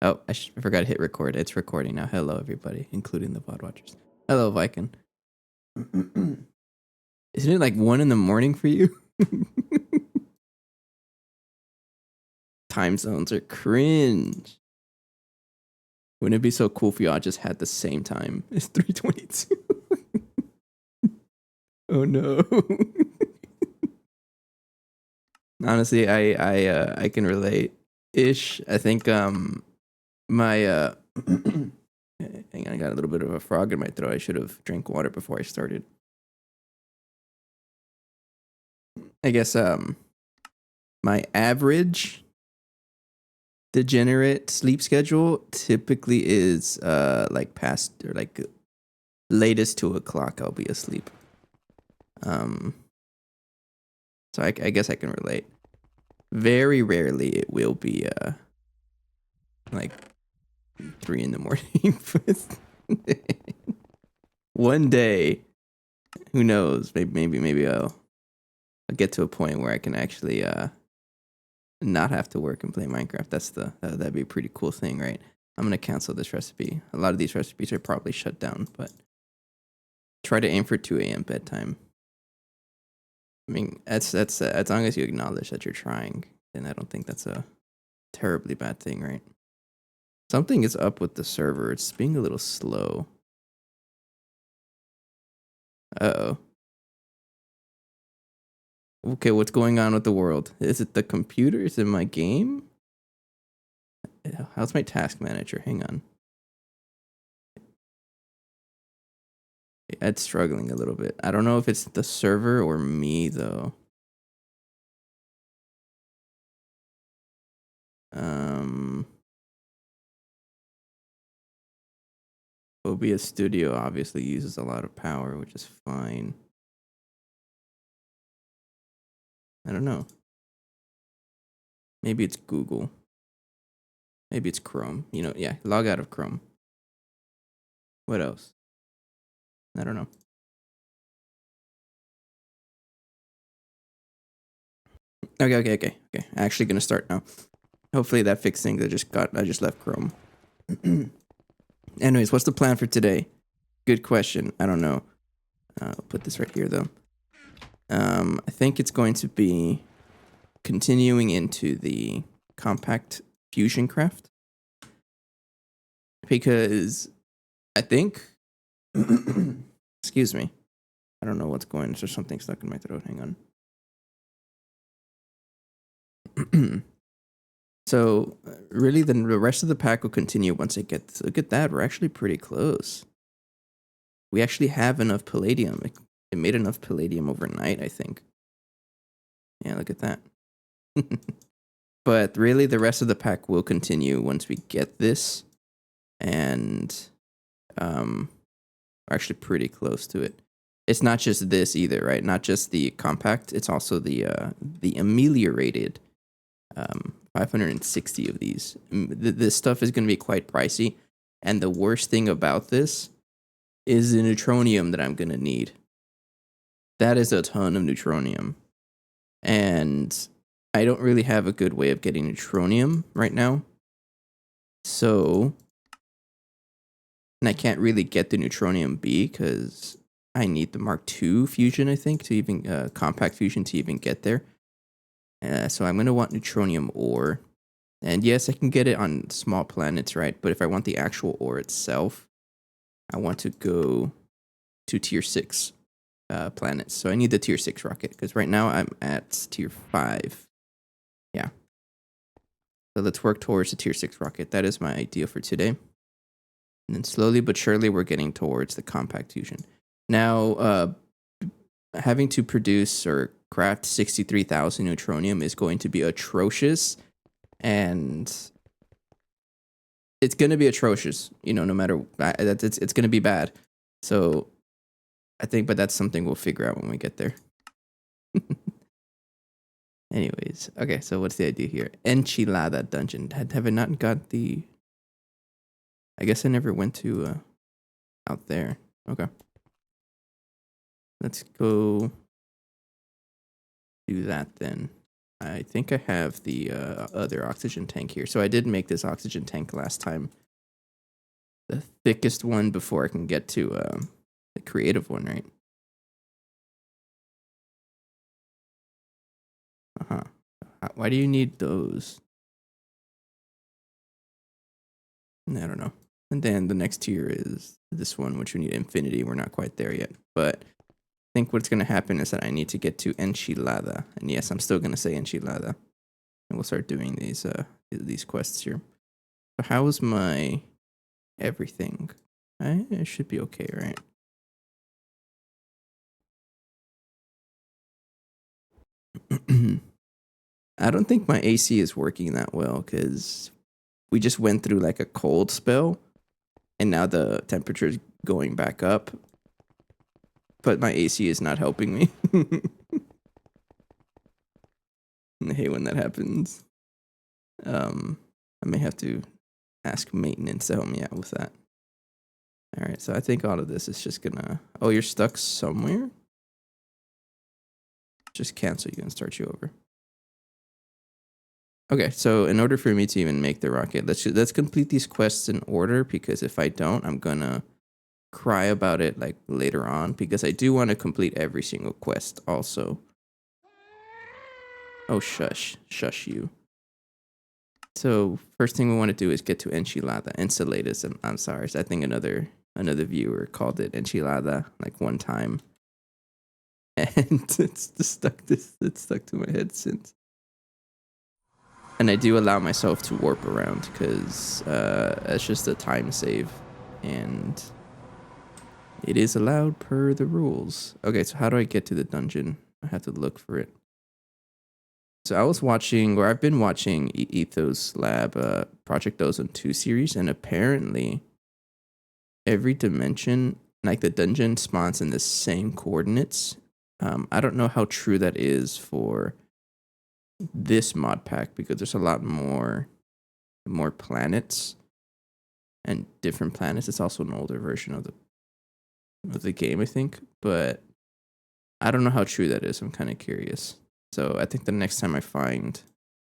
Oh, I forgot to hit record. It's recording now. Hello, everybody, including the VOD watchers. Hello, Viking. Isn't it like 1 in the morning for you? Time zones are cringe. Wouldn't it be so cool if y'all just had the same time? It's 3:22. Oh no. Honestly, I can relate ish. I think my hang on, I got a little bit of a frog in my throat. I should have drank water before I started. I guess my average degenerate sleep schedule typically is like past or like latest 2 o'clock I'll be asleep. So I guess I can relate. Very rarely it will be like 3 in the morning. One day, who knows? Maybe I'll get to a point where I can actually not have to work and play Minecraft. That'd be a pretty cool thing, right? I'm gonna cancel this recipe. A lot of these recipes are probably shut down, but try to aim for 2 a.m. bedtime. I mean, that's as long as you acknowledge that you're trying, then I don't think that's a terribly bad thing, right? Something is up with the server. It's being a little slow. Uh-oh. Okay, what's going on with the world? Is it the computer? Is it my game? How's my task manager? Hang on. It's struggling a little bit. I don't know if it's the server or me, though. OBS Studio obviously uses a lot of power, which is fine. I don't know. Maybe it's Google. Maybe it's Chrome. You know, yeah, log out of Chrome. What else? I don't know. Okay. Actually gonna start now. Hopefully that fixed things. I just left Chrome. Anyways, what's the plan for today? Good question. I don't know. I'll put this right here though. I think it's going to be continuing into the compact fusion craft. Because I think excuse me. I don't know what's going on. There's something stuck in my throat. Hang on. So really the rest of the pack will continue once I get this. Look at that. We're actually pretty close. We actually have enough palladium. It made enough palladium overnight, I think. Yeah, look at that. But really the rest of the pack will continue once we get this. And we're actually pretty close to it. It's not just this either, right? Not just the compact. It's also the ameliorated 560 of these. This stuff is going to be quite pricey. And the worst thing about this is the neutronium that I'm going to need. That is a ton of neutronium. And I don't really have a good way of getting neutronium right now. So, and I can't really get the neutronium B because I need the Mark II fusion, I think, to even, compact fusion to even get there. So I'm going to want neutronium ore. And yes, I can get it on small planets, right? But if I want the actual ore itself, I want to go to tier 6 planets. So I need the tier 6 rocket because right now I'm at tier 5. Yeah. So let's work towards the tier 6 rocket. That is my idea for today. And then slowly but surely we're getting towards the compact fusion. Now, having to produce or craft 63,000 neutronium is going to be atrocious. And it's going to be atrocious, you know, no matter, it's going to be bad. So I think, but that's something we'll figure out when we get there. Anyways, okay, so what's the idea here? Enchilada dungeon. Have I not got the... I guess I never went to out there. Okay. Let's go do that then. I think I have the other oxygen tank here. So I did make this oxygen tank last time. The thickest one before I can get to the creative one, right? Uh-huh. Why do you need those? I don't know. And then the next tier is this one, which we need infinity. We're not quite there yet. But I think what's going to happen is that I need to get to enchilada. And yes, I'm still going to say enchilada. And we'll start doing these quests here. So how is my everything? I should be okay, right? I don't think my AC is working that well because we just went through like a cold spell and now the temperature is going back up. But my AC is not helping me. I hate when that happens. I may have to ask maintenance to help me out with that. Alright, so I think all of this is just gonna... Oh, you're stuck somewhere? Just cancel you and start you over. Okay, so in order for me to even make the rocket, let's complete these quests in order, because if I don't, I'm gonna cry about it like later on, because I do want to complete every single quest also. Oh, shush you. So first thing we want to do is get to enchiladas. I'm sorry, so I think another viewer called it enchilada like one time, and it's stuck to my head since. And I do allow myself to warp around because it's just a time save, and it is allowed per the rules. Okay, so how do I get to the dungeon? I have to look for it. So I was watching, or I've been watching Ethos Lab Project Ozone 2 series, and apparently every dimension, like the dungeon, spawns in the same coordinates. I don't know how true that is for this mod pack, because there's a lot more planets and different planets. It's also an older version of the game, I think, but I don't know how true that is. I'm kind of curious. So I think the next time I find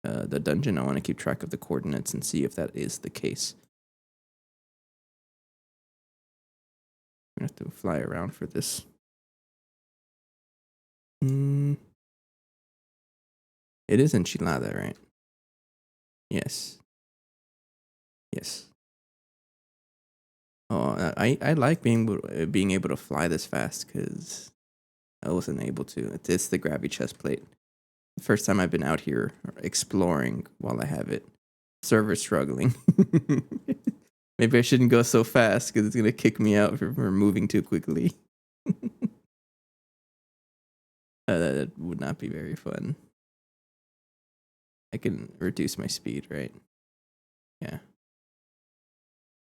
the dungeon, I want to keep track of the coordinates and see if that is the case. I'm gonna have to fly around for this. It is enchilada, right? Yes. Yes. Oh, I like being able to fly this fast because I wasn't able to. It's the gravity chest plate. The first time I've been out here exploring while I have it. Server struggling. Maybe I shouldn't go so fast because it's gonna kick me out for moving too quickly. That would not be very fun. I can reduce my speed, right? Yeah.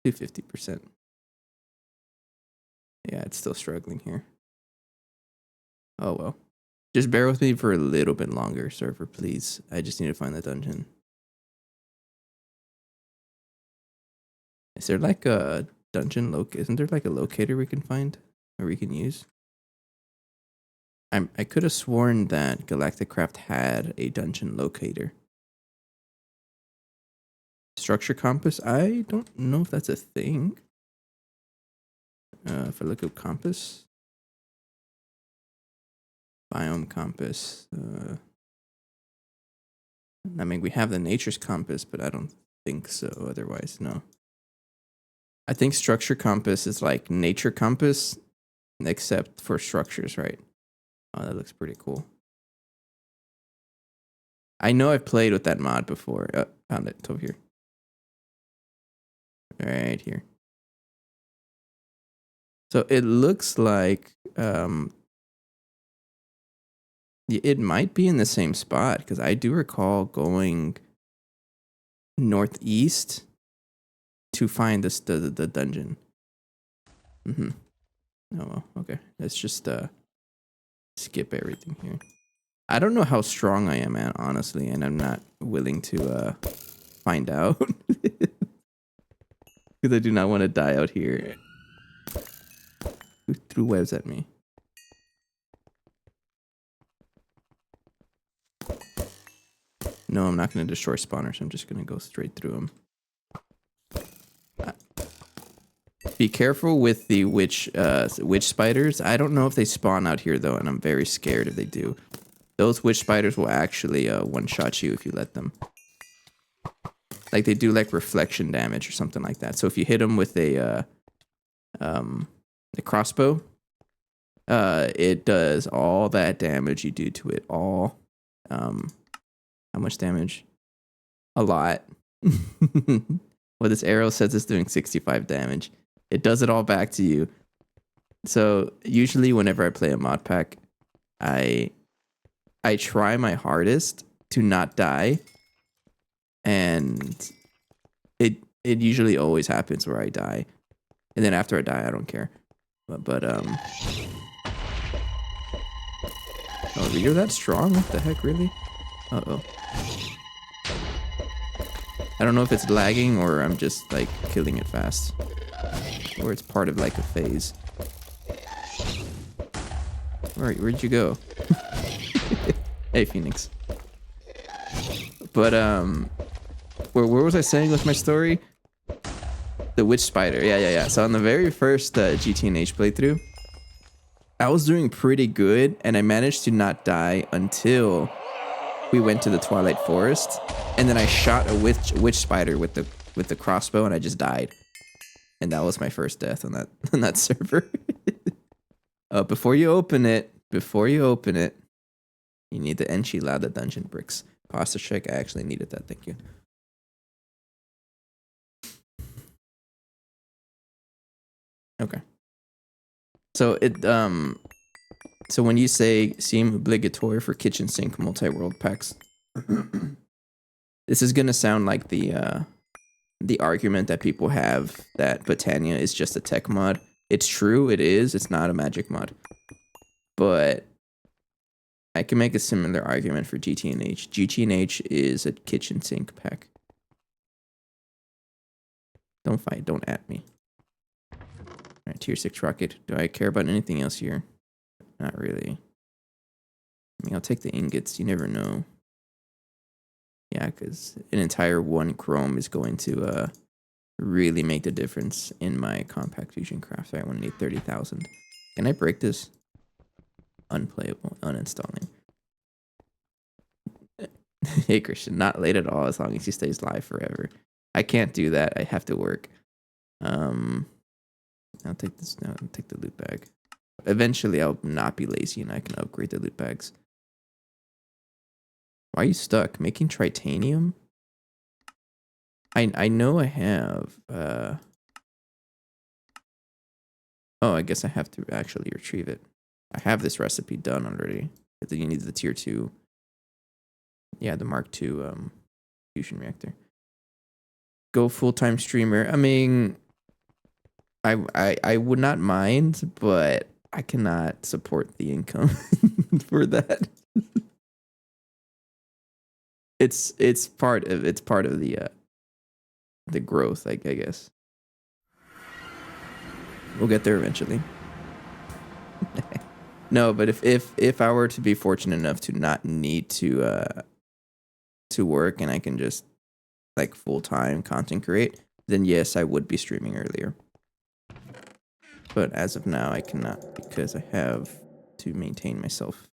To 50%. Yeah, it's still struggling here. Oh well. Just bear with me for a little bit longer, server, please. I just need to find the dungeon. Is there like a dungeon isn't there like a locator we can find or we can use? I could have sworn that Galactic Craft had a dungeon locator. Structure compass? I don't know if that's a thing. If I look up compass. Biome compass. I mean, we have the nature's compass, but I don't think so. Otherwise, no. I think structure compass is like nature compass, except for structures, right? Oh, that looks pretty cool. I know I've played with that mod before. Oh, found it. It's over here. Right here. So it looks like it might be in the same spot, because I do recall going northeast to find the dungeon. Oh well, okay. Let's just skip everything here. I don't know how strong I am, man, honestly, and I'm not willing to find out. Because I do not want to die out here. Who threw webs at me? No, I'm not going to destroy spawners. I'm just going to go straight through them. Be careful with the witch spiders. I don't know if they spawn out here, though, and I'm very scared if they do. Those witch spiders will actually one-shot you if you let them. Like, they do, like, reflection damage or something like that. So if you hit them with a crossbow, it does all that damage you do to it. All. How much damage? A lot. Well, this arrow says it's doing 65 damage. It does it all back to you. So usually whenever I play a mod pack, I try my hardest to not die, and it usually always happens where I die, and then after I die, I don't care. But oh, you're that strong? What the heck, really? Uh-oh. I don't know if it's lagging or I'm just like killing it fast, or it's part of like a phase. Where'd you go? Hey, Phoenix. But where was I saying with my story? The witch spider. Yeah. So on the very first GTNH playthrough, I was doing pretty good, and I managed to not die until we went to the Twilight Forest, and then I shot a witch spider with the crossbow, and I just died. And that was my first death on that server. Before you open it, you need the enchilada dungeon bricks. Pasta check. I actually needed that. Thank you. Okay. So so when you say seem obligatory for kitchen sink multi-world packs, this is gonna sound like the argument that people have that Botania is just a tech mod. It's true, it is. It's not a magic mod. But I can make a similar argument for GTNH. GTNH is a kitchen sink pack. Don't fight. Don't at me. Alright, tier 6 rocket. Do I care about anything else here? Not really. I mean, I'll take the ingots. You never know. Yeah, because an entire 1 chrome is going to really make the difference in my compact fusion craft. So I want to need 30,000. Can I break this? Unplayable. Uninstalling. Hey, Christian. Not late at all as long as he stays live forever. I can't do that. I have to work. I'll take this now and take the loot bag. Eventually, I'll not be lazy and I can upgrade the loot bags. Why are you stuck? Making tritanium? I know I have. Oh, I guess I have to actually retrieve it. I have this recipe done already. But then you need the tier 2. Yeah, the Mark II fusion reactor. Go full-time streamer. I mean, I would not mind, but I cannot support the income for that. It's part of the growth, I guess. We'll get there eventually. No, but if I were to be fortunate enough to not need to work and I can just like full-time content create, then yes, I would be streaming earlier. But as of now, I cannot because I have to maintain myself.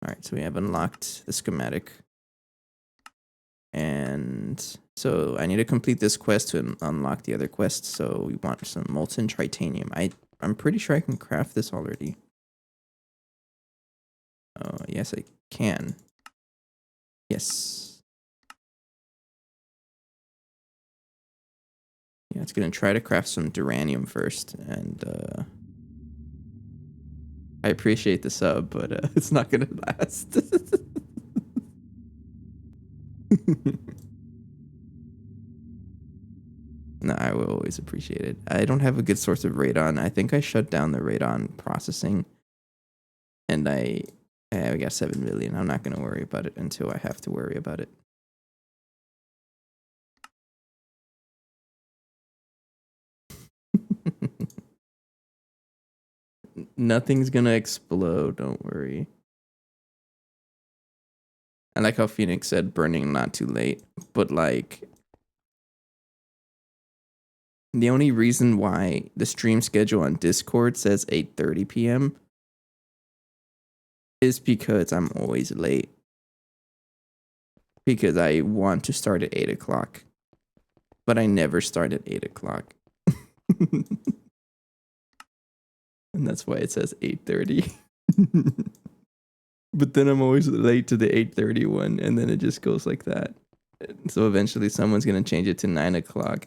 All right, so we have unlocked the schematic. And so I need to complete this quest to unlock the other quest. So we want some molten tritanium. I'm pretty sure I can craft this already. Oh, yes, I can. Yes. Yeah, it's going to try to craft some duranium first. And I appreciate the sub, but it's not going to last. No, I will always appreciate it. I don't have a good source of radon. I think I shut down the radon processing. And I got 7 million. I'm not going to worry about it until I have to worry about it. Nothing's going to explode. Don't worry. I like how Phoenix said burning not too late, but like the only reason why the stream schedule on Discord says 8:30 p.m. is because I'm always late. Because I want to start at 8 o'clock, but I never start at 8 o'clock. And that's why it says 8:30. But then I'm always late to the 8:30 one, and then it just goes like that. So eventually someone's going to change it to 9 o'clock,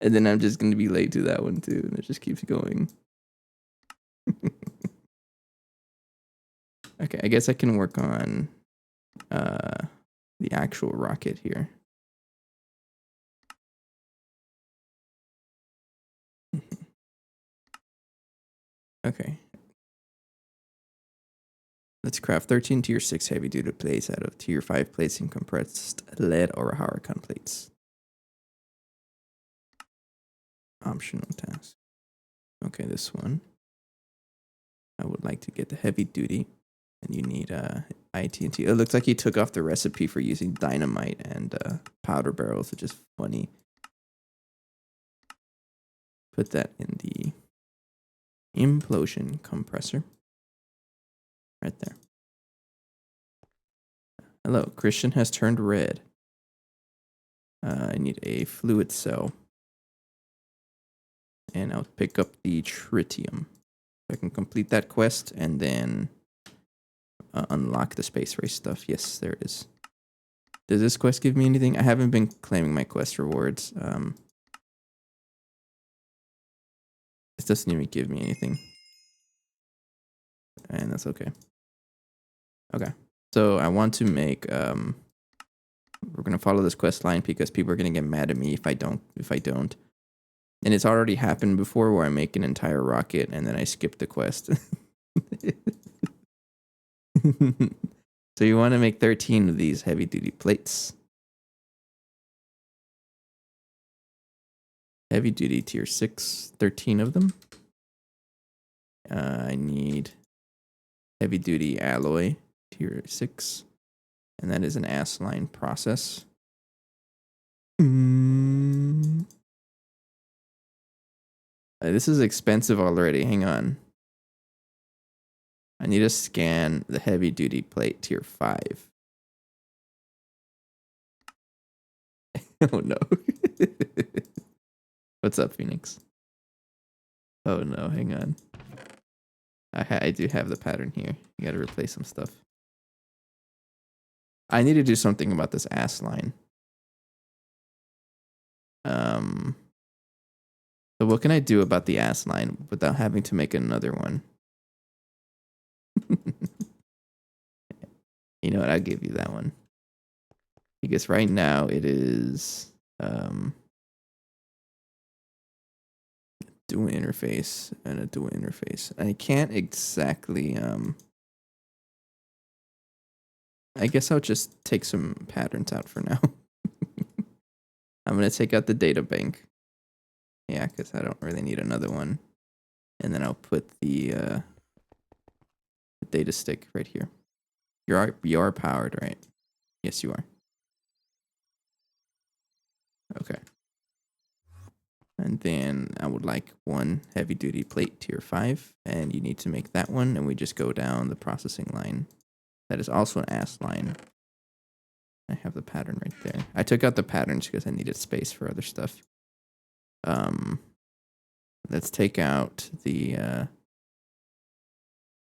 and then I'm just going to be late to that one too, and it just keeps going. Okay, I guess I can work on the actual rocket here. Okay. Let's craft 13 tier 6 heavy duty plates out of tier 5 plates and compressed lead or Huracan plates. Optional task. Okay, this one. I would like to get the heavy duty. And you need IT&T. It looks like he took off the recipe for using dynamite and powder barrels, which is funny. Put that in the implosion compressor. Right there. Hello, Christian has turned red. I need a fluid cell. And I'll pick up the tritium. I can complete that quest and then unlock the space race stuff. Yes, there it is. Does this quest give me anything? I haven't been claiming my quest rewards. This doesn't even give me anything. And that's okay. Okay. So I want to make we're gonna follow this quest line because people are gonna get mad at me if I don't. And it's already happened before where I make an entire rocket and then I skip the quest. So you want to make 13 of these heavy duty plates. Heavy duty tier 6, 13 of them. I need heavy duty alloy tier 6. And that is an ass line process. This is expensive already. Hang on. I need to scan the heavy duty plate tier 5. Oh no. What's up, Phoenix? Oh no, hang on. I do have the pattern here. You gotta replace some stuff. I need to do something about this ass line. So what can I do about the ass line without having to make another one? You know what? I'll give you that one. Because right now it is dual interface and a dual interface. I can't exactly I guess I'll just take some patterns out for now. I'm gonna take out the data bank. Yeah, because I don't really need another one. And then I'll put the data stick right here. You are powered, right? Yes, you are. Okay. And then I would like one heavy duty plate tier 5. And you need to make that one. And we just go down the processing line. That is also an ass line. I have the pattern right there. I took out the patterns because I needed space for other stuff. Let's take out the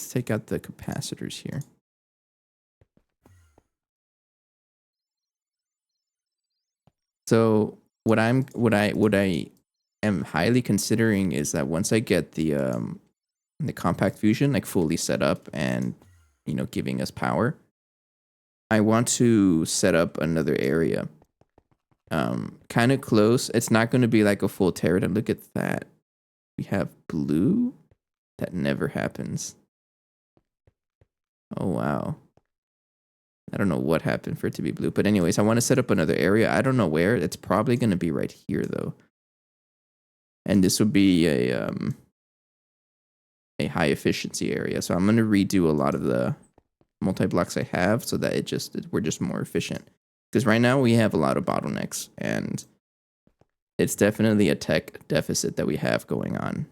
capacitors here. So what I am highly considering is that once I get the compact fusion like fully set up and giving us power, I want to set up another area. Kind of close. It's not going to be like a full teardown. Look at that. We have blue. That never happens. Oh, wow. I don't know what happened for it to be blue. But anyways, I want to set up another area. I don't know where. It's probably going to be right here, though. And this would be a high efficiency area. So I'm going to redo a lot of the multi-blocks I have so that we're just more efficient. Because right now we have a lot of bottlenecks, and it's definitely a tech deficit that we have going on.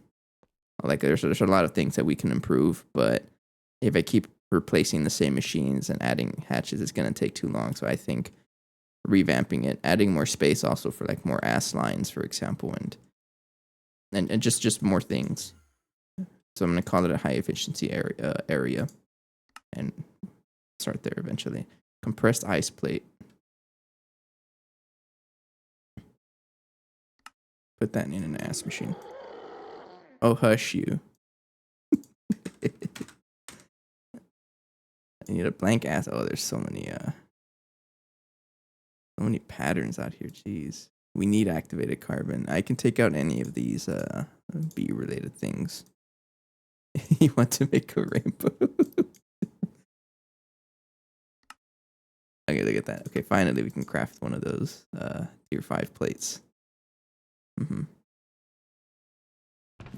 Like there's a lot of things that we can improve, but if I keep replacing the same machines and adding hatches, it's gonna take too long. So I think revamping it, adding more space also for like more ass lines, for example, and just more things. So I'm gonna call it a high efficiency area, and start there eventually. Compressed ice plate. Put that in an ass machine. Oh, hush you. I need a blank ass. Oh, there's so many patterns out here. Jeez. We need activated carbon. I can take out any of these bee related things. You want to make a rainbow? Okay, look at that. Okay, finally we can craft one of those tier 5 plates.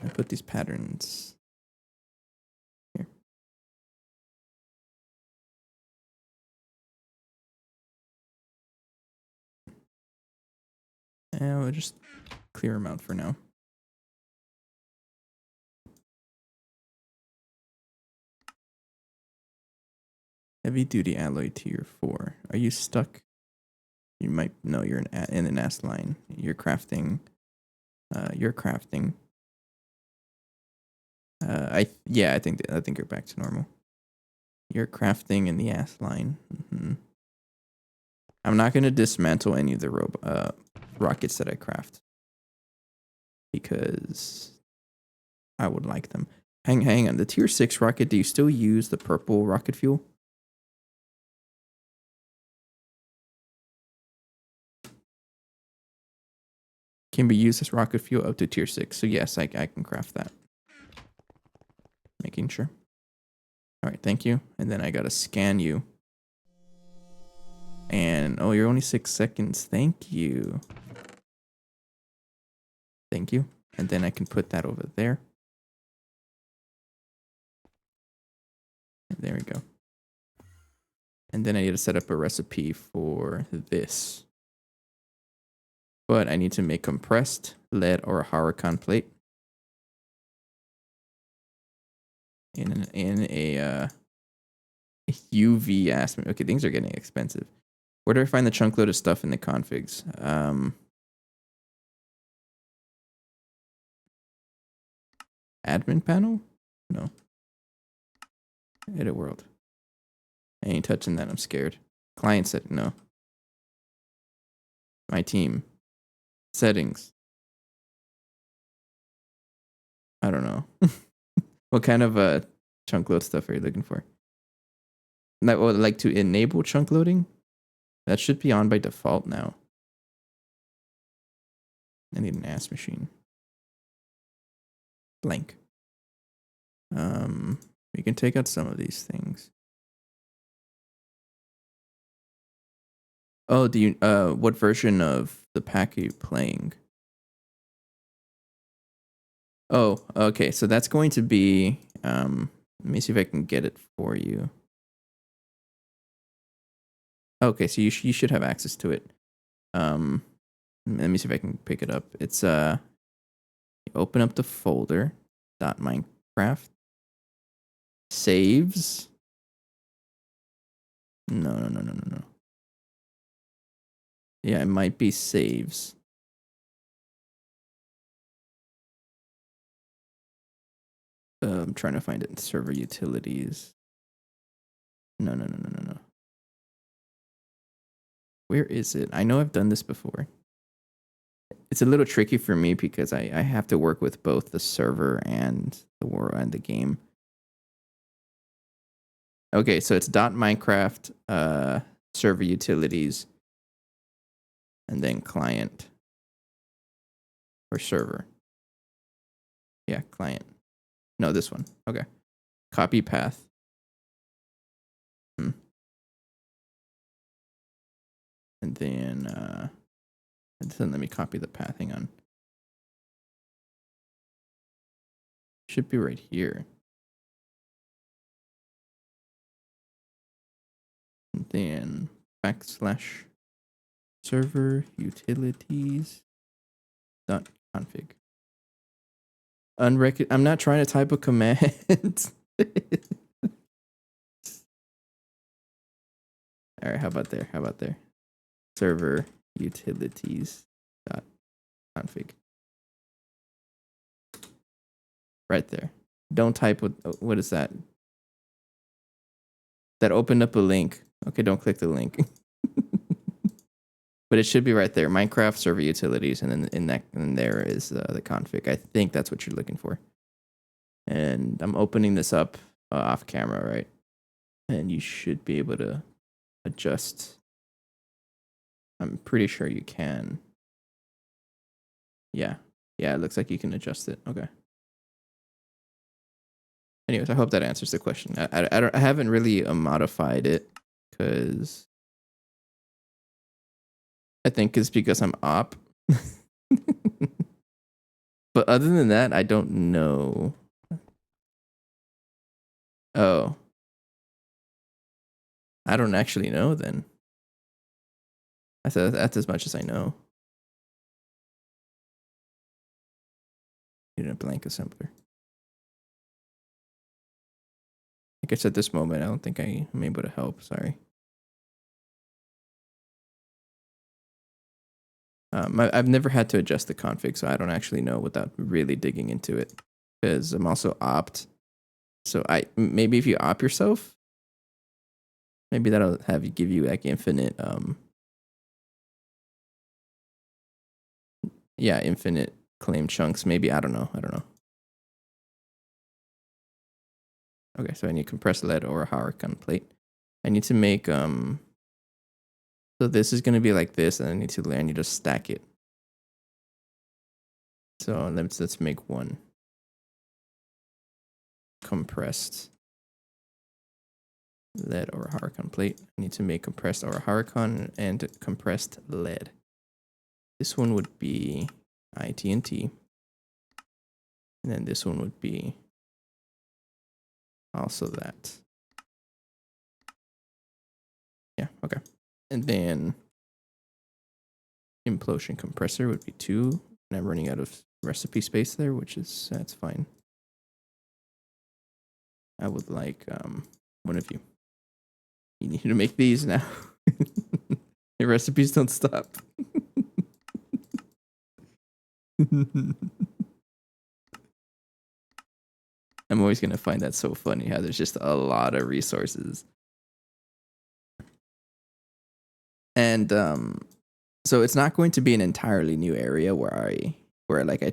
I put these patterns here. And we'll just clear them out for now. Heavy duty alloy tier 4. Are you stuck? You might know you're in an ass line. You're crafting. You're crafting. I think you're back to normal. You're crafting in the ass line. I'm not gonna dismantle any of the rockets that I craft because I would like them. Hang on. The tier 6 rocket. Do you still use the purple rocket fuel? Can be used as rocket fuel up to tier 6. So yes, I can craft that. Making sure. All right, thank you. And then I gotta scan you. And oh, you're only 6 seconds. Thank you. Thank you. And then I can put that over there. And there we go. And then I need to set up a recipe for this. But I need to make compressed lead or a Huracan plate. In a UV aspect. Okay, things are getting expensive. Where do I find the chunk load of stuff in the configs? Admin panel? No. Edit world. I ain't touching that. I'm scared. Client set. No. My team. Settings. I don't know. What kind of chunk load stuff are you looking for? Like to enable chunk loading? That should be on by default now. I need an ass machine. Blank. We can take out some of these things. Oh, do you what version of the pack are you playing? Oh, okay. So that's going to be let me see if I can get it for you. Okay, so you should have access to it. Let me see if I can pick it up. It's you open up the folder .minecraft saves. No. Yeah, it might be saves. I'm trying to find it in server utilities. No. Where is it? I know I've done this before. It's a little tricky for me because I have to work with both the server and the world and the game. Okay, so it's .minecraft server utilities and then client or server. Yeah, client. No, this one. Okay. Copy path. And then let me copy the path. Hang on. Should be right here. then backslash server utilities dot config. I'm not trying to type a command. All right, how about there? Server utilities dot config. Right there. Don't type what is that? That opened up a link. Okay, don't click the link. But it should be right there. Minecraft server utilities, and then in there is the config. I think that's what you're looking for. And I'm opening this up off camera, right? And you should be able to adjust. I'm pretty sure you can. Yeah, it looks like you can adjust it. Okay. Anyways, I hope that answers the question. I haven't really modified it because I think it's because I'm op. But other than that, I don't know. Oh. I don't actually know then. That's as much as I know. Need a blank assembler. I guess at this moment, I don't think I'm able to help. Sorry. I've never had to adjust the config, so I don't actually know without really digging into it. Because I'm also opt. So maybe if you opt yourself, maybe that'll give you like infinite infinite claim chunks. Maybe I don't know. Okay, so I need compressed lead or a Huracan plate. I need to make so this is gonna be like this, and I need to stack it. So let's make one compressed lead or Huracan plate. I need to make compressed or Huracan and compressed lead. This one would be ITNT, and then this one would be also that. Yeah, okay. And then implosion compressor would be 2, and I'm running out of recipe space there, that's fine. I would like one of you. You need to make these now. Your recipes don't stop. I'm always gonna find that so funny how there's just a lot of resources. And so it's not going to be an entirely new area where I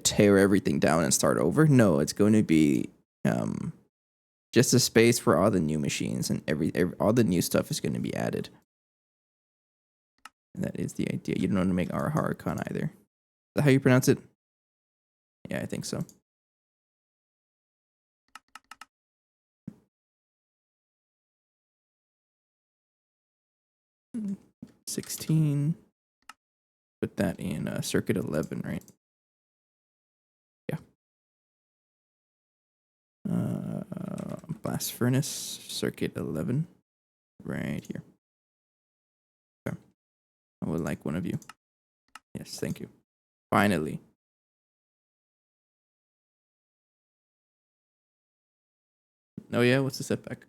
tear everything down and start over. No, it's going to be just a space for all the new machines, and all the new stuff is going to be added. And that is the idea. You don't want to make our Huracan either. Is that how you pronounce it? Yeah, I think so. Mm, 16. Put that in circuit 11, right? Yeah. Blast furnace, circuit 11, right here. Okay. I would like one of you. Yes, thank you. Finally. Oh yeah, what's the setback?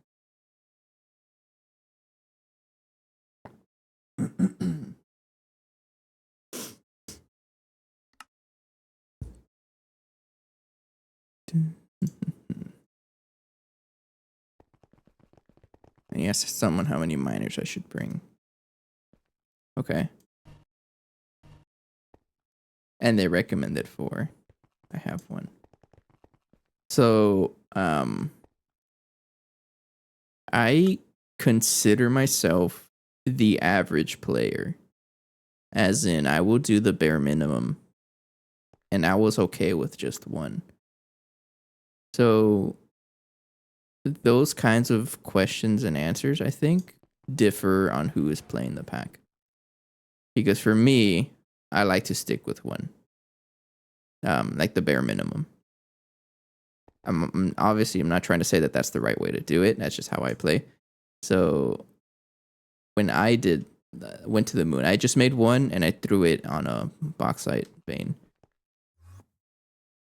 And he asked someone how many miners I should bring. Okay. And they recommended 4. I have 1. So, I consider myself the average player. As in, I will do the bare minimum. And I was okay with just 1. So, those kinds of questions and answers, I think, differ on who is playing the pack. Because for me, I like to stick with 1. Like the bare minimum. Obviously, I'm not trying to say that that's the right way to do it. That's just how I play. So when I did went to the moon, I just made one and I threw it on a bauxite vein.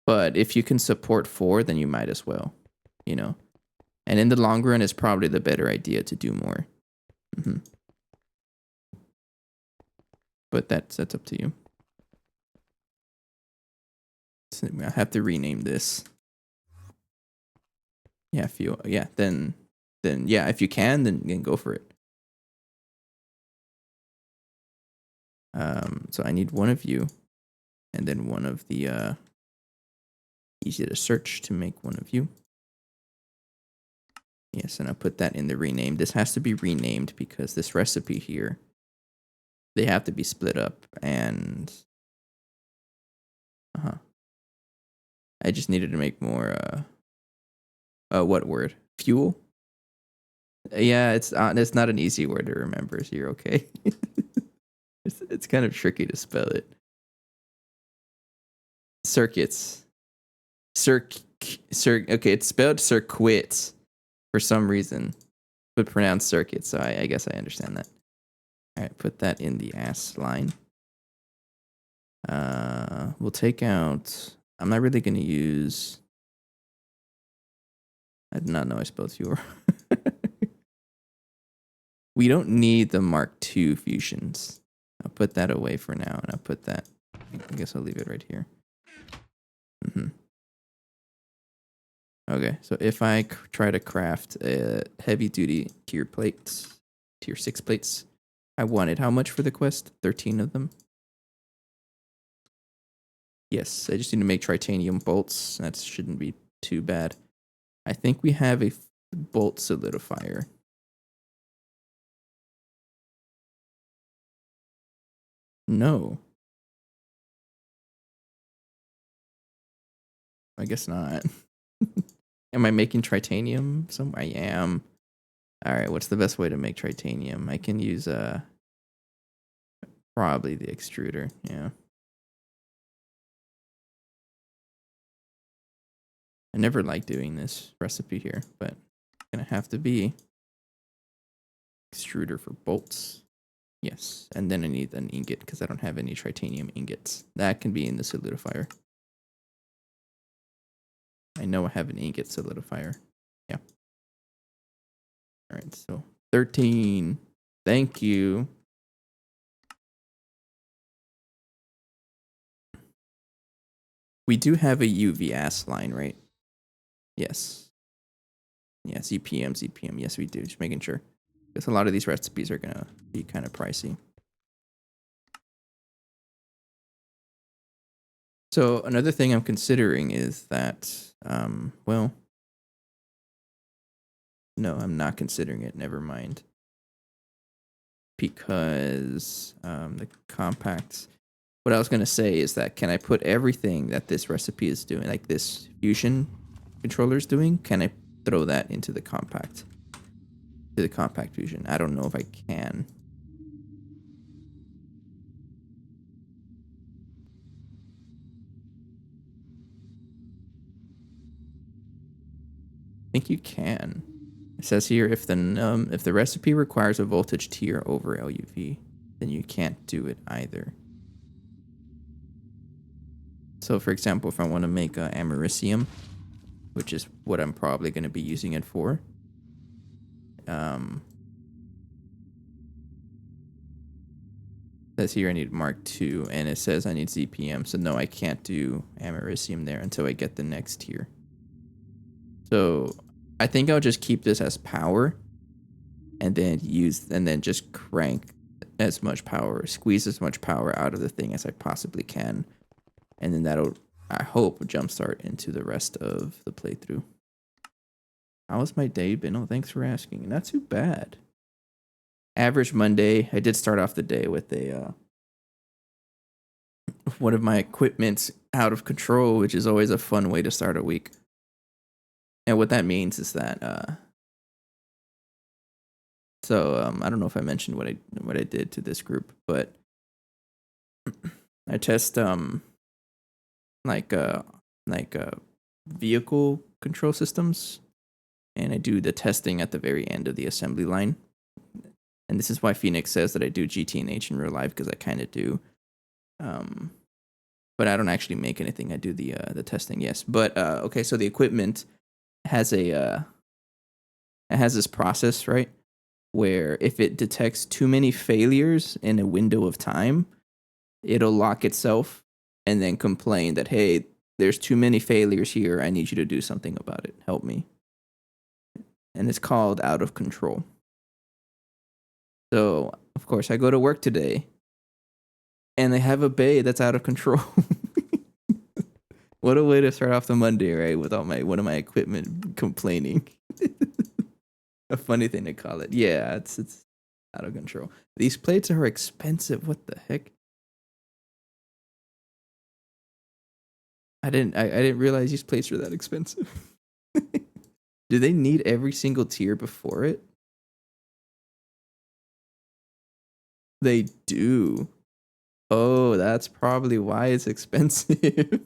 But if you can support 4, then you might as well, you know. And in the long run, it's probably the better idea to do more. Mm-hmm. But that's up to you. So I have to rename this. Yeah, if you then yeah, if you can, then go for it. So I need one of you, and then one of the easy to search to make one of you. Yes, and I'll put that in the rename. This has to be renamed because this recipe here, they have to be split up, and I just needed to make more what word? Fuel? Yeah, it's not an easy word to remember, so you're okay. It's kind of tricky to spell it. Circuits. Okay, it's spelled circuits for some reason, but pronounced circuits, so I guess I understand that. Alright, put that in the ass line. We'll take out... I'm not really going to use... I did not know I spelled fuel. We don't need the Mark II fusions. I'll put that away for now, and I'll put that... I guess I'll leave it right here. Okay, so if I try to craft a heavy-duty tier 6 plates, I wanted how much for the quest? 13 of them? Yes, I just need to make titanium bolts. That shouldn't be too bad. I think we have a bolt solidifier. No. I guess not. Am I making titanium somewhere? I am. Alright, what's the best way to make titanium? I can use probably the extruder, yeah. I never liked doing this recipe here, but it's gonna have to be extruder for bolts. Yes, and then I need an ingot because I don't have any titanium ingots. That can be in the solidifier. I know I have an ingot solidifier. Yeah. All right, so 13. Thank you. We do have a UV line, right? Yes. Yeah, ZPM. Yes, we do. Just making sure. Because a lot of these recipes are going to be kind of pricey. So another thing I'm considering is that, well, no, I'm not considering it. Never mind. Because the compacts... What I was going to say is that can I put everything that this recipe is doing, like this fusion controller is doing, can I throw that into the compact? To the compact fusion. I don't know if I can. I think you can. It says here if the recipe requires a voltage tier over LUV, then you can't do it either. So for example, if I want to make americium, which is what I'm probably going to be using it for, says here I need Mark II, and it says I need ZPM, so no, I can't do americium there until I get the next tier. So I think I'll just keep this as power, and then just crank as much power, squeeze as much power out of the thing as I possibly can, and then that'll, I hope, jumpstart into the rest of the playthrough. How was my day been? Oh, thanks for asking. Not too bad. Average Monday. I did start off the day with a one of my equipment's out of control, which is always a fun way to start a week. And what that means is that I don't know if I mentioned what I did to this group, but I test vehicle control systems, and I do the testing at the very end of the assembly line. And this is why Phoenix says that I do GT&H in real life, because I kind of do. But I don't actually make anything. I do the testing, yes. But okay, so the equipment has it has this process, right? Where if it detects too many failures in a window of time, it'll lock itself and then complain that, hey, there's too many failures here. I need you to do something about it. Help me. And it's called out of control. So, of course, I go to work today and they have a bay that's out of control. What a way to start off the Monday, right? With one of my equipment complaining. A funny thing to call it. Yeah, it's out of control. These plates are expensive. What the heck? I didn't realize these plates were that expensive. Do they need every single tier before it? They do. Oh, that's probably why it's expensive.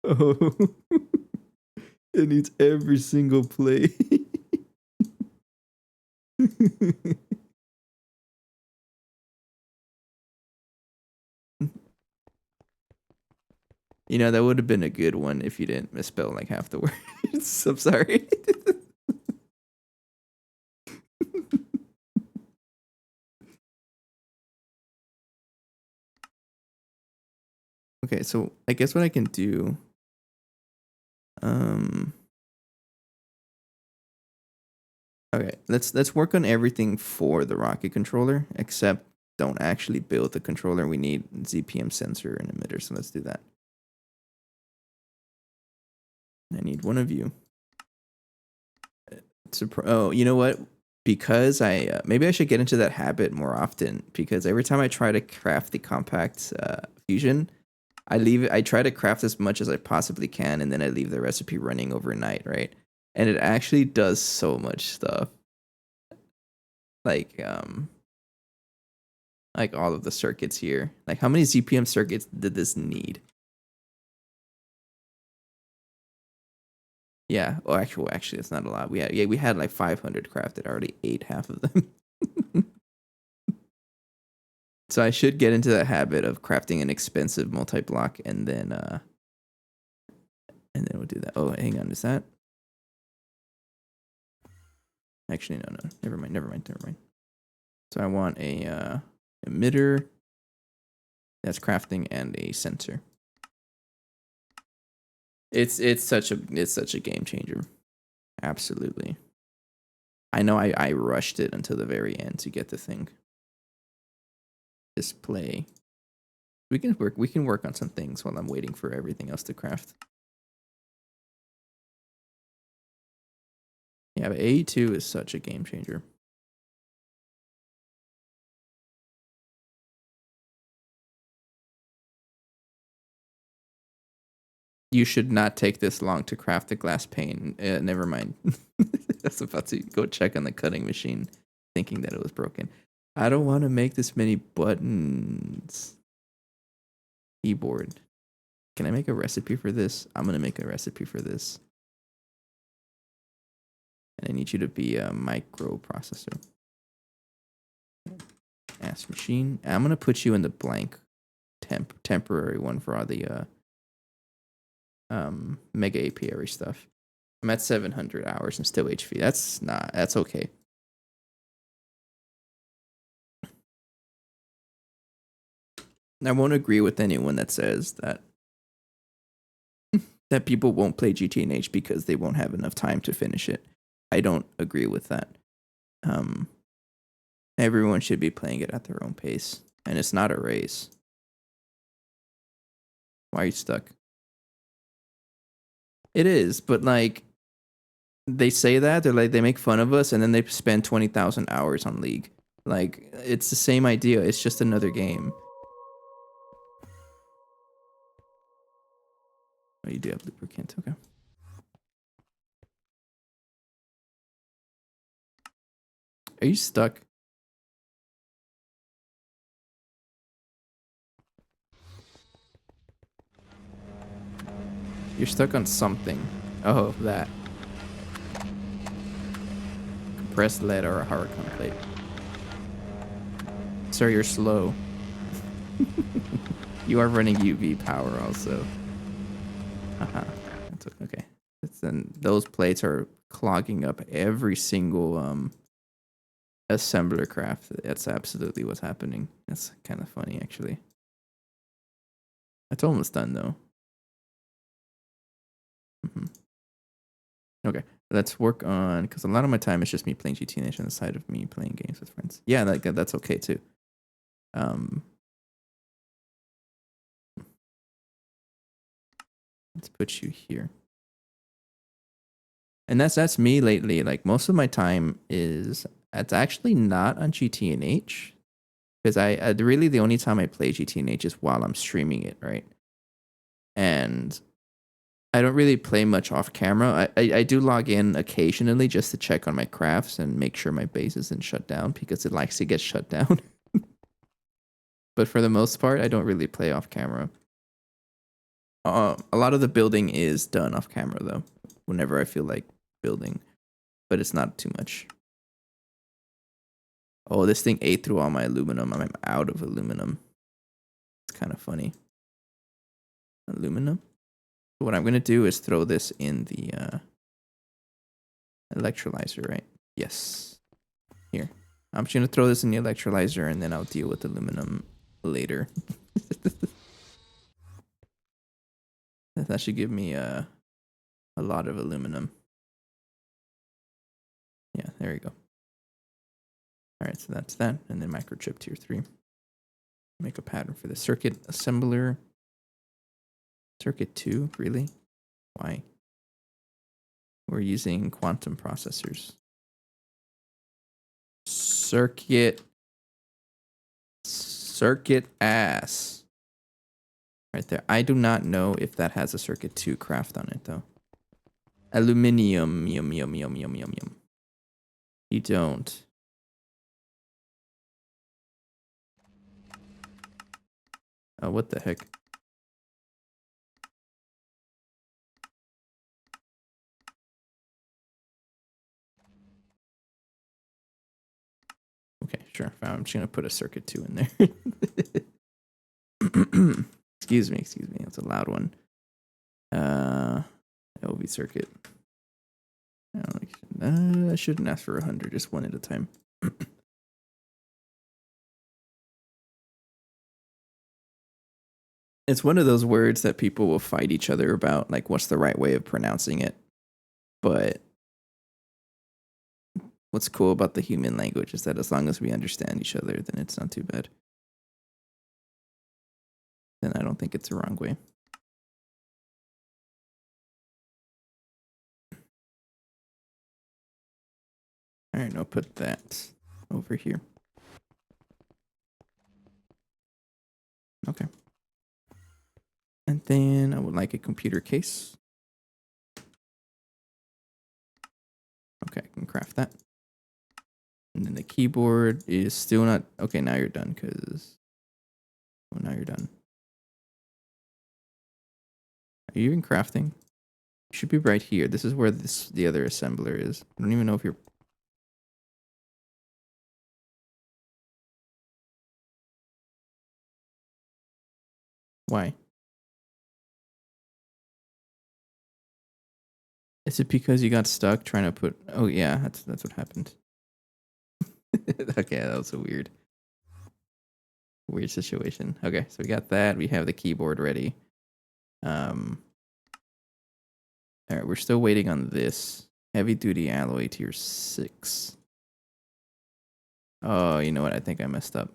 Oh, it needs every single plate. You know, that would have been a good one if you didn't misspell like half the words. I'm sorry. Okay, so I guess what I can do, okay, let's work on everything for the rocket controller, except don't actually build the controller. We need ZPM sensor and emitter, so let's do that. I need one of you. Oh, you know what? Because maybe I should get into that habit more often, because every time I try to craft the compact fusion, I try to craft as much as I possibly can, and then I leave the recipe running overnight, right? And it actually does so much stuff. Like all of the circuits here. Like, how many ZPM circuits did this need? Yeah. Oh, actually, it's not a lot. We had like 500 crafted. I already ate half of them. So I should get into that habit of crafting an expensive multi-block, and then we'll do that. Oh, hang on, is that? Actually, no. Never mind. So I want a emitter that's crafting and a sensor. It's such a game changer. Absolutely. I know I rushed it until the very end to get the thing. Display. We can work on some things while I'm waiting for everything else to craft. Yeah, but A2 is such a game changer. You should not take this long to craft a glass pane. Never mind. I was about to go check on the cutting machine, thinking that it was broken. I don't want to make this many buttons. Keyboard. Can I make a recipe for this? I'm going to make a recipe for this. And I need you to be a microprocessor. Ask machine. I'm going to put you in the blank temporary one for all the mega apiary stuff. I'm at 700 hours and still HV. That's okay. I won't agree with anyone that says that people won't play GT&H because they won't have enough time to finish it. I don't agree with that. Everyone should be playing it at their own pace, and it's not a race. Why are you stuck? It is, but like, they say that they make fun of us, and then they spend 20,000 hours on League. Like, it's the same idea. It's just another game. Oh, you do have lubricant. Okay. Are you stuck? You're stuck on something. Oh, that. compressed lead or a Hurricane plate. Sir, you're slow. You are running UV power also. Haha. That's okay. Then those plates are clogging up every single assembler craft. That's absolutely what's happening. That's kind of funny actually. It's almost done though. Okay, let's work on, because a lot of my time is just me playing GTA Nation on the side of me playing games with friends. Yeah, that's okay too. Let's put you here. And that's me lately. Like most of my time it's actually not on GTNH, because I really the only time I play GTNH is while I'm streaming it, right? And I don't really play much off camera. I do log in occasionally just to check on my crafts and make sure my base isn't shut down, because it likes to get shut down. But for the most part, I don't really play off camera. A lot of the building is done off camera though, whenever I feel like building, but it's not too much. Oh, this thing ate through all my aluminum. I'm out of aluminum. It's kind of funny. Aluminum. What I'm gonna do is throw this in the electrolyzer, right? Yes. Here. I'm just gonna throw this in the electrolyzer and then I'll deal with aluminum later. That should give me a lot of aluminum. Yeah, there you go. Alright, so that's that. And then microchip tier 3. Make a pattern for the circuit assembler. Circuit 2, really? Why? We're using quantum processors. Circuit ass. Right there. I do not know if that has a circuit 2 craft on it though. Aluminium. Yum, yum, yum, yum, yum, yum. You don't. Oh, what the heck? Okay, sure. I'm just gonna put a circuit 2 in there. Excuse me. That's a loud one. LV circuit. I shouldn't ask for 100, just one at a time. It's one of those words that people will fight each other about, like what's the right way of pronouncing it. But what's cool about the human language is that as long as we understand each other, then it's not too bad. Then I don't think it's the wrong way. All right, I'll put that over here. Okay. And then I would like a computer case. Okay, I can craft that. And then the keyboard is still not... Okay, now you're done, because... Oh, now you're done. Are you even crafting? You should be right here. This is where the other assembler is. I don't even know if you're... Why? Is it because you got stuck trying to put... Oh, yeah, that's what happened. Okay, that was a weird situation. Okay, so we got that. We have the keyboard ready. All right, we're still waiting on this. Heavy duty alloy tier 6. Oh, you know what? I think I messed up.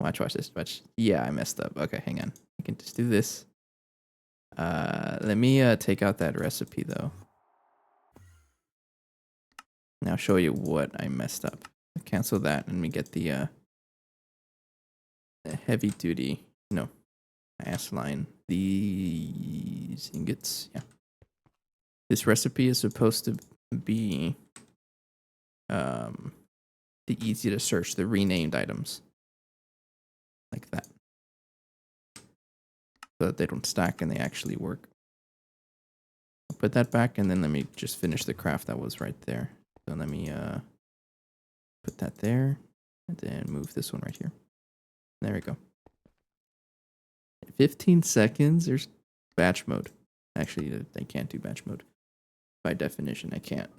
Watch this. Watch. Yeah, I messed up. Okay, hang on. I can just do this. Let me take out that recipe though. Now I'll show you what I messed up. Cancel that and we get the heavy duty. No, ass line. These ingots. Yeah. This recipe is supposed to be the easy to search, the renamed items. Like that. So that they don't stack and they actually work. I'll put that back, and then let me just finish the craft that was right there. So let me put that there, and then move this one right here. There we go. 15 seconds. There's batch mode. Actually, I can't do batch mode. By definition, I can't.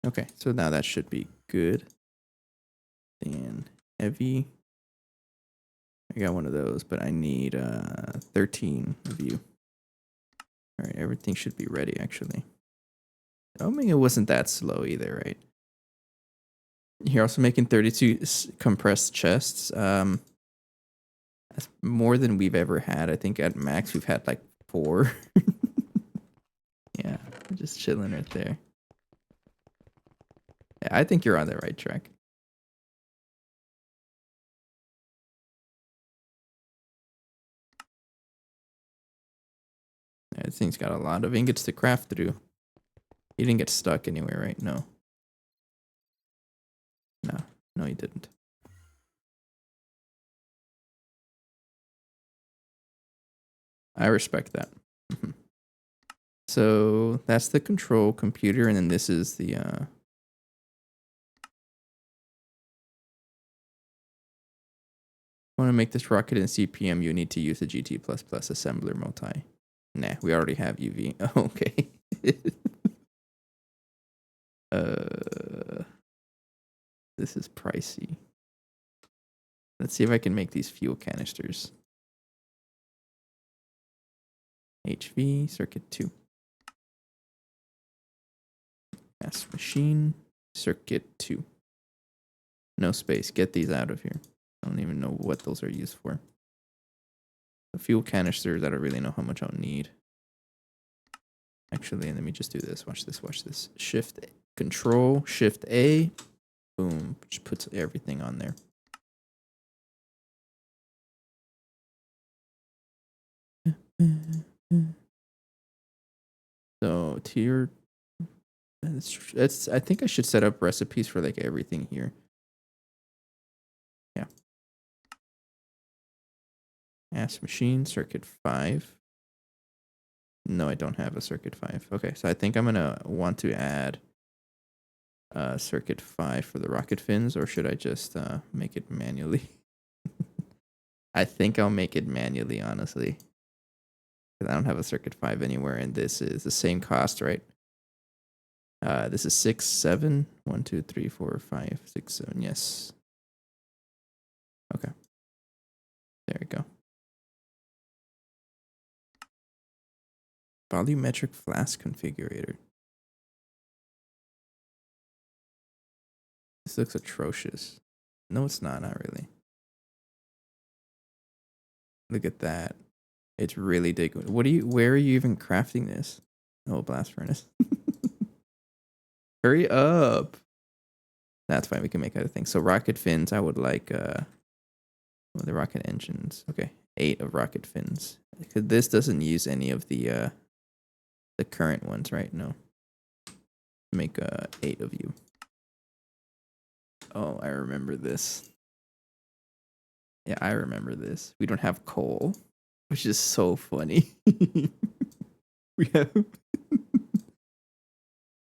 Okay, so now that should be good. And heavy. I got one of those, but I need 13 of you. All right, everything should be ready, actually. I mean, it wasn't that slow either, right? You're also making 32 compressed chests. That's more than we've ever had. I think at max we've had like 4. Yeah, just chilling right there. Yeah, I think you're on the right track. Yeah, this thing's got a lot of ingots to craft through. You didn't get stuck anywhere, right? No. No, you didn't. I respect that. So that's the control computer, and then this is the want to make this rocket in CPM, you need to use the GT++ assembler multi. Nah, we already have UV. Okay. This is pricey. Let's see if I can make these fuel canisters. HV circuit 2. Gas machine circuit 2. No space. Get these out of here. I don't even know what those are used for. The fuel canisters, I don't really know how much I'll need. Actually, let me just do this. Watch this, watch this. Shift, Control, Shift A. Boom. Just puts everything on there. So, tier... I think I should set up recipes for like everything here. Yeah. Gas machine, circuit 5. No, I don't have a circuit 5. Okay, so I think I'm gonna want to add circuit 5 for the rocket fins, or should I just make it manually? I think I'll make it manually, honestly. Because I don't have a circuit 5 anywhere, and this is the same cost, right? This is 6, 7. 1, 2, 3, 4, 5, 6, 7. Yes. Okay. There we go. Volumetric flask configurator. This looks atrocious. No, it's not. Not really. Look at that. It's really big. Where are you even crafting this? Oh, blast furnace. Hurry up. That's fine. We can make other things. So rocket fins, I would like the rocket engines. Okay. 8 of rocket fins. Because this doesn't use any of the current ones, right? No. Make 8 of you. Oh, I remember this. Yeah, I remember this. We don't have coal, which is so funny. We have.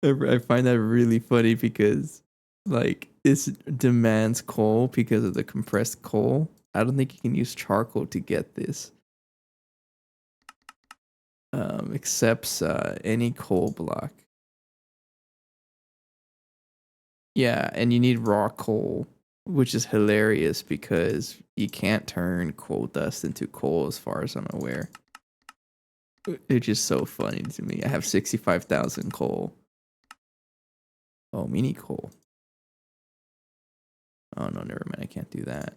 I find that really funny because, like, this demands coal because of the compressed coal. I don't think you can use charcoal to get this. Accepts any coal block. Yeah, and you need raw coal, which is hilarious because you can't turn coal dust into coal as far as I'm aware. It's just so funny to me. I have 65,000 coal. Oh, mini coal. Oh, no, never mind. I can't do that.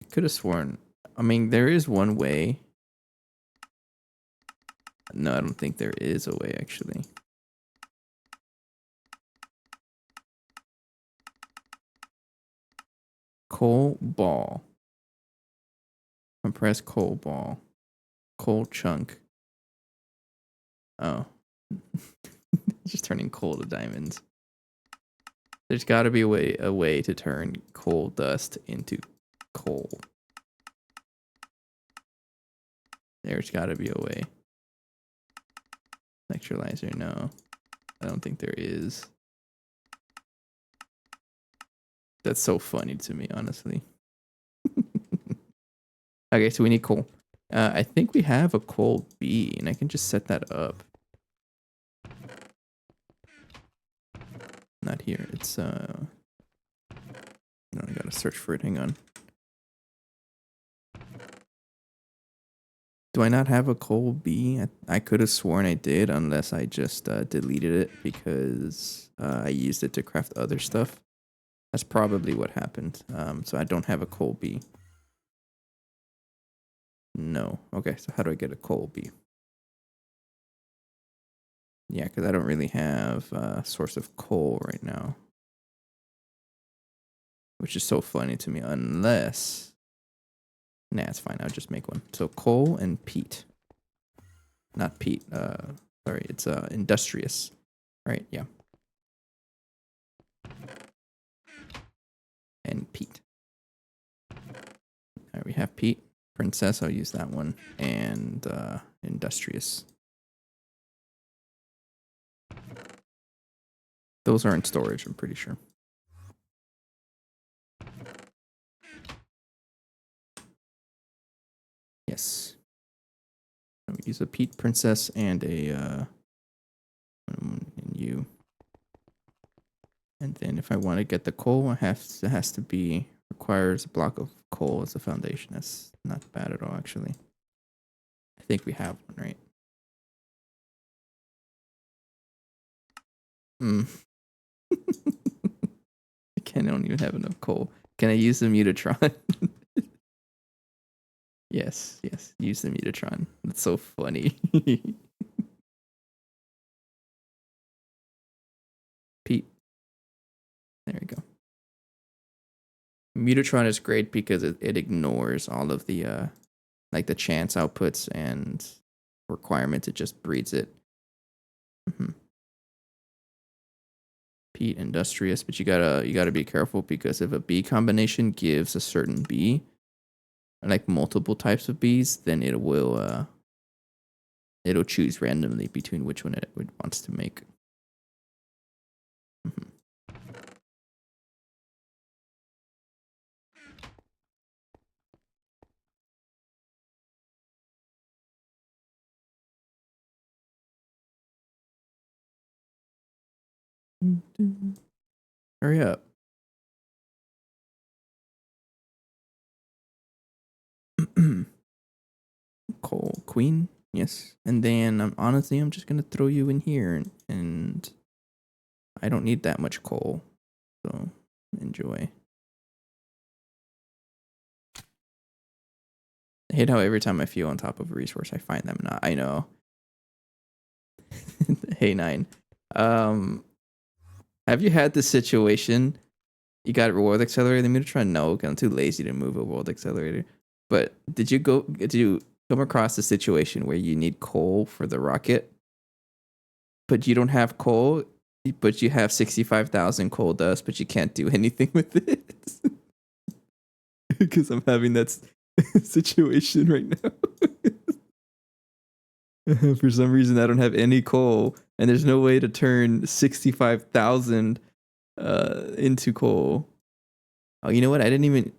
I could have sworn. I mean, there is one way. No, I don't think there is a way, actually. Coal ball. Compressed coal ball. Coal chunk. Oh. Just turning coal to diamonds. There's got to be a way to turn coal dust into coal. There's got to be a way. Electrolyzer, no. I don't think there is. That's so funny to me, honestly. Okay, so we need coal. I think we have a coal B, and I can just set that up. Not here. It's no, I gotta search for it. Hang on. Do I not have a coal B? I could have sworn I did, unless I just deleted it because I used it to craft other stuff. That's probably what happened. So I don't have a coal B. No. Okay, so how do I get a coal B? Yeah, because I don't really have a source of coal right now. Which is so funny to me, unless... Nah, it's fine. I'll just make one. So coal and peat. Not peat. Sorry, it's industrious. Right, yeah. And peat. Alright, we have peat. Princess, I'll use that one. And industrious. Those are in storage, I'm pretty sure. Yes. We use a peat princess and a and you. And then if I want to get the coal, it has to be requires a block of coal as a foundation. That's not bad at all, actually. I think we have one, right? I don't even have enough coal. Can I use the Mutatron? Yes, use the Mutatron. That's so funny. Pete. There we go. Mutatron is great because it ignores all of the like the chance outputs and requirements. It just breeds it. Pete industrious, but you gotta be careful because if a B combination gives a certain B, like multiple types of Bs, then it will it'll choose randomly between which one it wants to make. Hurry up. Coal queen, yes. And then honestly, I'm just gonna throw you in here, and I don't need that much coal, so enjoy. I hate how every time I feel on top of a resource, I find them not. I know. Hey, Nine. Have you had this situation? You got a world accelerator. I'm gonna try. No, I'm too lazy to move a world accelerator. But did you come across a situation where you need coal for the rocket, but you don't have coal, but you have 65,000 coal dust, but you can't do anything with it? Because I'm having that situation right now. For some reason, I don't have any coal, and there's no way to turn 65,000 into coal. Oh, you know what? I didn't even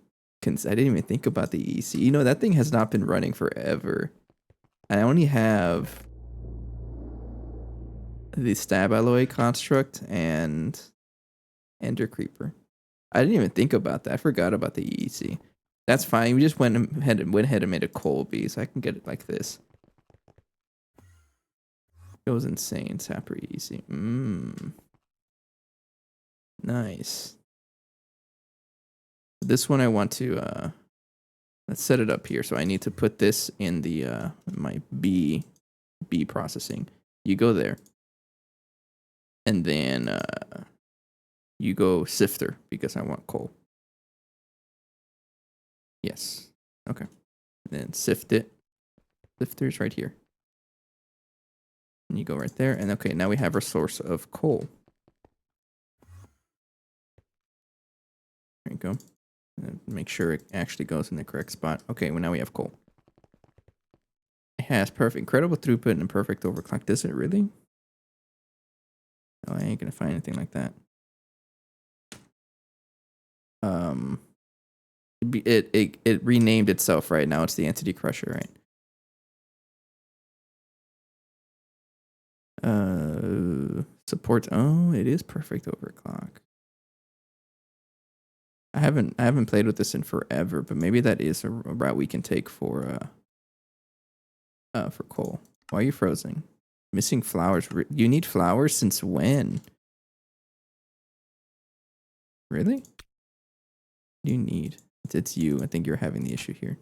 think about the EC. You know, that thing has not been running forever. I only have the stab alloy construct and ender creeper. I didn't even think about that. I forgot about the EEC. That's fine. We just went ahead and made a coal bee, so I can get it like this. It was insane. Sapper EEC. Nice. This one I want to let's set it up here. So I need to put this in the my B processing. You go there. And then you go sifter because I want coal. Yes. Okay. And then sift it. Sifter's right here. And you go right there. And okay, now we have our source of coal. you go. Make sure it actually goes in the correct spot. Okay, well now we have coal. It has perfect, incredible throughput and perfect overclock. Does it really? Oh, I ain't gonna find anything like that. It renamed itself right now. It's the Entity Crusher, right? Supports. Oh, it is perfect overclock. I haven't played with this in forever, but maybe that is a route we can take for coal. Why are you frozen? Missing flowers. You need flowers since when? Really? You need. It's you. I think you're having the issue here.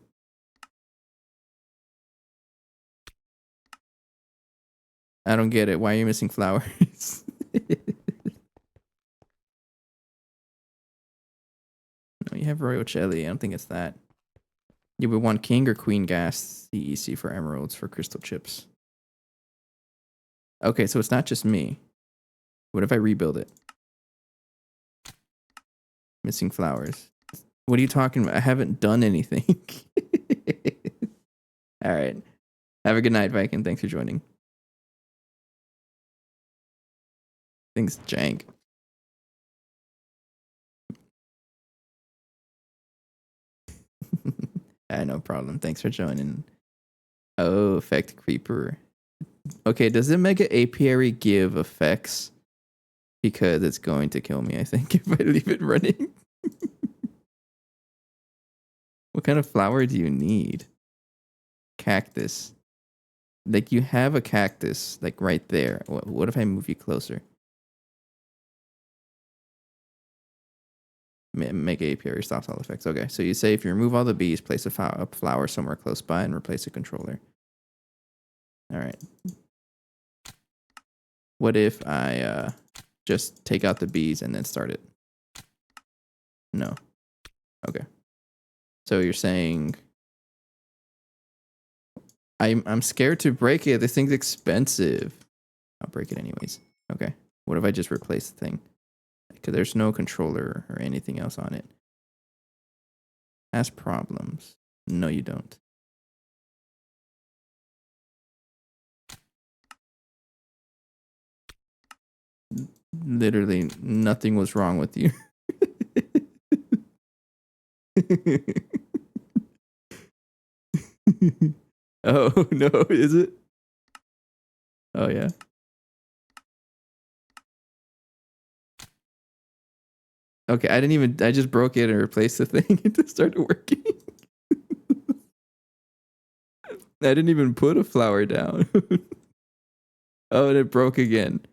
I don't get it. Why are you missing flowers? No, you have royal jelly. I don't think it's that. You would want king or queen gas CEC for emeralds for crystal chips. Okay, so it's not just me. What if I rebuild it? Missing flowers. What are you talking about? I haven't done anything. All right. Have a good night, Viking. Thanks for joining. Things jank. No problem. Thanks for joining. Oh, effect creeper. Okay, does it make an apiary give effects? Because it's going to kill me, I think, if I leave it running. What kind of flower do you need? Cactus. Like, you have a cactus, like, right there. What if I move you closer? Make apiary stops all effects. Okay, so you say if you remove all the bees, place a flower somewhere close by and replace a controller. All right. What if I just take out the bees and then start it? No. Okay. So you're saying I'm scared to break it. This thing's expensive. I'll break it anyways. Okay. What if I just replace the thing? Because there's no controller or anything else on it. Has problems. No, you don't. Literally nothing was wrong with you. Oh, no, is it? Oh, yeah. Okay, I just broke it and replaced the thing and it started working. I didn't even put a flower down. Oh, and it broke again.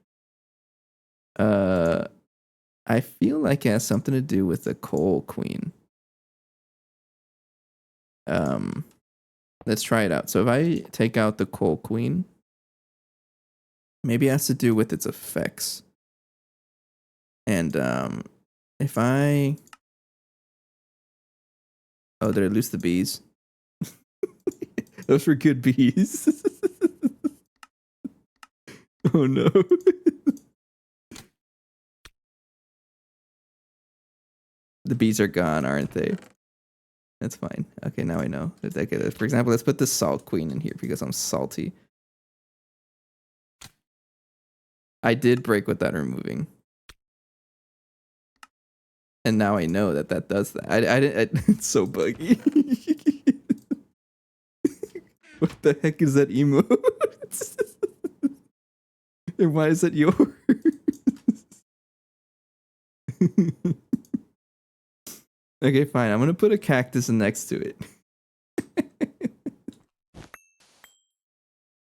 I feel like it has something to do with the coal queen. Let's try it out. So if I take out the coal queen, maybe it has to do with its effects. And if I... Oh, did I lose the bees? Those were good bees. Oh no. The bees are gone, aren't they? That's fine. Okay, now I know. Okay, for example, let's put the salt queen in here because I'm salty. I did break without removing. And now I know that does that. I didn't. It's so buggy. What the heck is that emote? And why is that yours? Okay, fine. I'm gonna put a cactus next to it.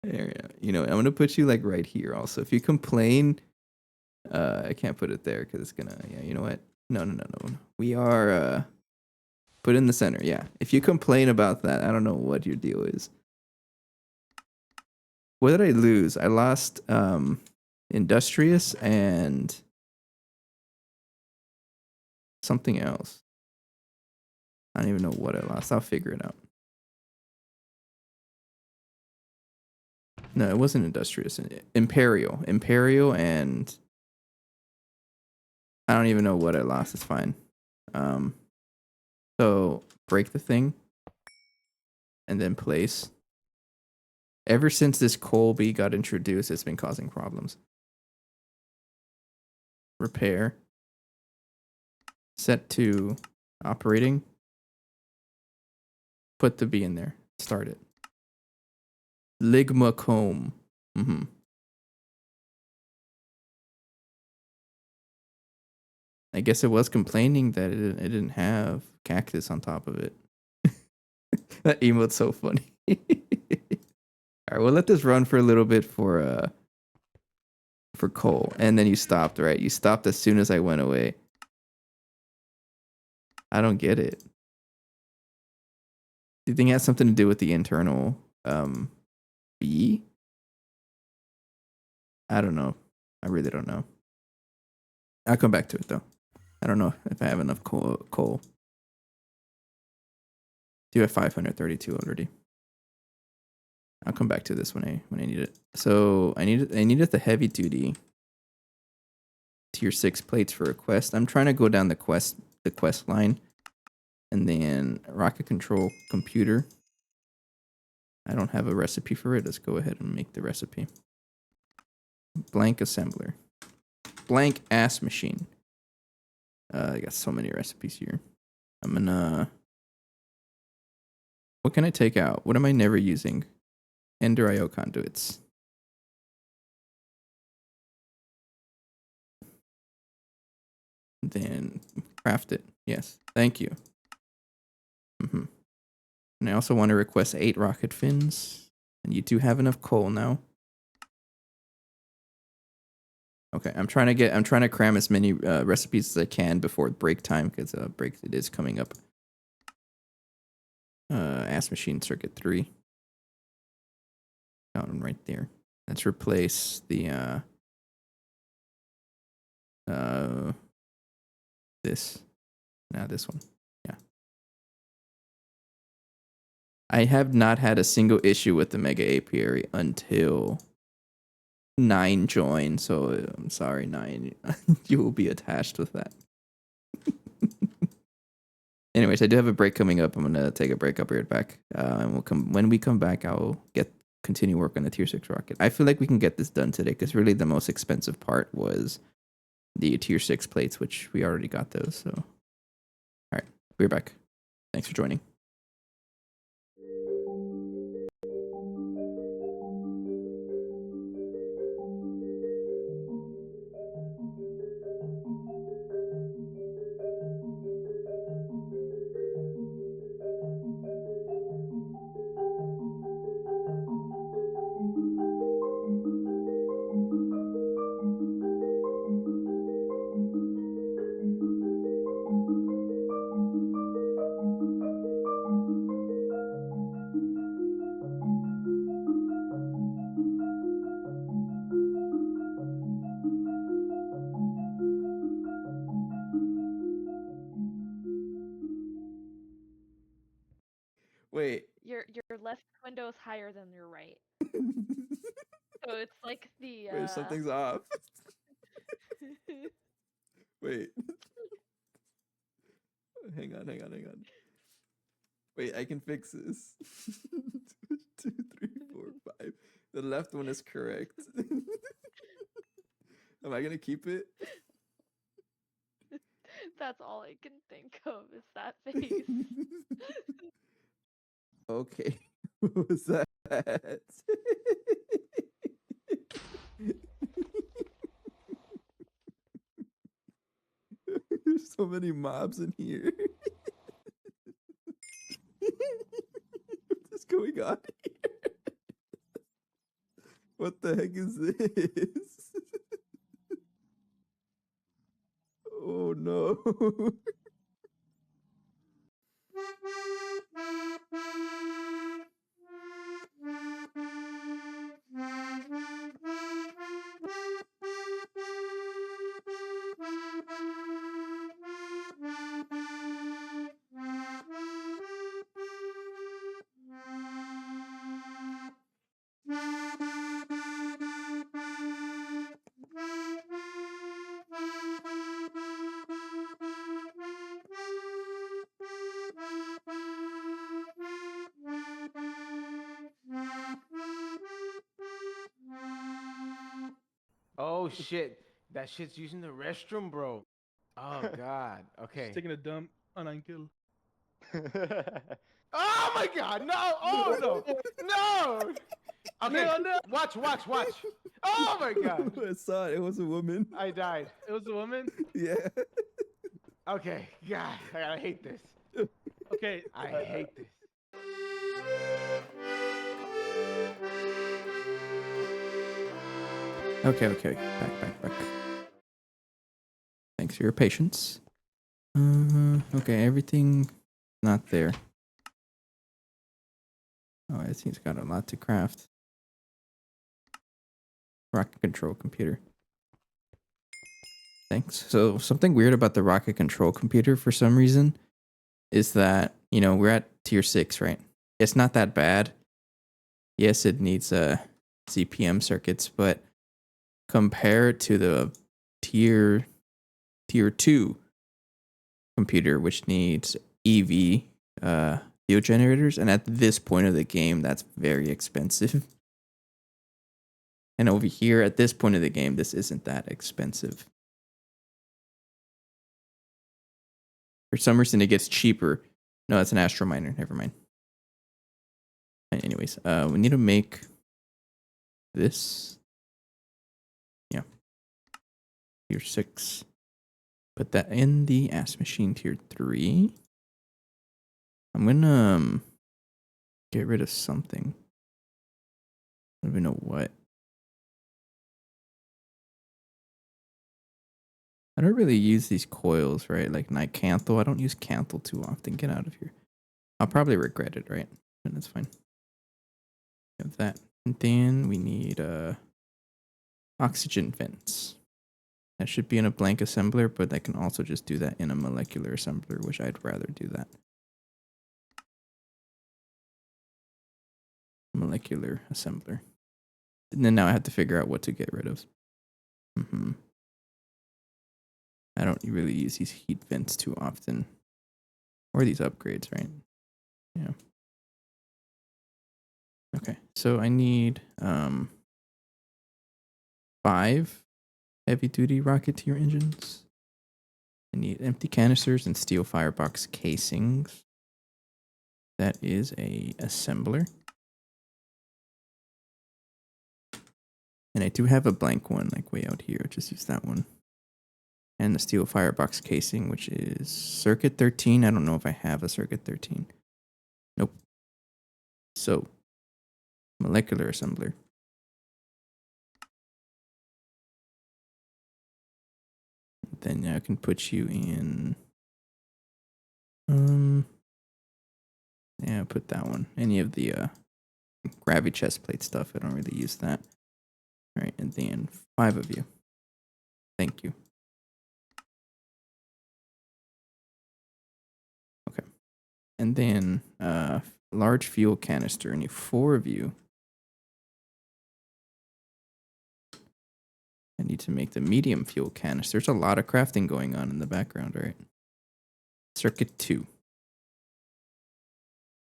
There, you know, I'm gonna put you like right here. Also, if you complain, I can't put it there because it's gonna. Yeah, you know what? No. We are put in the center. Yeah. If you complain about that, I don't know what your deal is. What did I lose? I lost industrious and something else. I don't even know what I lost. I'll figure it out. No, it wasn't industrious. Imperial, and I don't even know what I lost. It's fine. So break the thing and then place. Ever since this Colby got introduced, it's been causing problems. Repair. Set to operating. Put the B in there. Start it. Ligma comb. I guess it was complaining that it didn't have cactus on top of it. That emote's so funny. All right, we'll let this run for a little bit for coal, and then you stopped, right? You stopped as soon as I went away. I don't get it. Do you think it has something to do with the internal B? I don't know. I really don't know. I'll come back to it though. I don't know if I have enough coal. Do have 532 already. I'll come back to this when I need it. So I needed the heavy duty tier 6 plates for a quest. I'm trying to go down the quest line, and then rocket control computer. I don't have a recipe for it. Let's go ahead and make the recipe. Blank assembler. Blank ass machine. I got so many recipes here. I'm gonna. What can I take out? What am I never using? Ender IO conduits. Then craft it. Yes. Thank you. And I also want to request 8 rocket fins. And you do have enough coal now. Okay, I'm trying to cram as many recipes as I can before break time, because break it is coming up. Ass machine circuit 3. Found one right there. Let's replace the this. Now this one. Yeah. I have not had a single issue with the Mega Apiary until 9 joined, so I'm sorry, 9. You will be attached with that. Anyways, I do have a break coming up. I'm gonna take a break. I'll be right back. And when we come back, I'll continue work on the tier 6 rocket. I feel like we can get this done today, because really the most expensive part was the tier 6 plates, which we already got those. So, all right, we're back. Thanks for joining. Wait. Your left window is higher than your right. So it's like the Wait, something's off. Wait. Hang on. Wait, I can fix this. 2, 3, 4, 5. The left one is correct. Am I gonna keep it? That's all I can think of is that face. Okay. What was that? There's so many mobs in here. What's going on here? What the heck is this? Oh no. Oh shit, that shit's using the restroom, bro. Oh god. She's Okay. taking a dump on Uncle. Oh my god, no! Oh no! No! Okay, No, no. watch, watch, watch. Oh my god. I saw it. It was a woman. I died. It was a woman. Yeah. Okay, God, I hate this. Okay. I hate this. Okay. Back. Thanks for your patience. Okay, everything not there. Oh, I think it's got a lot to craft. Rocket control computer. Thanks. So something weird about the rocket control computer for some reason is that, we're at tier 6, right? It's not that bad. Yes, it needs CPM circuits, but compared to the tier 2 computer, which needs EV fuel generators, and at this point of the game, that's very expensive. And over here, at this point of the game, this isn't that expensive. For some reason, it gets cheaper. No, it's an astro miner. Never mind. Anyways, we need to make this. Yeah. Tier 6. Put that in the ass machine tier 3. I'm gonna get rid of something. I don't even know what. I don't really use these coils, right? Like Nicanthal. I don't use Canthal too often. Get out of here. I'll probably regret it, right? And that's fine. Have that. And then we need oxygen vents. That should be in a blank assembler, but I can also just do that in a molecular assembler, which I'd rather do that. Molecular assembler. And then now I have to figure out what to get rid of. I don't really use these heat vents too often. Or these upgrades, right? Yeah. Okay, so I need 5 heavy-duty Rocketeer engines. I need empty canisters and steel firebox casings. That is a assembler. And I do have a blank one, like way out here. Just use that one. And the steel firebox casing, which is circuit 13. I don't know if I have a circuit 13. Nope. So, molecular assembler. Then I can put you in. Yeah, put that one. Any of the gravity chest plate stuff. I don't really use that. All right, and then 5 of you. Thank you. Okay. And then large fuel canister. I need 4 of you. I need to make the medium fuel canister. There's a lot of crafting going on in the background, right? Circuit 2.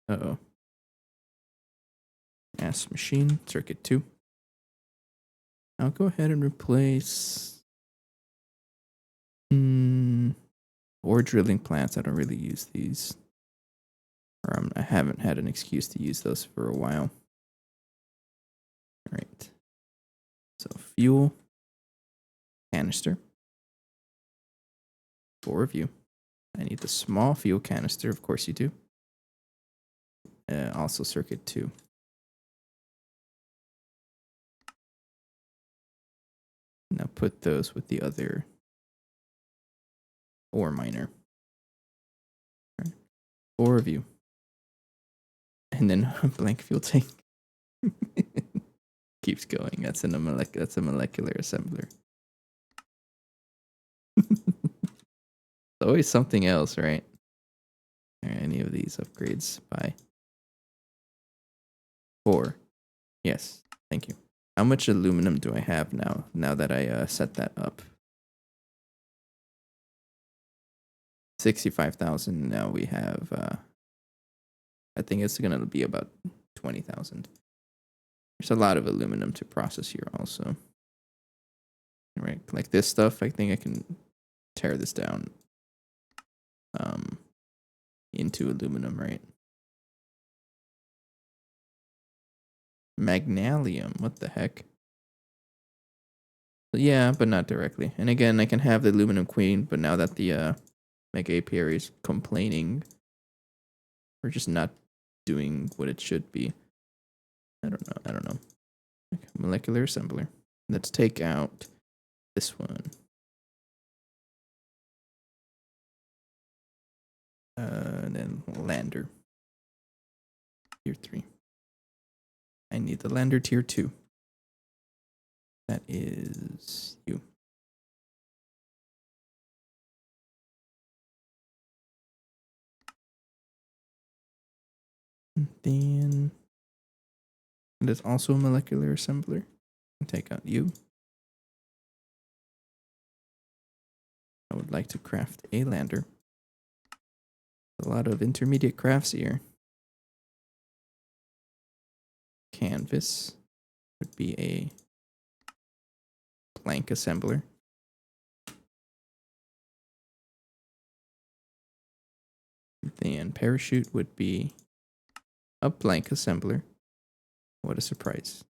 Uh-oh. Ass machine, circuit 2. I'll go ahead and replace ore drilling plants. I don't really use these. Or I haven't had an excuse to use those for a while. All right. So fuel canister. 4 of you. I need the small fuel canister. Of course you do. Also circuit 2. Now put those with the other ore miner. Right. 4 of you. And then a blank fuel tank. Keeps going. That's a molecular assembler. Always something else, right? Any of these upgrades by 4. Yes. Thank you. How much aluminum do I have now that I set that up? 65,000. Now we have I think it's going to be about 20,000. There's a lot of aluminum to process here also. like this stuff, I think I can tear this down into aluminum, right? Magnesium, what the heck? Yeah, but not directly. And again, I can have the aluminum queen, but now that the Mega Apiary is complaining, we're just not doing what it should be. I don't know. Okay, molecular assembler. Let's take out this one. And then lander. Tier 3. I need the lander tier 2. That is you. And then it is also a molecular assembler. And take out you. I would like to craft a lander. A lot of intermediate crafts here. Canvas would be a blank assembler. Then parachute would be a blank assembler. What a surprise.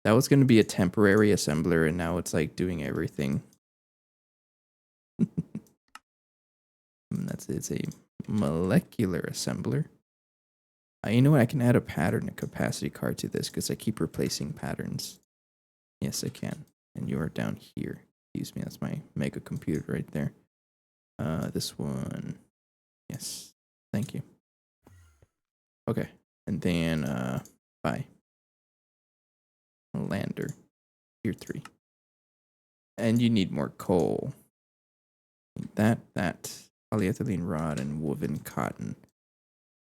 That was going to be a temporary assembler, and now it's like doing everything. And it's a molecular assembler. You know what? I can add a pattern and capacity card to this because I keep replacing patterns. Yes, I can. And you are down here. Excuse me, that's my mega computer right there. This one. Yes. Thank you. Okay. And then bye. Lander. Tier 3. And you need more coal. That polyethylene rod and woven cotton.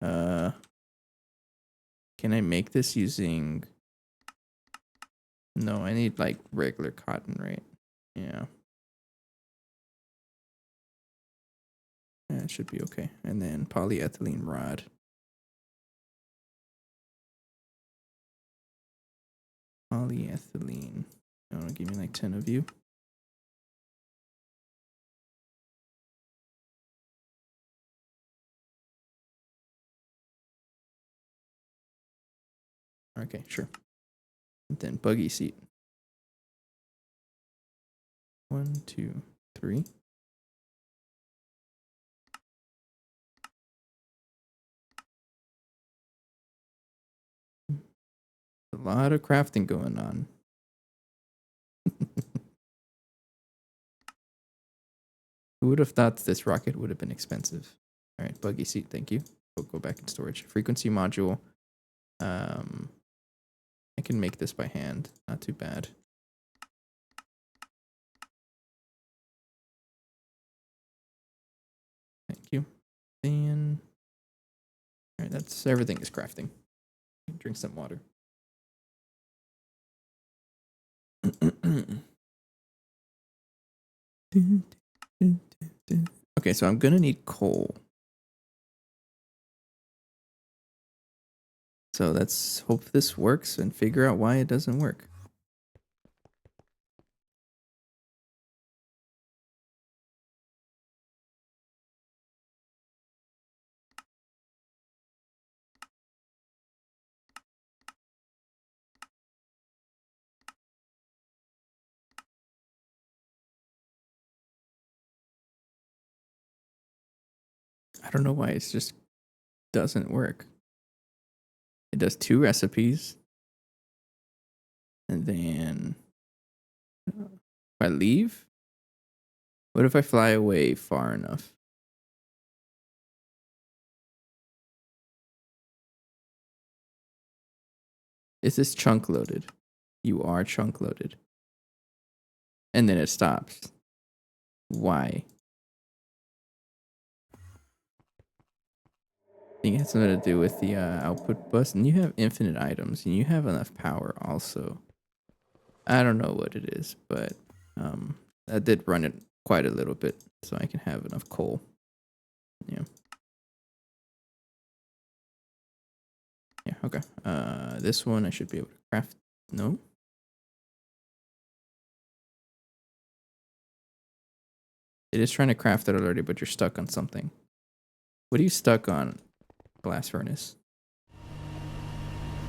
Can I make this using... No, I need like regular cotton, right? Yeah. Yeah, it should be okay. And then polyethylene rod. Polyethylene. Oh, give me like 10 of you. Okay, sure. And then buggy seat. 1, 2, 3. A lot of crafting going on. Who would have thought this rocket would have been expensive? All right, buggy seat, thank you. We'll go back in storage. Frequency module. I can make this by hand. Not too bad. Thank you. Then, all right, that's everything is crafting. Drink some water. Okay, so I'm gonna need coal. So let's hope this works and figure out why it doesn't work. I don't know why it just doesn't work. It does 2 recipes. And then if I leave, what if I fly away far enough? Is this chunk loaded? You are chunk loaded. And then it stops. Why? I think it has something to do with the output bus. And you have infinite items. And you have enough power also. I don't know what it is. But I did run it quite a little bit. So I can have enough coal. Yeah. Yeah, okay. This one I should be able to craft. No? It is trying to craft it already, but you're stuck on something. What are you stuck on, Blast Furnace?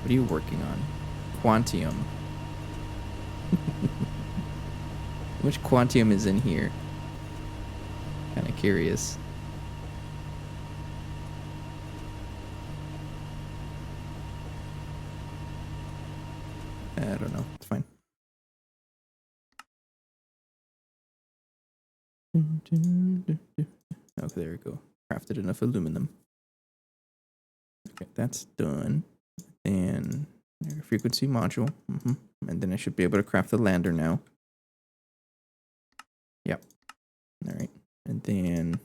What are you working on? Quantium. How much quantium is in here? Kind of curious. I don't know. It's fine. Okay, there we go. Crafted enough aluminum. Okay, that's done. And frequency module. And then I should be able to craft the lander now. Yep. All right. And then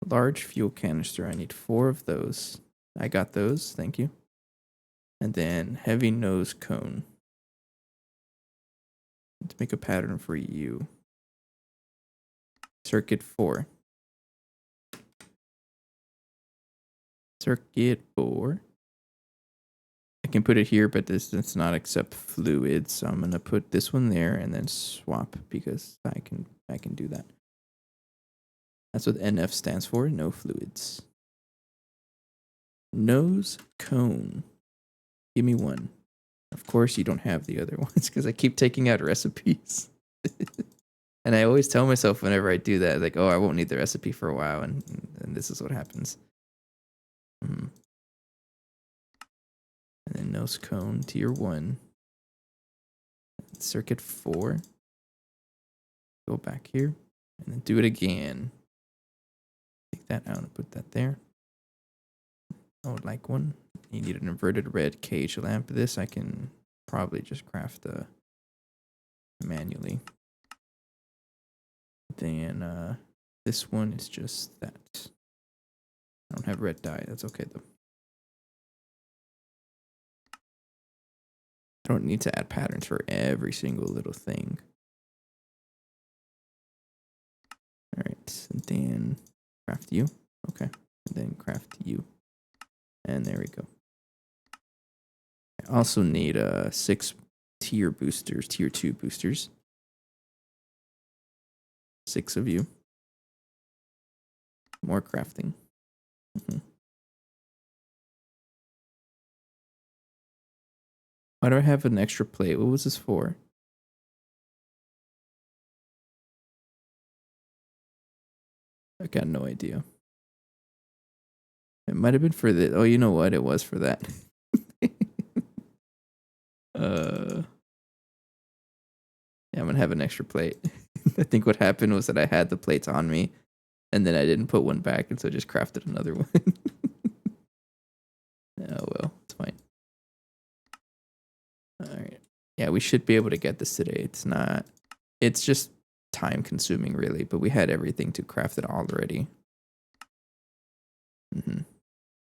large fuel canister. I need 4 of those. I got those. Thank you. And then heavy nose cone. Let's make a pattern for you. Circuit 4. Circuit 4. I can put it here, but this does not accept fluids. So I'm gonna put this one there and then swap because I can do that. That's what NF stands for. No fluids. Nose cone. Give me 1. Of course, you don't have the other ones because I keep taking out recipes. And I always tell myself whenever I do that, like, oh, I won't need the recipe for a while. And this is what happens. And then nose cone, tier 1. Circuit 4. Go back here. And then do it again. Take that out and put that there. I would like one. You need an inverted red cage lamp. This I can probably just craft manually. Then this one is just that. I don't have red dye. That's okay though. I don't need to add patterns for every single little thing. All right, and then craft you. Okay, and then craft you. And there we go. I also need 6 tier boosters, tier 2 boosters. 6 of you. More crafting. Why do I have an extra plate? What was this for? I got no idea. It might have been for the. Oh, you know what? It was for that. Yeah, I'm gonna have an extra plate. I think what happened was that I had the plates on me, and then I didn't put one back, and so I just crafted another one. Oh well, it's fine. All right. Yeah, we should be able to get this today. It's not. It's just time consuming, really. But we had everything to craft it already. If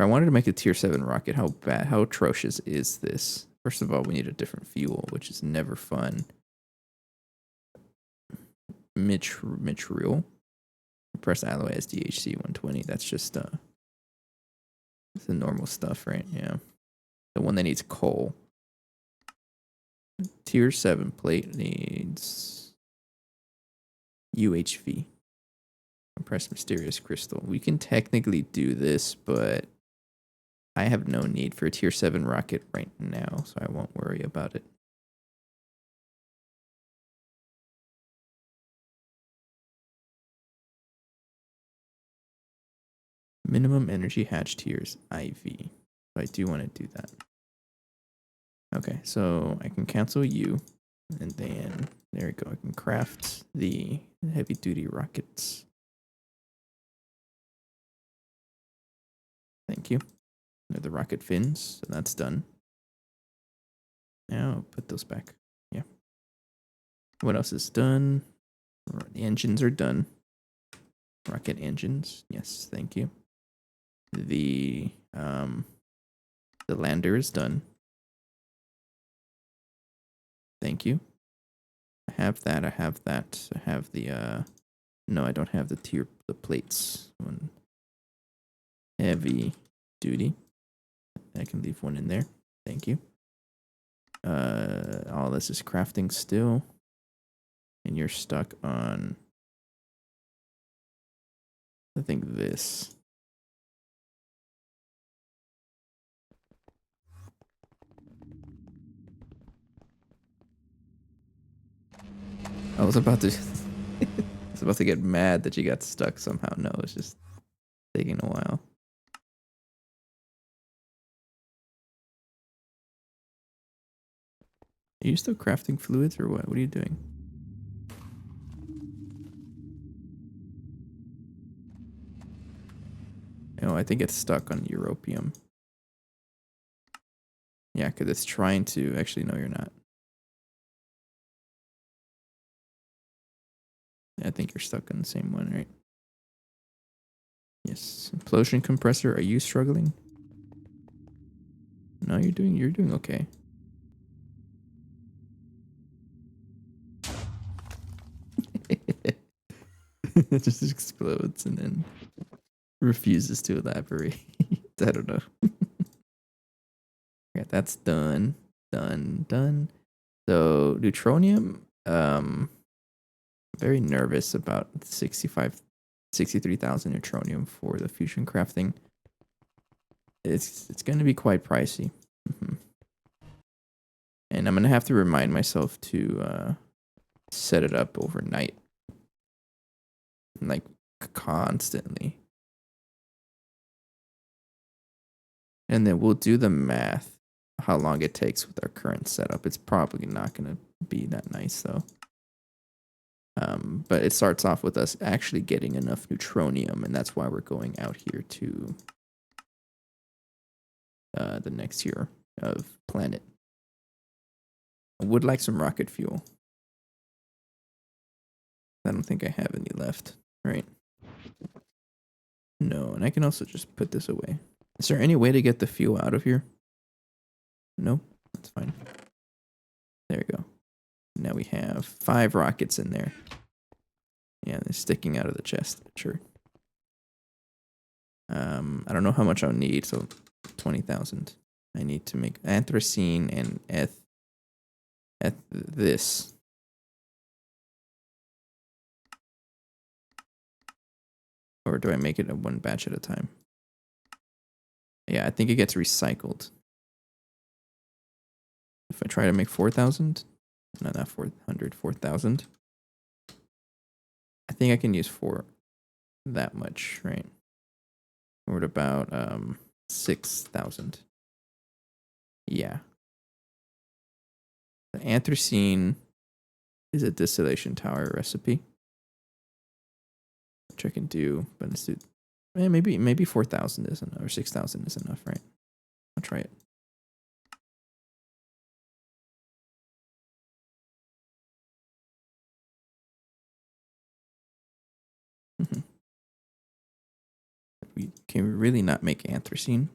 I wanted to make a tier 7 rocket, how atrocious is this? First of all, we need a different fuel, which is never fun. Mithril. Compressed alloy as DHC 120. That's just it's the normal stuff, right? Yeah. The one that needs coal. Tier 7 plate needs UHV. Compressed mysterious crystal. We can technically do this, but I have no need for a tier 7 rocket right now, so I won't worry about it. Minimum energy hatch tiers, IV. I do want to do that. Okay, so I can cancel you, and then there we go. I can craft the heavy duty rockets. Thank you. They're the rocket fins, so that's done. Now put those back. Yeah. What else is done? The engines are done. Rocket engines. Yes, thank you. The lander is done. Thank you. I have that. I have that. I have the no, I don't have the plates. One heavy duty. I can leave one in there. Thank you. All this is crafting still. I and you're stuck on, I think, this. I was about to I was about to get mad that you got stuck somehow. No, it's just taking a while. Are you still crafting fluids or what? What are you doing? Oh, I think it's stuck on Europium. Yeah, because it's trying to... Actually, no, you're not. I think you're stuck on the same one, right? Yes. Implosion compressor, are you struggling? No, you're doing okay. It just explodes and then refuses to elaborate. I don't know. Yeah, that's done. Done. So neutronium, very nervous about 63,000 neutronium for the fusion crafting. It's going to be quite pricey. And I'm going to have to remind myself to set it up overnight. Like constantly. And then we'll do the math how long it takes with our current setup. It's probably not going to be that nice though. But it starts off with us actually getting enough neutronium, and that's why we're going out here to the next tier of planet. I would like some rocket fuel. I don't think I have any left, right? No, and I can also just put this away. Is there any way to get the fuel out of here? No, that's fine. There you go. Now we have 5 rockets in there. Yeah, they're sticking out of the chest. Sure. I don't know how much I'll need, so 20,000. I need to make anthracene and this. Or do I make it one batch at a time? Yeah, I think it gets recycled. If I try to make 4,000, no, not 400, 4,000. I think I can use 4 that much, right? Or at about 6,000. Yeah. The anthracene is a distillation tower recipe, which I can do, but let's do maybe 4,000 is enough, or 6,000 is enough, right? I'll try it. Can we really not make anthracene?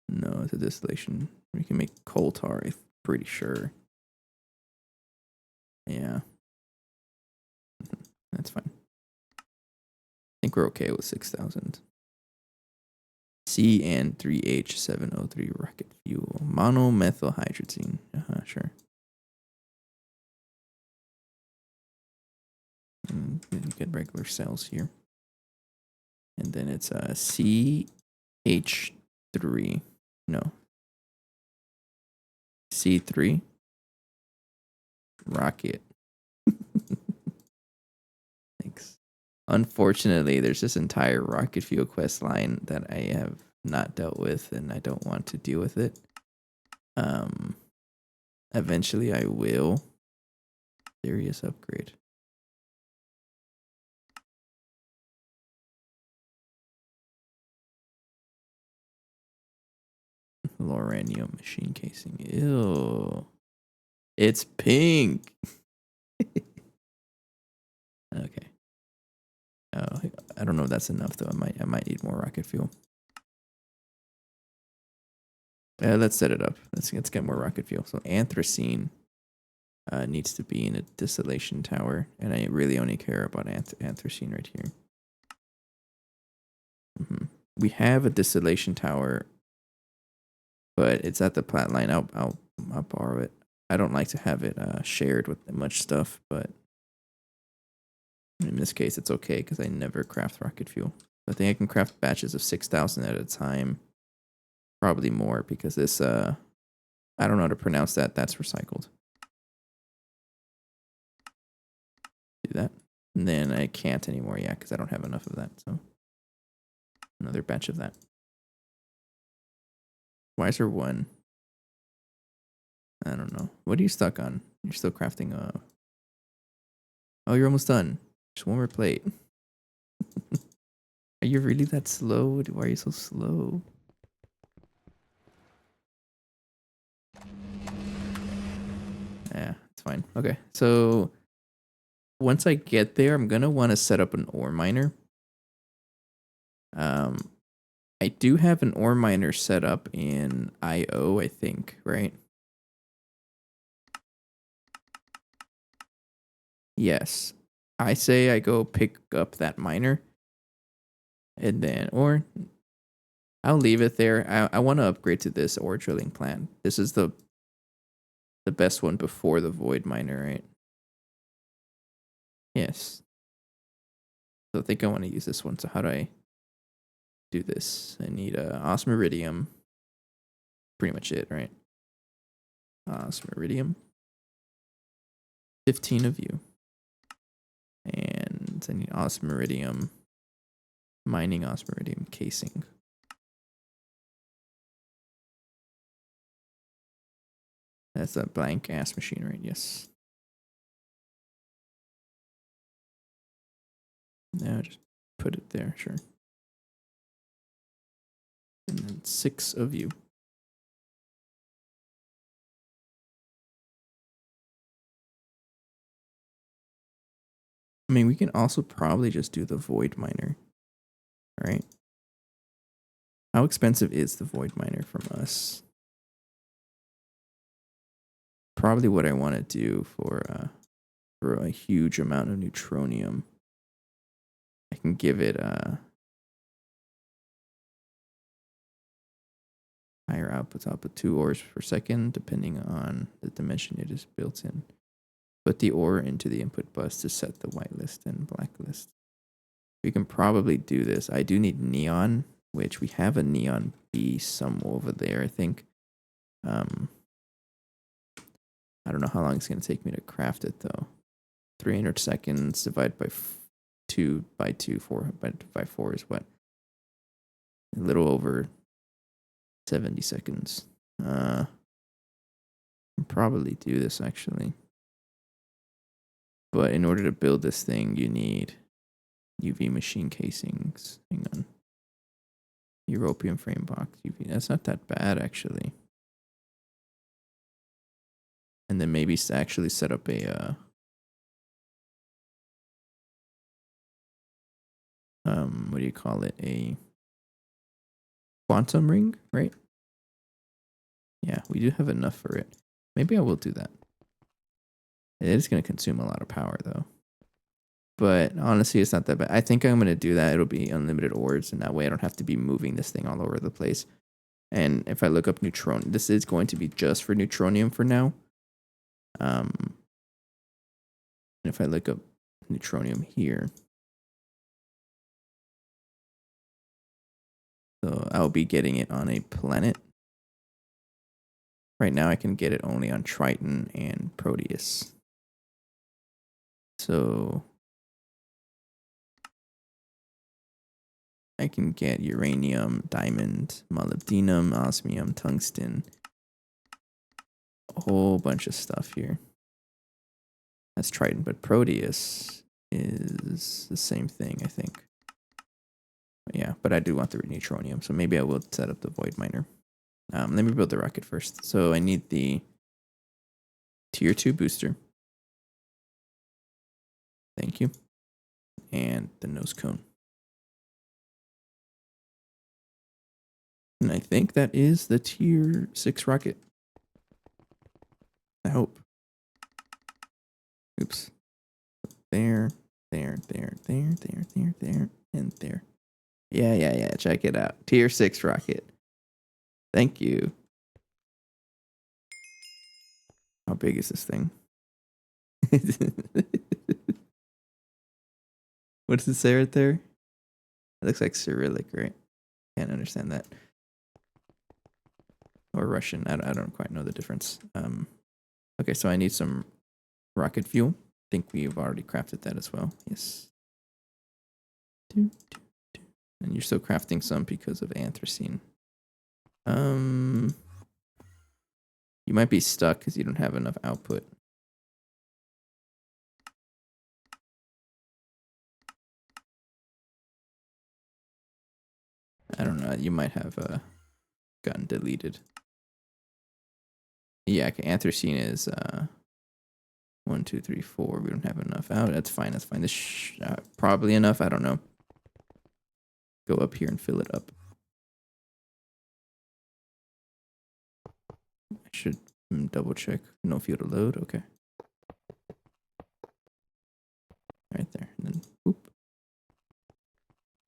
No, it's a distillation. We can make coal tar, I'm pretty sure. Yeah. That's fine. I think we're okay with 6,000. CN3H703 rocket fuel. Monomethylhydrazine. Sure. And then you get regular cells here. And then it's CH3. No. C3. Rocket. Thanks. Unfortunately, there's this entire rocket fuel quest line that I have not dealt with, and I don't want to deal with it. Eventually I will. Serious upgrade. Loranium machine casing. Ew. It's pink. Okay. Oh, I don't know if that's enough though. I might need more rocket fuel. Let's set it up. Let's get more rocket fuel. So anthracene needs to be in a distillation tower, and I really only care about anthracene right here. We have a distillation tower, but it's at the plant line. I'll borrow it. I don't like to have it shared with much stuff, but in this case, it's okay because I never craft rocket fuel. I think I can craft batches of 6,000 at a time, probably more because this I don't know how to pronounce that. That's recycled. Do that, and then I can't anymore. Yeah, because I don't have enough of that. So another batch of that. Why is there one? I don't know. What are you stuck on? You're still crafting Oh, you're almost done. Just one more plate. Are you really that slow? Why are you so slow? Yeah, it's fine. Okay, so once I get there, I'm gonna want to set up an ore miner. I do have an ore miner set up in IO, I think, right? Yes. I say I go pick up that miner, and then, or I'll leave it there. I want to upgrade to this ore drilling plant. This is the best one before the void miner, right? Yes. So I think I want to use this one. So how do I do this? I need osmiridium. Pretty much it, right? Osmiridium. 15 of you. And I need osmiridium. Mining osmiridium casing. That's a blank ass machine, right? Yes. Now just put it there, sure. And then 6 of you. I mean, we can also probably just do the void miner, right? How expensive is the void miner from us? Probably what I want to do for a huge amount of neutronium. I can give it higher output 2 ores per second, depending on the dimension it is built in. Put the ore into the input bus to set the whitelist and blacklist. We can probably do this. I do need neon, which we have a neon B some over there, I think. I don't know how long it's going to take me to craft it, though. 300 seconds divided by 2 by 2, 4 by 4 is what? A little over 70 seconds. I'll probably do this, actually. But in order to build this thing, you need UV machine casings. Hang on. European frame box UV. That's not that bad, actually. And then maybe actually set up a what do you call it? A quantum ring, right? Yeah, we do have enough for it. Maybe I will do that. It is going to consume a lot of power, though. But honestly, it's not that bad. I think I'm going to do that. It'll be unlimited ores, and that way I don't have to be moving this thing all over the place. And if I look up neutronium, this is going to be just for neutronium for now. And if I look up neutronium here, so I'll be getting it on a planet. Right now I can get it only on Triton and Proteus. So I can get uranium, diamond, molybdenum, osmium, tungsten. A whole bunch of stuff here. That's Triton, but Proteus is the same thing, I think. Yeah, but I do want the neutronium, so maybe I will set up the void miner. Let me build the rocket first. So I need the tier 2 booster. Thank you. And the nose cone. And I think that is the tier 6 rocket. I hope. Oops. There, and there. Yeah. Check it out. Tier 6 rocket. Thank you. How big is this thing? What does it say right there? It looks like Cyrillic, right? Can't understand that. Or Russian. I don't quite know the difference. Okay, so I need some rocket fuel. I think we've already crafted that as well. Yes. And you're still crafting some because of anthracene. You might be stuck because you don't have enough output. I don't know. You might have gotten deleted. Yeah, okay, anthracene is 1, 2, 3, 4. We don't have enough. Oh, that's fine. That's fine. This probably enough. I don't know. Go up here and fill it up. I should double check. No fuel to load. Okay. Right there. And then boop.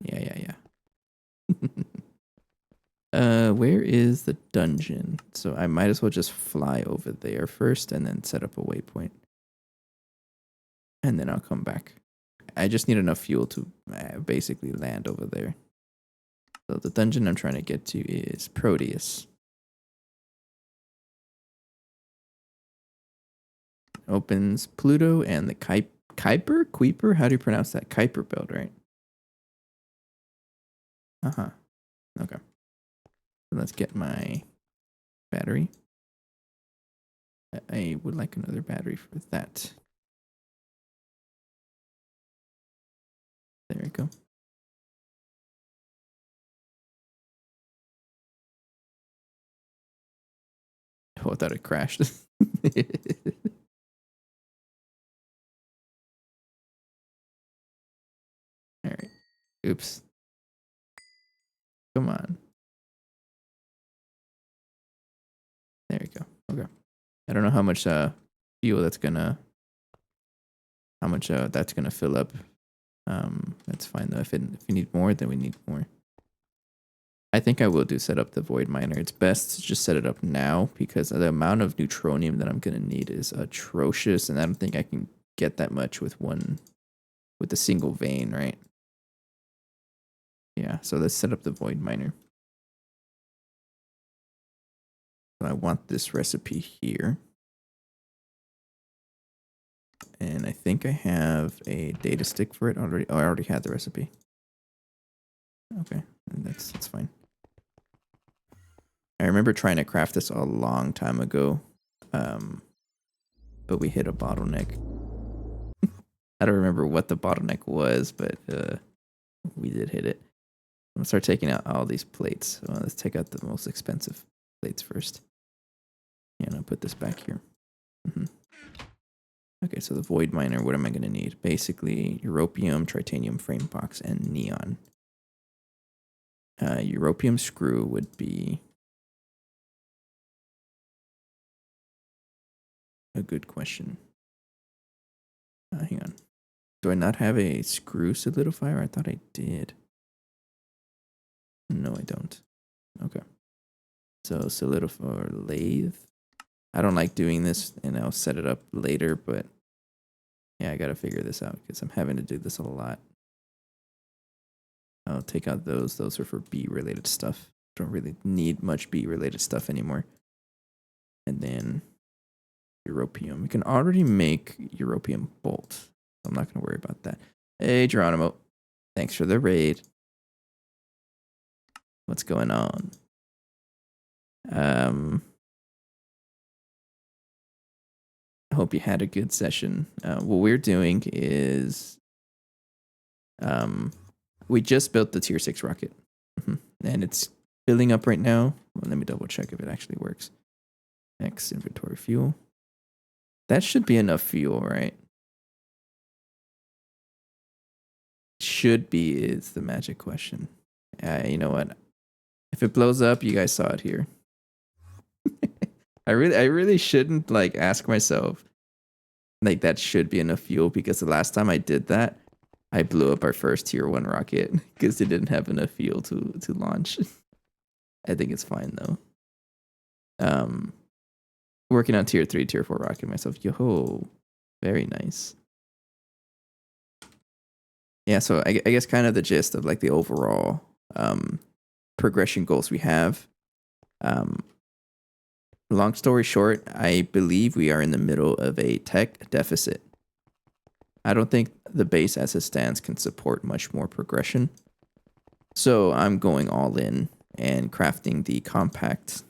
Yeah. Where is the dungeon? So I might as well just fly over there first and then set up a waypoint. And then I'll come back. I just need enough fuel to basically land over there. So the dungeon I'm trying to get to is Proteus. Opens Pluto and the Kuiper? How do you pronounce that? Kuiper belt, right? Uh-huh. Okay. Let's get my battery. I would like another battery for that. There we go. Oh, I thought it crashed. All right. Oops. Come on. There you go. Okay. I don't know how much fuel that's gonna fill up. That's fine though. If you need more, then we need more. I think I will set up the void miner. It's best to just set it up now because the amount of neutronium that I'm gonna need is atrocious, and I don't think I can get that much with a single vein, right? Yeah, so let's set up the void miner. So I want this recipe here. And I think I have a data stick for it already. Oh, I already had the recipe. Okay, and that's fine. I remember trying to craft this a long time ago, but we hit a bottleneck. I don't remember what the bottleneck was, but we did hit it. I'm gonna start taking out all these plates. So let's take out the most expensive plates first. And I'll put this back here. Okay, so the void miner, what am I gonna need? Basically, europium, titanium frame box, and neon. Europium screw would be a good question. Hang on. Do I not have a screw solidifier? I thought I did. No, I don't. Okay. So solidifier lathe. I don't like doing this, and I'll set it up later, but yeah, I gotta figure this out because I'm having to do this a lot. I'll take out those. Those are for bee-related stuff. Don't really need much bee-related stuff anymore. And then europium. We can already make europium bolt. I'm not gonna worry about that. Hey, Geronimo. Thanks for the raid. What's going on? I hope you had a good session. What we're doing is we just built the tier 6 rocket. And it's filling up right now. Well, let me double check if it actually works. X inventory fuel. That should be enough fuel, right? Should be is the magic question. You know what? If it blows up, you guys saw it here. I really shouldn't like ask myself like that should be enough fuel because the last time I did that, I blew up our first tier 1 rocket because it didn't have enough fuel to launch. I think it's fine though. working on tier 3, tier 4 rocket myself. Yo, very nice. Yeah, so I guess kind of the gist of like the overall progression goals we have. Long story short, I believe we are in the middle of a tech deficit. I don't think the base as it stands can support much more progression. So I'm going all in and crafting the compact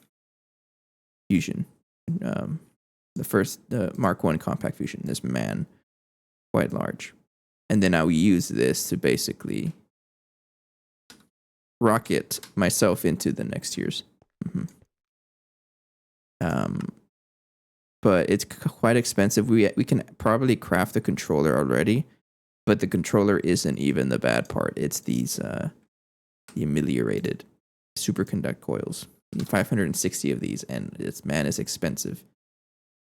fusion. The first Mark 1 compact fusion, this man, quite large. And then I will use this to basically rocket myself into the next tiers. Mm-hmm. But it's quite expensive. We can probably craft the controller already, but the controller isn't even the bad part. It's these the ameliorated superconduct coils. You need 560 of these, and it's man is expensive.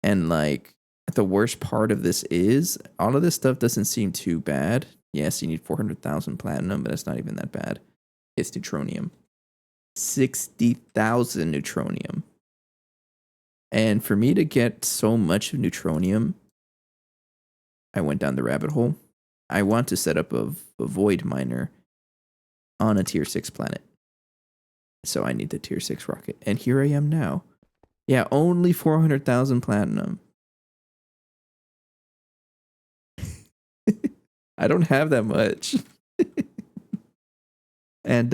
And like the worst part of this is all of this stuff doesn't seem too bad. Yes, you need 400,000 platinum, but it's not even that bad. It's neutronium. 60,000 neutronium. And for me to get so much neutronium, I went down the rabbit hole. I want to set up a void miner on a tier 6 planet. So I need the tier 6 rocket. And here I am now. Yeah, only 400,000 platinum. I don't have that much. And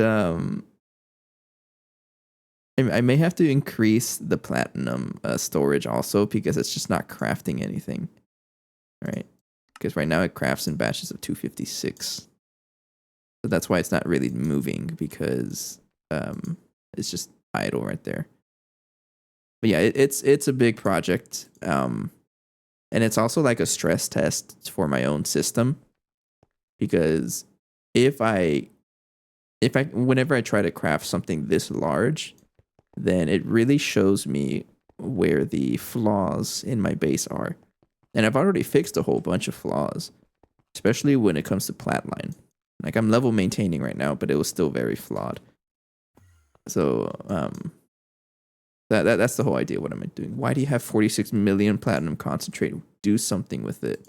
I may have to increase the platinum storage also because it's just not crafting anything. Right? Because right now it crafts in batches of 256. So that's why it's not really moving, because it's just idle right there. But yeah, it's a big project. And it's also like a stress test for my own system. Because whenever I try to craft something this large, then it really shows me where the flaws in my base are. And I've already fixed a whole bunch of flaws, especially when it comes to platline. Like I'm level maintaining right now, but it was still very flawed. So that's the whole idea. What am I doing? Why do you have 46 million platinum concentrate? Do something with it.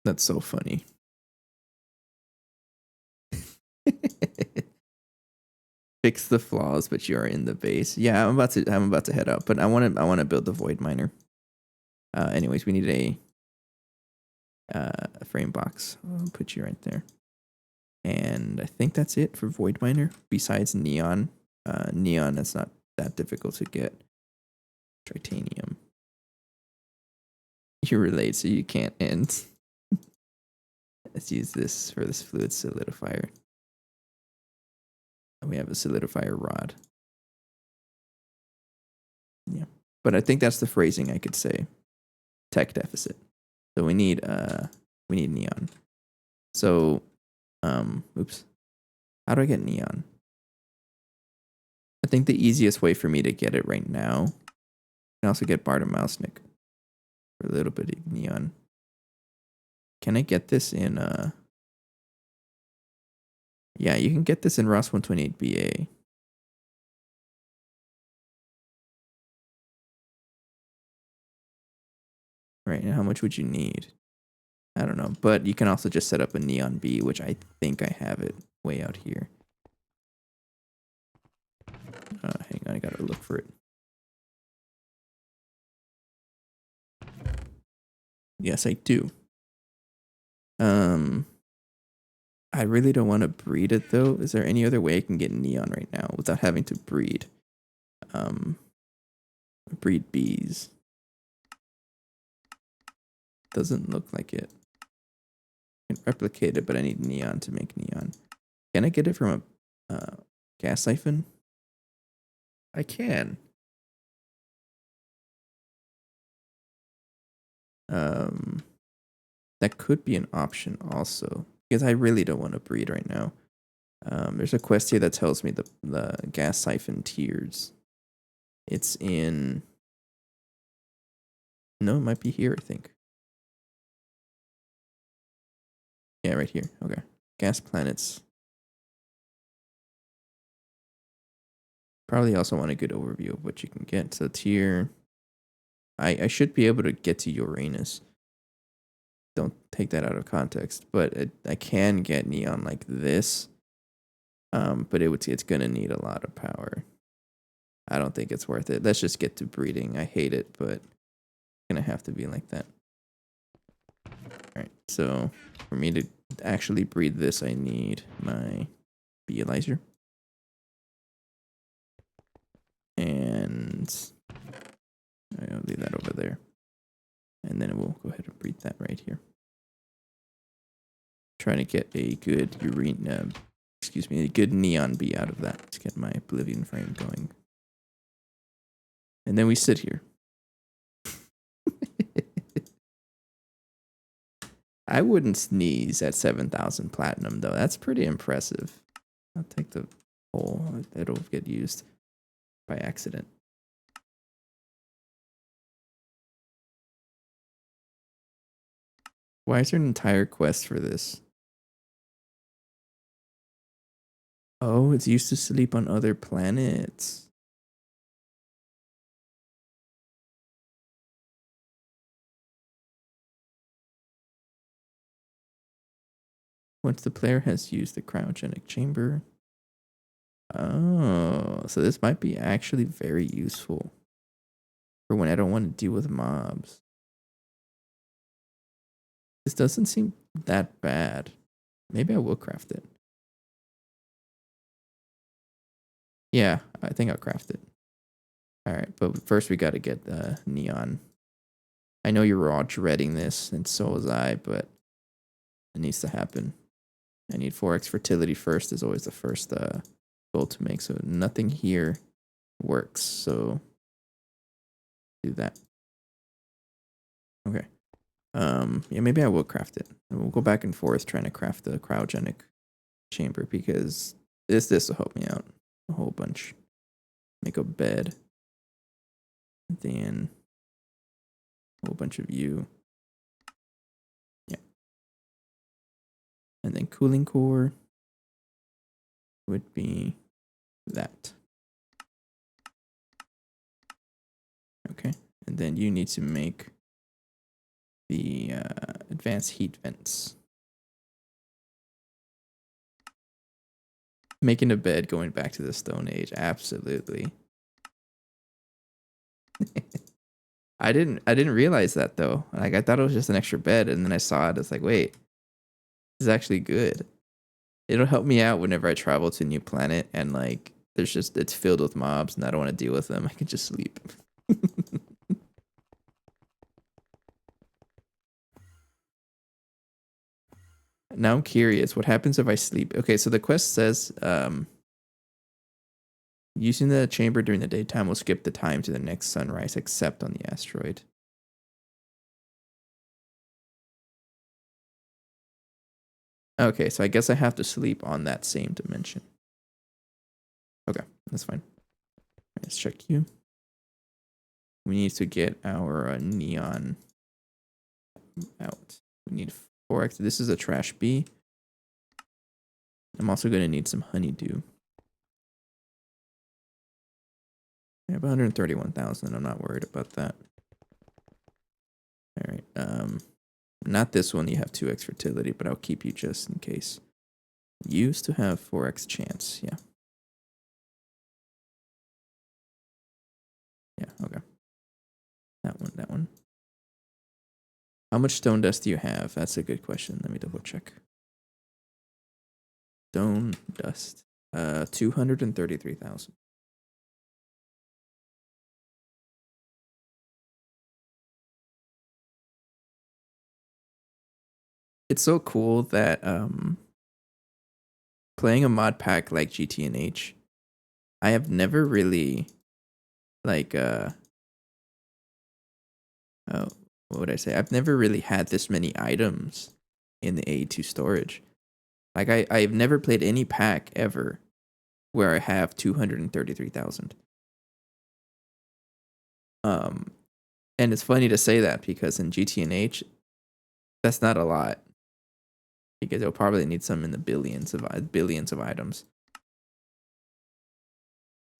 That's so funny. Fix the flaws, but you are in the base. Yeah, I'm about to head out, but I want to build the void miner. Anyways, we need a frame box. I'll put you right there. And I think that's it for void miner. Besides neon, neon that's not that difficult to get. Titanium. You relate, so you can't end. Let's use this for this fluid solidifier. And we have a solidifier rod. Yeah, but I think that's the phrasing I could say. Tech deficit. So we need neon. So, oops. How do I get neon? I think the easiest way for me to get it right now, I can also get Barta Mousenick for a little bit of neon. Can I get this in yeah, you can get this in ROS 128BA. Right, and how much would you need? I don't know, but you can also just set up a neon B, which I think I have it way out here. Hang on, I gotta look for it. Yes, I do. I really don't want to breed it though. Is there any other way I can get neon right now without having to breed? Breed bees. Doesn't look like it. I can replicate it, but I need neon to make neon. Can I get it from a gas siphon? I can. That could be an option also, because I really don't want to breed right now. There's a quest here that tells me the gas siphon tiers. It's in... No, it might be here, I think. Yeah, right here. Okay. Gas planets. probably also want a good overview of what you can get. So tier, I should be able to get to Uranus. Don't take that out of context, but I can get neon like this. But it's gonna need a lot of power. I don't think it's worth it. Let's just get to breeding. I hate it, but it's gonna have to be like that. Alright, so for me to actually breed this, I need my Beelizer. And I'll leave that over there. And then we'll go ahead and breed that right here. Trying to get a good a good neon bee out of that to get my Oblivion frame going. And then we sit here. I wouldn't sneeze at 7,000 platinum though. That's pretty impressive. I'll take the hole. It'll get used by accident. Why is there an entire quest for this? Oh, it's used to sleep on other planets. Once the player has used the cryogenic chamber. Oh, so this might be actually very useful for when I don't want to deal with mobs. This doesn't seem that bad. Maybe I will craft it. Yeah, I think I'll craft it. Alright, but first we gotta get neon. I know you were all dreading this, and so was I, but it needs to happen. I need 4x fertility first is always the first goal to make, so nothing here works, so do that. Okay. Yeah, maybe I will craft it. And we'll go back and forth trying to craft the cryogenic chamber because this will help me out a whole bunch. Make a bed. Then a whole bunch of you. Yeah. And then cooling core would be that. Okay. And then you need to make the advanced heat vents. Making a bed going back to the Stone Age. Absolutely. I didn't realize that though. Like I thought it was just an extra bed, and then I saw it. It's like, wait, this is actually good. It'll help me out whenever I travel to a new planet and like it's filled with mobs and I don't want to deal with them. I can just sleep. Now I'm curious, what happens if I sleep? Okay, so the quest says using the chamber during the daytime will skip the time to the next sunrise except on the asteroid. Okay, so I guess I have to sleep on that same dimension. Okay, that's fine. Let's check you. We need to get our neon out. We need 4x. This is a trash bee. I'm also going to need some honeydew. I have 131,000. I'm not worried about that. All right. Not this one. You have 2x fertility, but I'll keep you just in case. Used to have 4x chance. Yeah. Yeah. Okay. That one. How much stone dust do you have? That's a good question. Let me double check. Stone dust. 233,000. It's so cool that playing a mod pack like GTNH, I have never really like what would I say? I've never really had this many items in the AE2 storage. Like I've never played any pack ever where I have 233,000. And it's funny to say that because in GTNH, that's not a lot. Because they'll probably need some in the billions of items.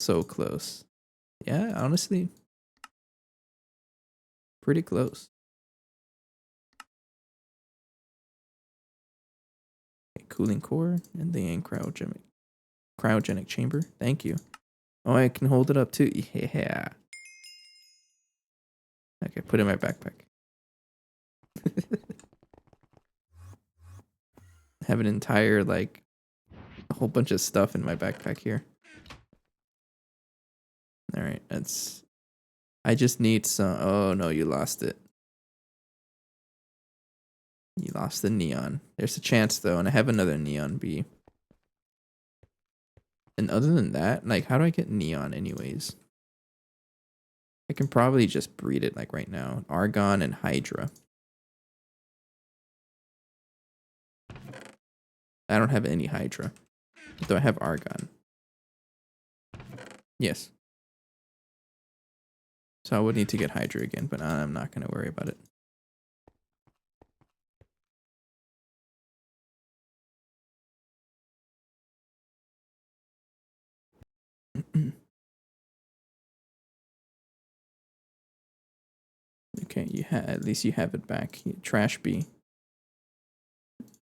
So close. Yeah, honestly. Pretty close. Okay, cooling core and then cryogenic chamber. Thank you. Oh, I can hold it up too. Yeah. Okay, put it in my backpack. Have an entire, like, a whole bunch of stuff in my backpack here. All right, that's... I just need some... Oh, no, you lost it. You lost the neon. There's a chance, though, and I have another neon bee. And other than that, like, how do I get neon anyways? I can probably just breed it, like, right now. Argon and Hydra. I don't have any Hydra. Do I have Argon? Yes. So I would need to get Hydra again, but I'm not going to worry about it. Okay, at least you have it back. Trash B.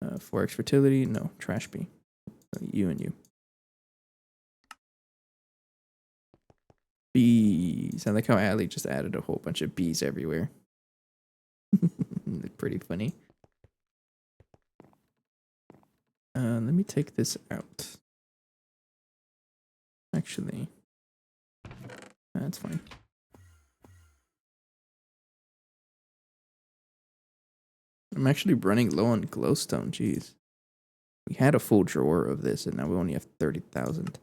4x fertility, no, trash B. You and you. Bees. I like how Allie just added a whole bunch of bees everywhere. Pretty funny. Let me take this out. Actually, that's fine. I'm actually running low on glowstone. Jeez. We had a full drawer of this, and now we only have 30,000.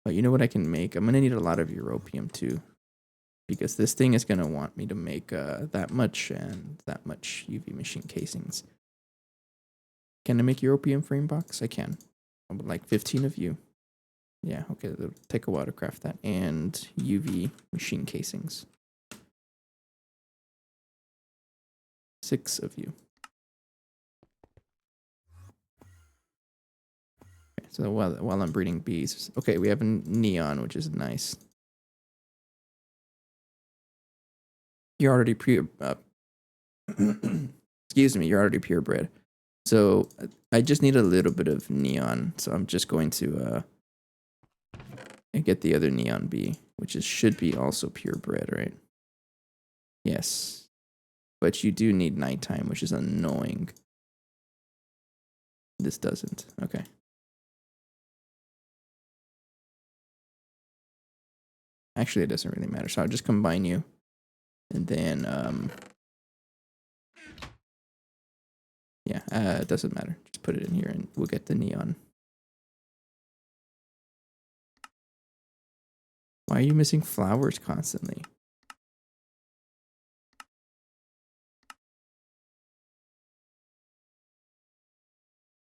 But you know what I can make? I'm going to need a lot of europium, too. Because this thing is going to want me to make that much and that much UV machine casings. Can I make europium frame box? I can. I would like 15 of you. Yeah, okay, it'll take a while to craft that. And UV machine casings. 6 of you. Okay, so while I'm breeding bees. Okay, we have a neon, which is nice. You're already excuse me, you're already purebred. So I just need a little bit of neon. So I'm just going to get the other neon bee, which should be also purebred, right? Yes. But you do need nighttime, which is annoying. This doesn't. Okay. Actually, it doesn't really matter. So I'll just combine you. And then, yeah, it doesn't matter. Just put it in here and we'll get the neon. Why are you missing flowers constantly?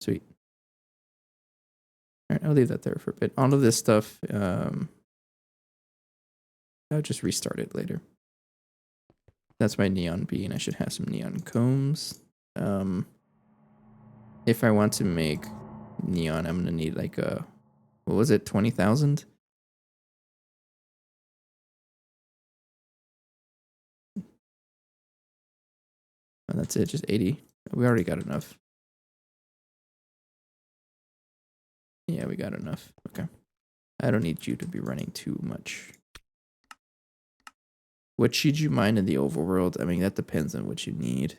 Sweet. All right, I'll leave that there for a bit. All of this stuff, I'll just restart it later. That's my neon bee, and I should have some neon combs. If I want to make neon, I'm gonna need like a, what was it, 20,000? And that's it, just 80. We already got enough. Yeah, we got enough. Okay. I don't need you to be running too much. What should you mine in the overworld? I mean, that depends on what you need.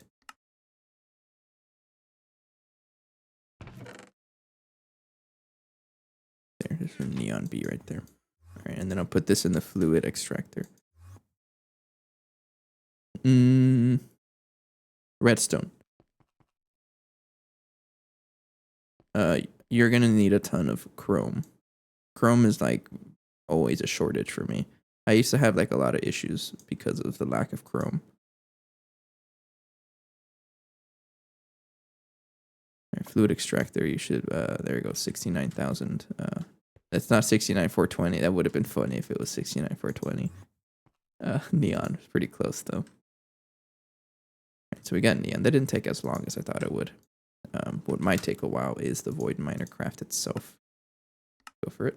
There's a neon bee right there. All right, and then I'll put this in the fluid extractor. Redstone. You're gonna need a ton of chrome. Chrome is like always a shortage for me. I used to have like a lot of issues because of the lack of chrome. Right, fluid extractor, you should, there you go, 69,000. That's not 69,420. That would have been funny if it was 69,420. Neon, pretty close though. Right, so we got neon. That didn't take as long as I thought it would. What might take a while is the void miner craft itself. Go for it.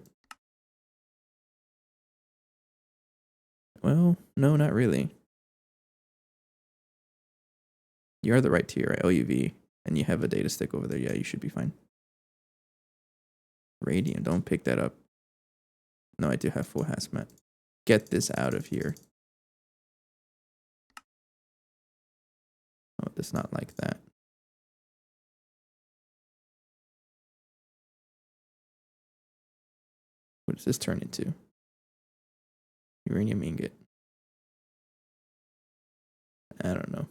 Well, no, not really. You are the right tier, right? LUV, and you have a data stick over there. Yeah, you should be fine. Radiant, don't pick that up. No, I do have full hazmat. Get this out of here. Oh, it's not like that. What does this turn into? Uranium ingot. I don't know.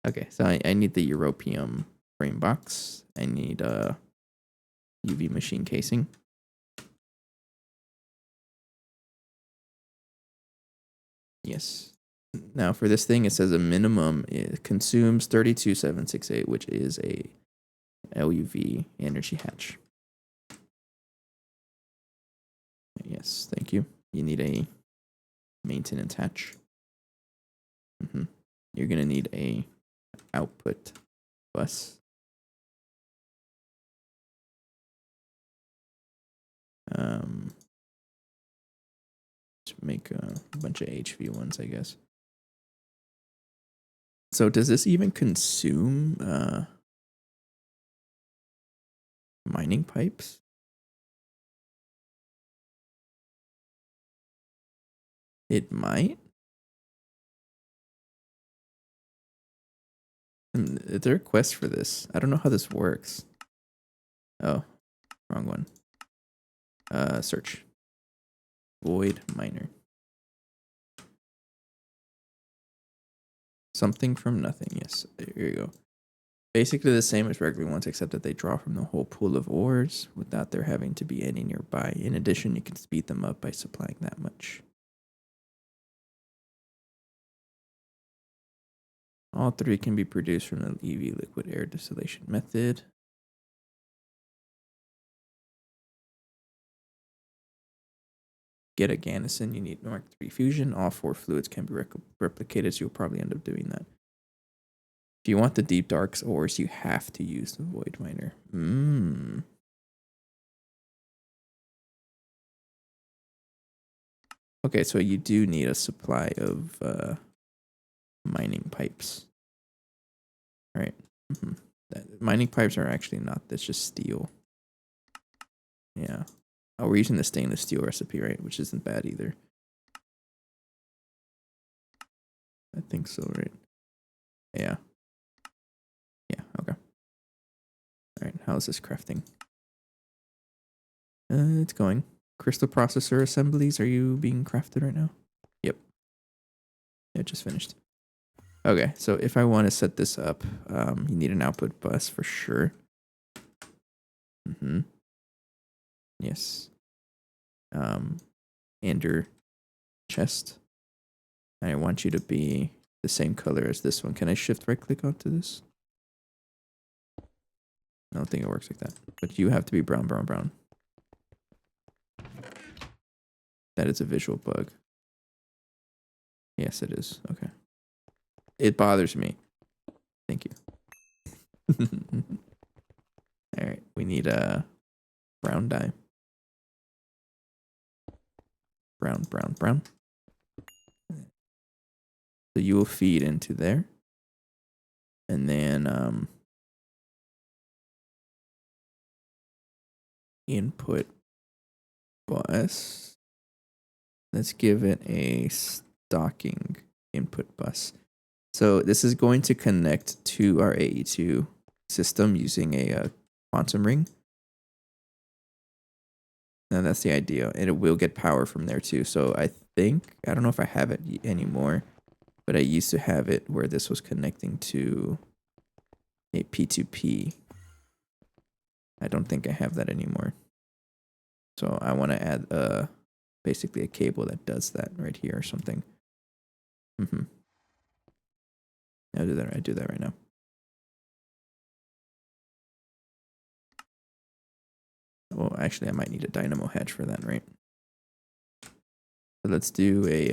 Okay, so I need the Europium frame box. I need UV machine casing. Yes. Now for this thing, it says a minimum it consumes 32768, which is a LUV energy hatch. Yes, thank you. You need a maintenance hatch. You're gonna need a output bus. To make a bunch of HV ones, I guess. So does this even consume mining pipes? It might. Is there a quest for this? I don't know how this works. Oh, wrong one. Search. Void miner. Something from nothing. Yes, here you go. Basically the same as regular ones, except that they draw from the whole pool of ores without there having to be any nearby. In addition, you can speed them up by supplying that much. All three can be produced from the EV liquid air distillation method. Get a Ganison, you need Mark 3 fusion. All 4 fluids can be replicated, so you'll probably end up doing that. If you want the deep darks ores, you have to use the void miner. Okay, so you do need a supply of mining pipes. All right. Mining pipes are actually not, that's just steel. Yeah. Oh, we're using the stainless steel recipe, right? Which isn't bad either. I think so, right? Yeah. Yeah, okay. All right, how's this crafting? It's going. Crystal processor assemblies, are you being crafted right now? Yep. It just finished. Okay, so if I want to set this up, you need an output bus for sure. Yes. And your chest. I want you to be the same color as this one. Can I shift right click onto this? I don't think it works like that. But you have to be brown, brown, brown. That is a visual bug. Yes, it is. Okay. It bothers me. Thank you. All right, we need a brown dye. Brown, brown, brown. So you will feed into there. And then input bus. Let's give it a stocking input bus. So this is going to connect to our AE2 system using a quantum ring. And that's the idea. And it will get power from there too. So I don't know if I have it anymore, but I used to have it where this was connecting to a P2P. I don't think I have that anymore. So I want to add basically a cable that does that right here or something. I do that right now. Well, actually, I might need a dynamo hatch for that, right? So let's do a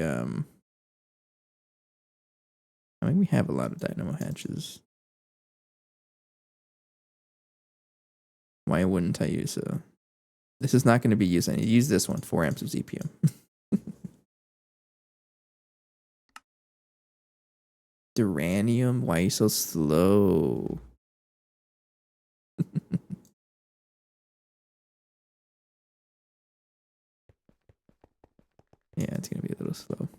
I mean, we have a lot of dynamo hatches. Why wouldn't I use this is not going to be used. I need to use this one, 4 amps of ZPM. Duranium, why are you so slow? Yeah, it's going to be a little slow.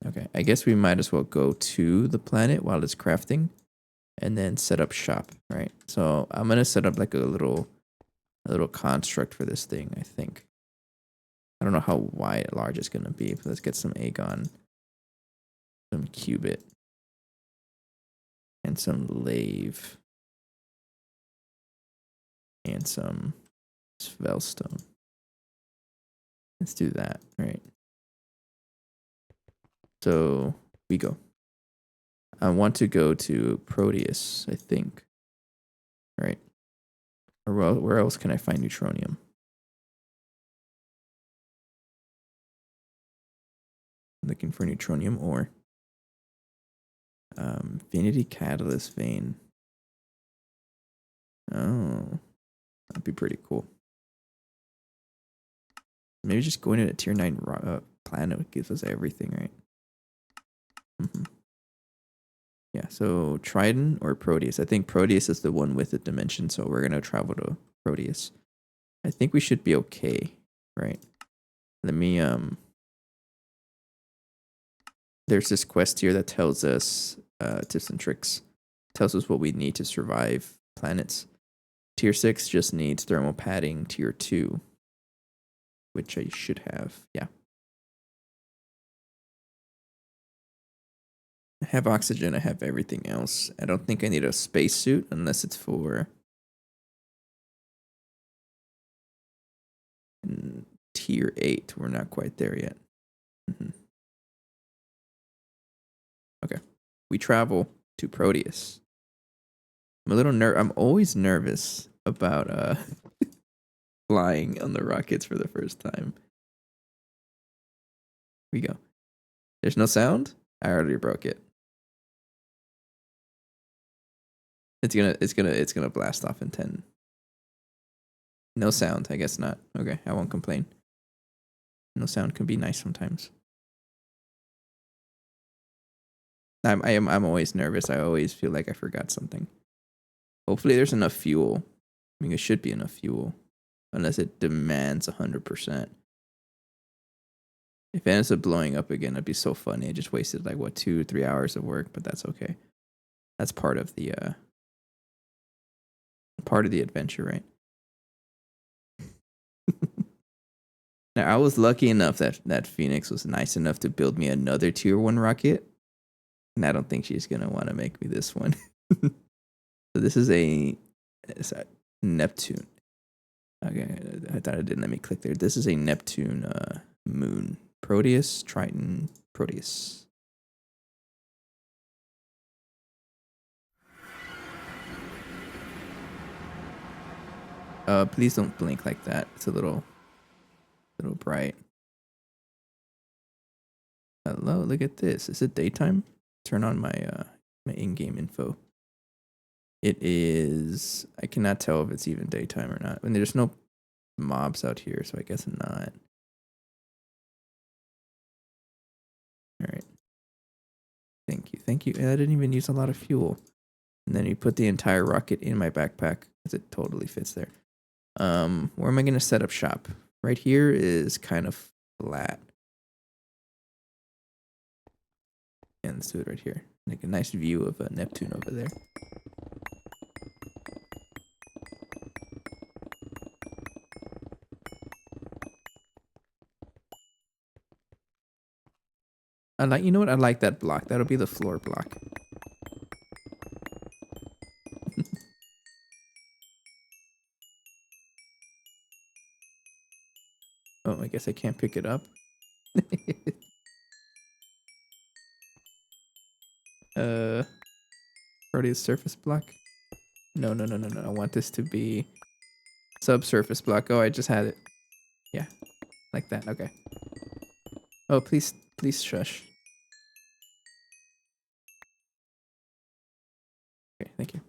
Okay, I guess we might as well go to the planet while it's crafting and then set up shop, right? So I'm going to set up like a little construct for this thing, I think. I don't know how wide large it's going to be, but let's get some agon, some qubit, and some lave, and some Svelstone. Let's do that, right? So we go. I want to go to Proteus, I think. Right? Or where else can I find neutronium? Looking for neutronium ore. Infinity catalyst vein. Oh, that'd be pretty cool. Maybe just going to a tier 9 planet gives us everything, right? Yeah, so Trident or Proteus. I think Proteus is the one with the dimension, so we're going to travel to Proteus. I think we should be okay, right? Let me, there's this quest here that tells us tips and tricks. Tells us what we need to survive planets. Tier 6 just needs thermal padding. Tier 2, which I should have. Yeah. I have oxygen. I have everything else. I don't think I need a spacesuit unless it's for tier 8. We're not quite there yet. Okay. We travel to Proteus. I'm a little I'm always nervous about flying on the rockets for the first time. We go. There's no sound? I already broke it. It's gonna blast off in 10. No sound, I guess not. Okay, I won't complain. No sound can be nice sometimes. I'm always nervous. I always feel like I forgot something. Hopefully there's enough fuel. I mean, it should be enough fuel. Unless it demands 100%. If it ends up blowing up again, it'd be so funny. I just wasted like, what, 2 or 3 hours of work, but that's okay. That's part of the adventure, right? Now, I was lucky enough that Phoenix was nice enough to build me another tier 1 rocket. And I don't think she's going to want to make me this one. So this is a Neptune. Okay, I thought it didn't let me click there. This is a Neptune moon. Proteus, Triton, Proteus. Please don't blink like that. It's a little bright. Hello, look at this. Is it daytime? Turn on my my in-game info. It is. I cannot tell if it's even daytime or not. And there's no mobs out here, so I guess not. All right. Thank you. I didn't even use a lot of fuel. And then you put the entire rocket in my backpack because it totally fits there. Where am I going to set up shop? Right here is kind of flat. And let's do it right here. Make a nice view of Neptune over there. You know what? I like that block. That'll be the floor block. Oh, I guess I can't pick it up. Proteus surface block. No. I want this to be subsurface block. Oh, I just had it. Yeah, like that. Okay. Oh, please shush. Okay, thank you.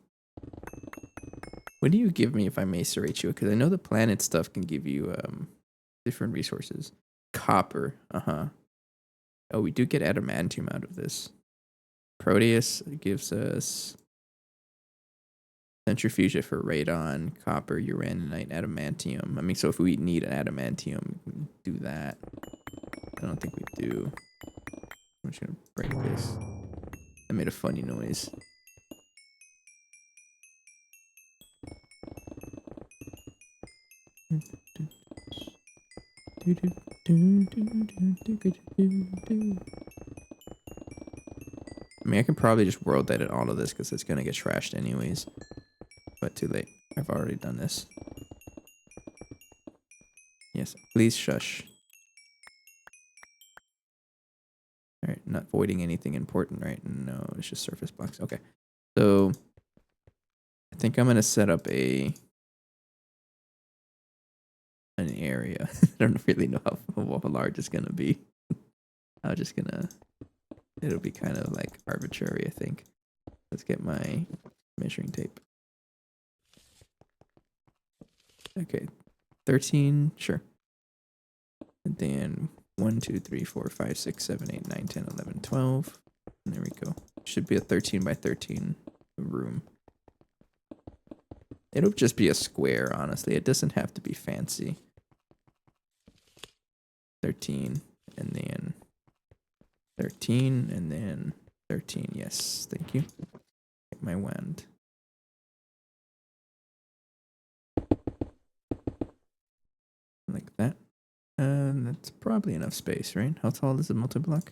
What do you give me if I macerate you? Because I know the planet stuff can give you different resources. Copper. Uh-huh. Oh, we do get adamantium out of this. Proteus gives us centrifuge for radon, copper, uraninite, adamantium. I mean, so if we need adamantium, we can do that. I don't think we do. I'm just gonna break this. That made a funny noise. I mean, I can probably just world edit all of this because it's gonna get trashed anyways. But too late. I've already done this. Yes, please shush. Alright, not voiding anything important, right? No, it's just surface blocks. Okay. So I think I'm gonna set up an area. I don't really know how large it's gonna be. I'm just gonna, it'll be kind of like arbitrary, I think. Let's get my measuring tape. Okay, 13, sure. And then 1, 2, 3, 4, 5, 6, 7, 8, 9, 10, 11, 12. And there we go. Should be a 13 by 13 room. It'll just be a square, honestly. It doesn't have to be fancy. 13, and then 13, and then 13. Yes, thank you. Get my wand. Like that. That's probably enough space, right? How tall is the multi-block?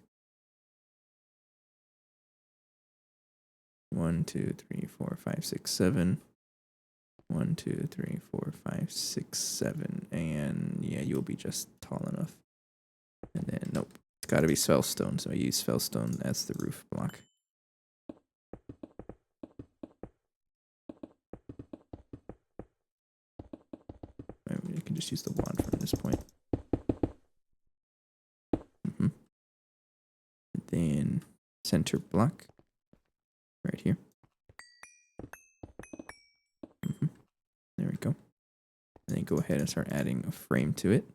1, 2, 3, 4, 5, 6, 7. 1, 2, 3, 4, 5, 6, 7. And yeah, you'll be just tall enough. And then, nope. It's got to be felstone, so I use felstone as the roof block. Maybe I can just use the wand from this point. And then center block right here. There we go. And then go ahead and start adding a frame to it.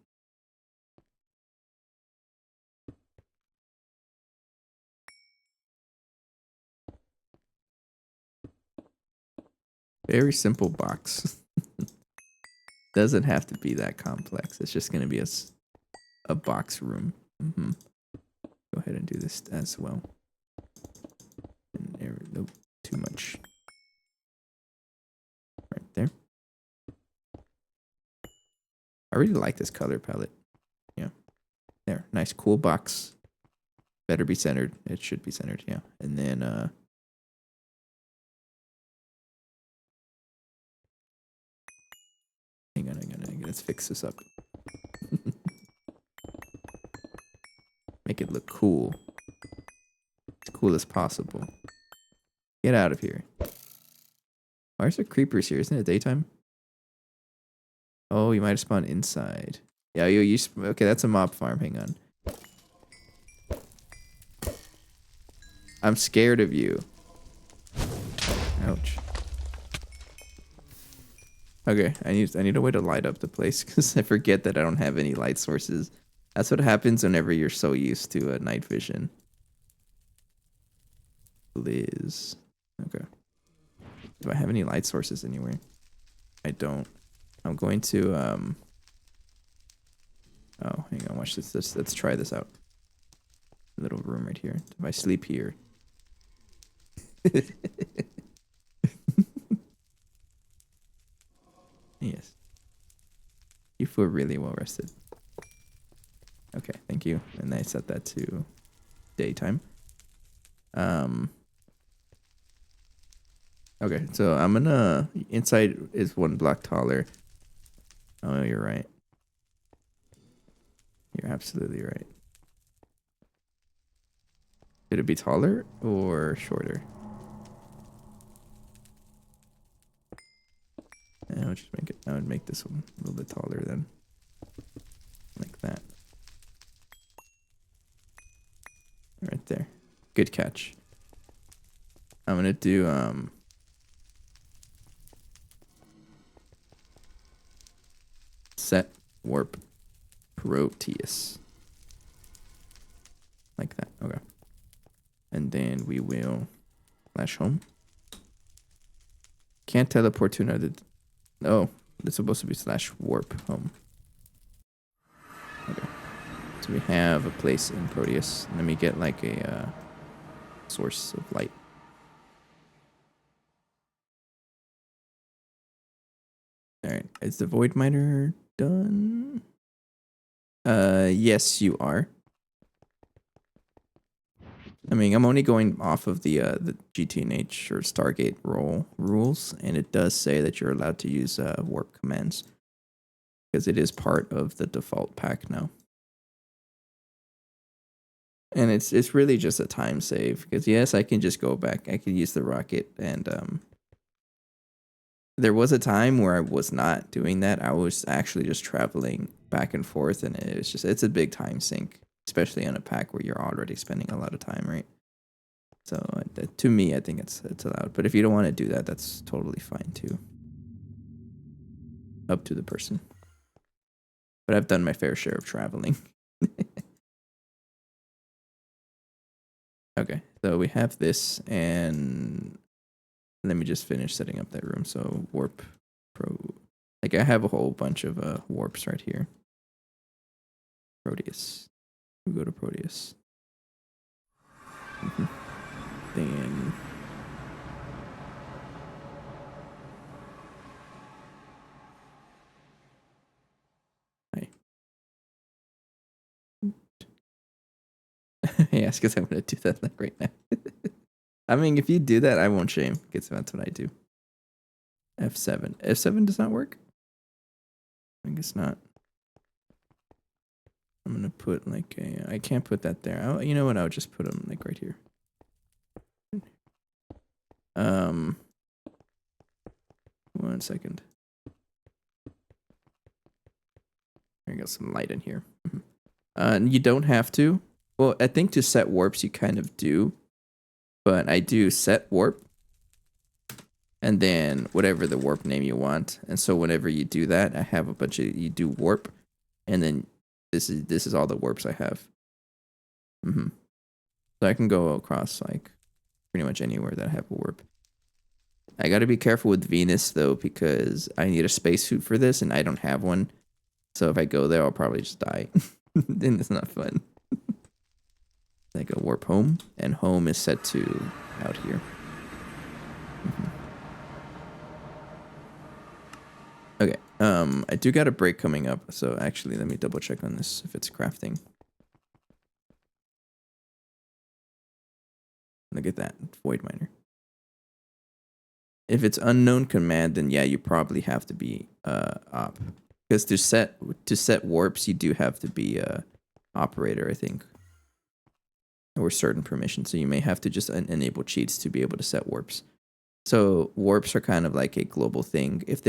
Very simple box. Doesn't have to be that complex. It's just going to be a box room. Go ahead and do this as well. And there, nope, too much. Right there. I really like this color palette. Yeah. There. Nice, cool box. Better be centered. It should be centered, yeah. And then, hang on. Let's fix this up. Make it look cool. As cool as possible. Get out of here. Why is there creepers here? Isn't it daytime? Oh, you might have spawned inside. Yeah, okay, that's a mob farm. Hang on. I'm scared of you. Ouch. Okay, I need a way to light up the place because I forget that I don't have any light sources. That's what happens whenever you're so used to night vision. Liz. Okay. Do I have any light sources anywhere? I don't. I'm going to oh, hang on, watch this. Let's try this out. Little room right here. If I sleep here. Yes. You feel really well rested. Okay, thank you. And I set that to daytime. Okay, so I'm gonna, inside is 1 block taller. Oh, you're right. You're absolutely right. Should it be taller or shorter? I would just make it, I would make this one a little bit taller then. Like that. Right there. Good catch. I'm gonna do set warp Proteus. Like that. Okay. And then we will flash home. Can't teleport to another. Oh, it's supposed to be slash warp home. Okay. So we have a place in Proteus. Let me get like a source of light. Alright. Is the void miner done? Yes, you are. I mean, I'm only going off of the GTNH or Stargate rules, and it does say that you're allowed to use warp commands because it is part of the default pack now. And it's really just a time save because yes, I can just go back. I can use the rocket, and there was a time where I was not doing that. I was actually just traveling back and forth, and it's a big time sink, especially on a pack where you're already spending a lot of time, right? So to me, I think it's allowed. But if you don't want to do that, that's totally fine too. Up to the person. But I've done my fair share of traveling. Okay, so we have this, and let me just finish setting up that room. So warp pro, like I have a whole bunch of warps right here. Proteus. We go to Proteus. Then yes, because I'm gonna do that like right now. I mean, if you do that, I won't shame, because that's what I do. F7. F7 does not work? I guess not. I'm gonna put like a. I can't put that there. You know what? I'll just put them like right here. One second. I got some light in here. You don't have to. Well, I think to set warps you kind of do, but I do set warp, and then whatever the warp name you want. And so whenever you do that, I have a bunch of you do warp, and then this is all the warps I have. So I can go across like pretty much anywhere that I have a warp. I got to be careful with Venus though, because I need a spacesuit for this, and I don't have one. So if I go there, I'll probably just die. Then it's not fun. Like a warp home, and home is set to out here. Okay. I do got a break coming up, so actually let me double check on this if it's crafting. Look at that void miner. If it's unknown command, then yeah, you probably have to be op. Because to set warps, you do have to be operator, I think, or certain permissions. So you may have to just enable cheats to be able to set warps. So warps are kind of like a global thing. If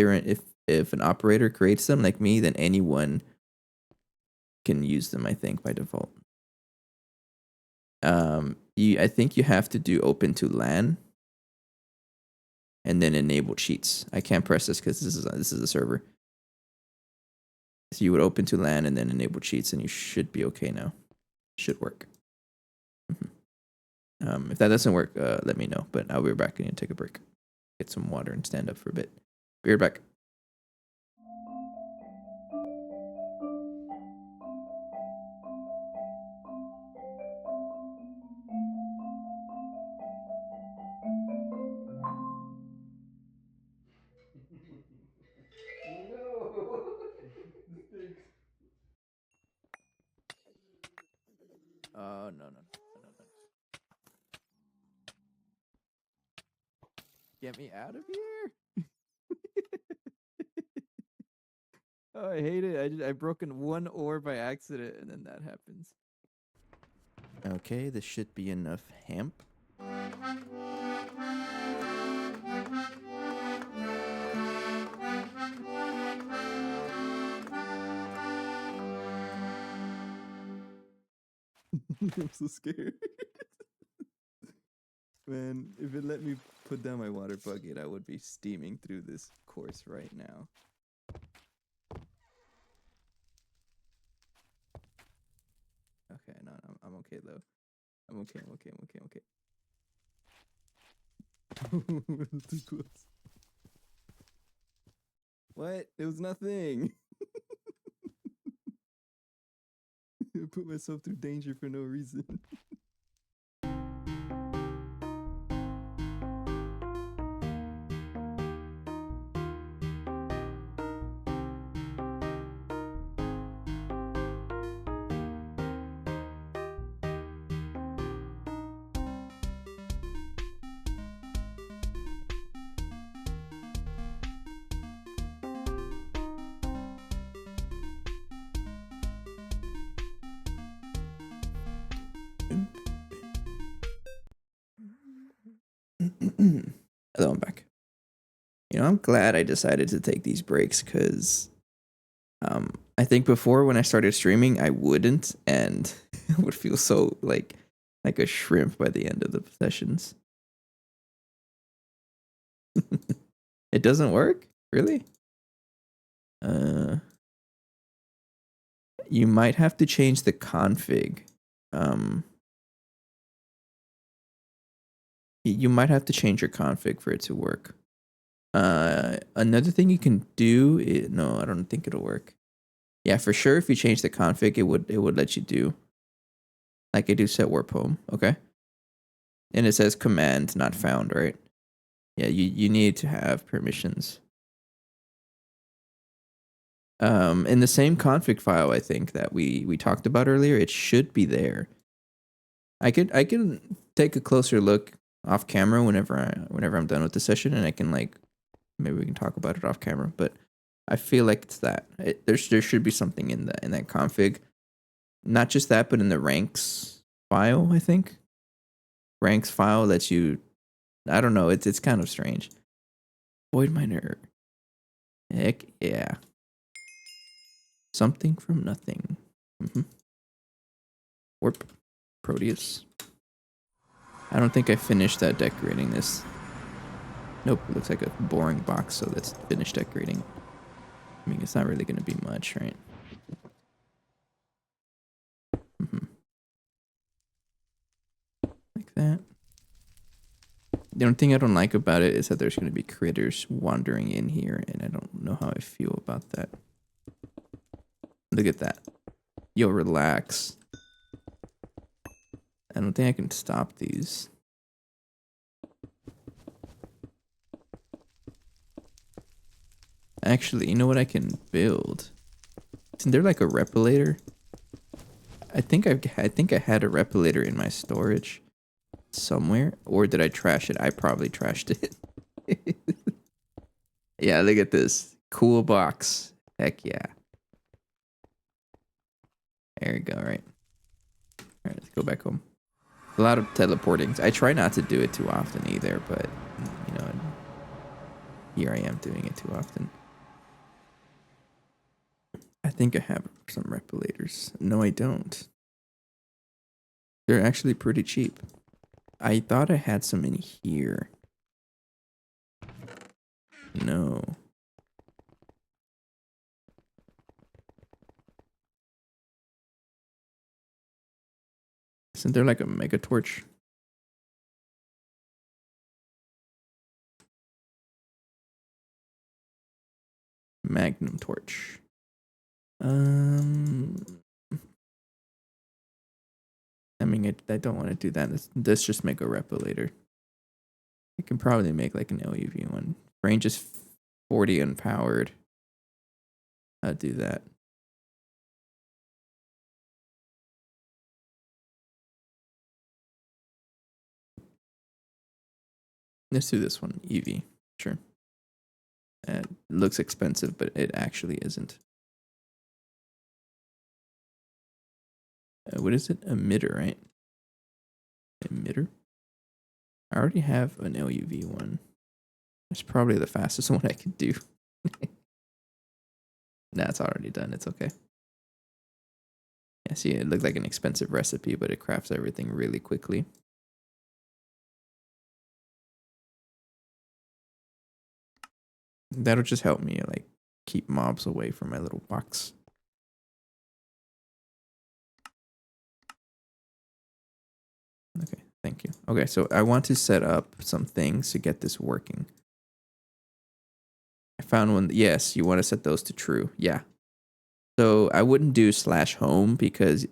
an operator creates them like me, then anyone can use them, I think, by default. I think you have to do open to LAN and then enable cheats. I can't press this because this is a server. So you would open to LAN and then enable cheats, and you should be okay now. Should work. If that doesn't work, let me know. But I'll be back and take a break, get some water, and stand up for a bit. Be right back. No. Stinks. Oh no. Get me out of here. Oh, I hate it. I broken one ore by accident, and then that happens. Okay, this should be enough hemp. I'm so scared. Man, if it let me put down my water bucket, I would be steaming through this course right now. okay though. I'm okay. Too close. What? It was nothing. I put myself through danger for no reason. Hello, I'm back. You know, I'm glad I decided to take these breaks because I think before when I started streaming, I wouldn't, and I would feel so like a shrimp by the end of the sessions. It doesn't work? Really? You might have to change the config. You might have to change your config for it to work. Another thing you can do is, no, I don't think it'll work. Yeah, for sure. If you change the config, it would let you do. Like I do set warp home, okay? And it says command not found, right? Yeah, you need to have permissions. In the same config file, I think that we talked about earlier, it should be there. I can take a closer look off camera whenever I'm done with the session, and I can maybe we can talk about it off camera. But I feel like it's that there should be something in that config, not just that, but in the ranks file. I think ranks file lets you. I don't know. It's kind of strange. Void miner. Heck yeah. Something from nothing. Warp. Proteus. I don't think I finished that decorating this. Nope, it looks like a boring box, so let's finish decorating. I mean, it's not really going to be much, right? Like that. The only thing I don't like about it is that there's going to be critters wandering in here, and I don't know how I feel about that. Look at that. Yo, relax. I don't think I can stop these. Actually, you know what I can build? Isn't there like a replicator? I think I had a replicator in my storage somewhere, or did I trash it? I probably trashed it. Yeah, look at this cool box. Heck yeah. There we go. Right. All right, let's go back home. A lot of teleporting. I try not to do it too often either, but you know, here I am doing it too often. I think I have some repliators. No, I don't. They're actually pretty cheap. I thought I had some in here. No. Isn't there like a mega torch? Magnum torch. I mean, I don't want to do that. Let's just make a replicator. I can probably make like an LUV one. Range is 40 unpowered. I'll do that. Let's do this one, EV. Sure. It looks expensive, but it actually isn't. What is it? Emitter, right? Emitter? I already have an LUV one. That's probably the fastest one I can do. Nah, it's already done. It's okay. Yeah, see, it looked like an expensive recipe, but it crafts everything really quickly. That'll just help me like keep mobs away from my little box. Thank you. Okay, so I want to set up some things to get this working. I found one. Yes, you want to set those to true. Yeah. So I wouldn't do /home because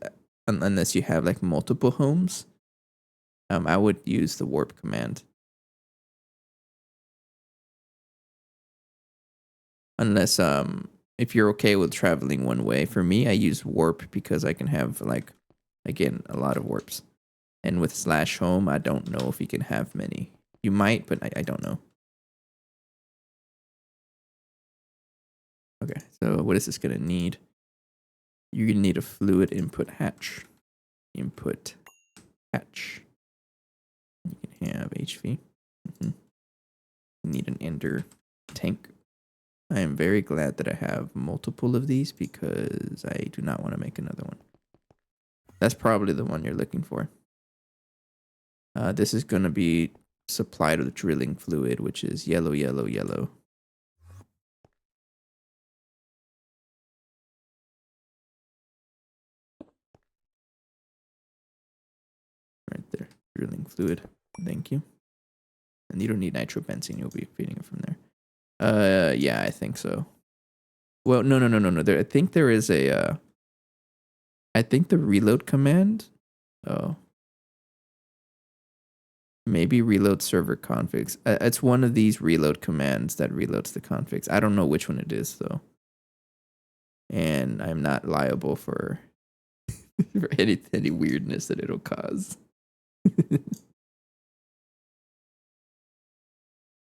unless you have like multiple homes, I would use the warp command. Unless if you're okay with traveling one way. For me, I use warp because I can have like again a lot of warps. And with /home, I don't know if you can have many. You might, but I don't know. Okay, so what is this gonna need? You're gonna need a fluid input hatch. Input hatch. You can have HV. You need an ender tank. I am very glad that I have multiple of these because I do not want to make another one. That's probably the one you're looking for. This is going to be supplied with drilling fluid, which is yellow, yellow, yellow. Right there. Drilling fluid. Thank you. And you don't need nitrobenzene. You'll be feeding it from there. Yeah, I think so. Well, no. I think there is a, I think the reload command. Oh. Maybe reload server configs. It's one of these reload commands that reloads the configs. I don't know which one it is, though. And I'm not liable for, for any weirdness that it'll cause.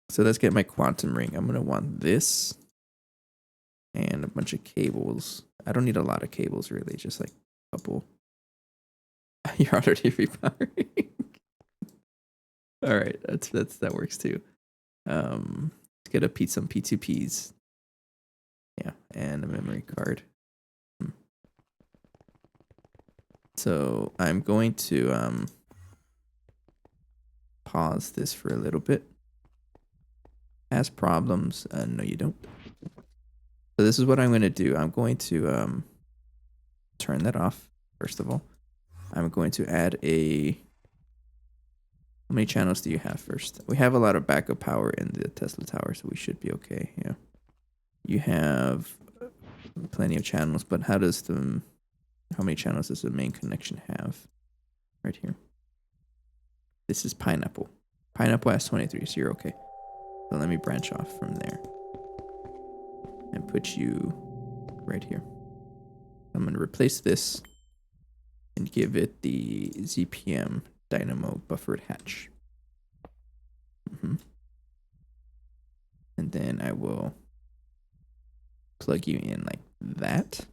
So let's get my quantum ring. I'm going to want this and a bunch of cables. I don't need a lot of cables, really. Just like a couple. You're already repowering. All right, that works too. Let's get some P2Ps. Yeah, and a memory card. So I'm going to pause this for a little bit. Has problems? No, you don't. So this is what I'm going to do. I'm going to turn that off. First of all, I'm going to add a. How many channels do you have first? We have a lot of backup power in the Tesla tower, so we should be okay. Yeah. You have plenty of channels, but how many channels does the main connection have? Right here. This is Pineapple. Pineapple has 23, so you're okay. So let me branch off from there. And put you right here. I'm going to replace this and give it the ZPM Dynamo Buffered Hatch. And then I will plug you in like that,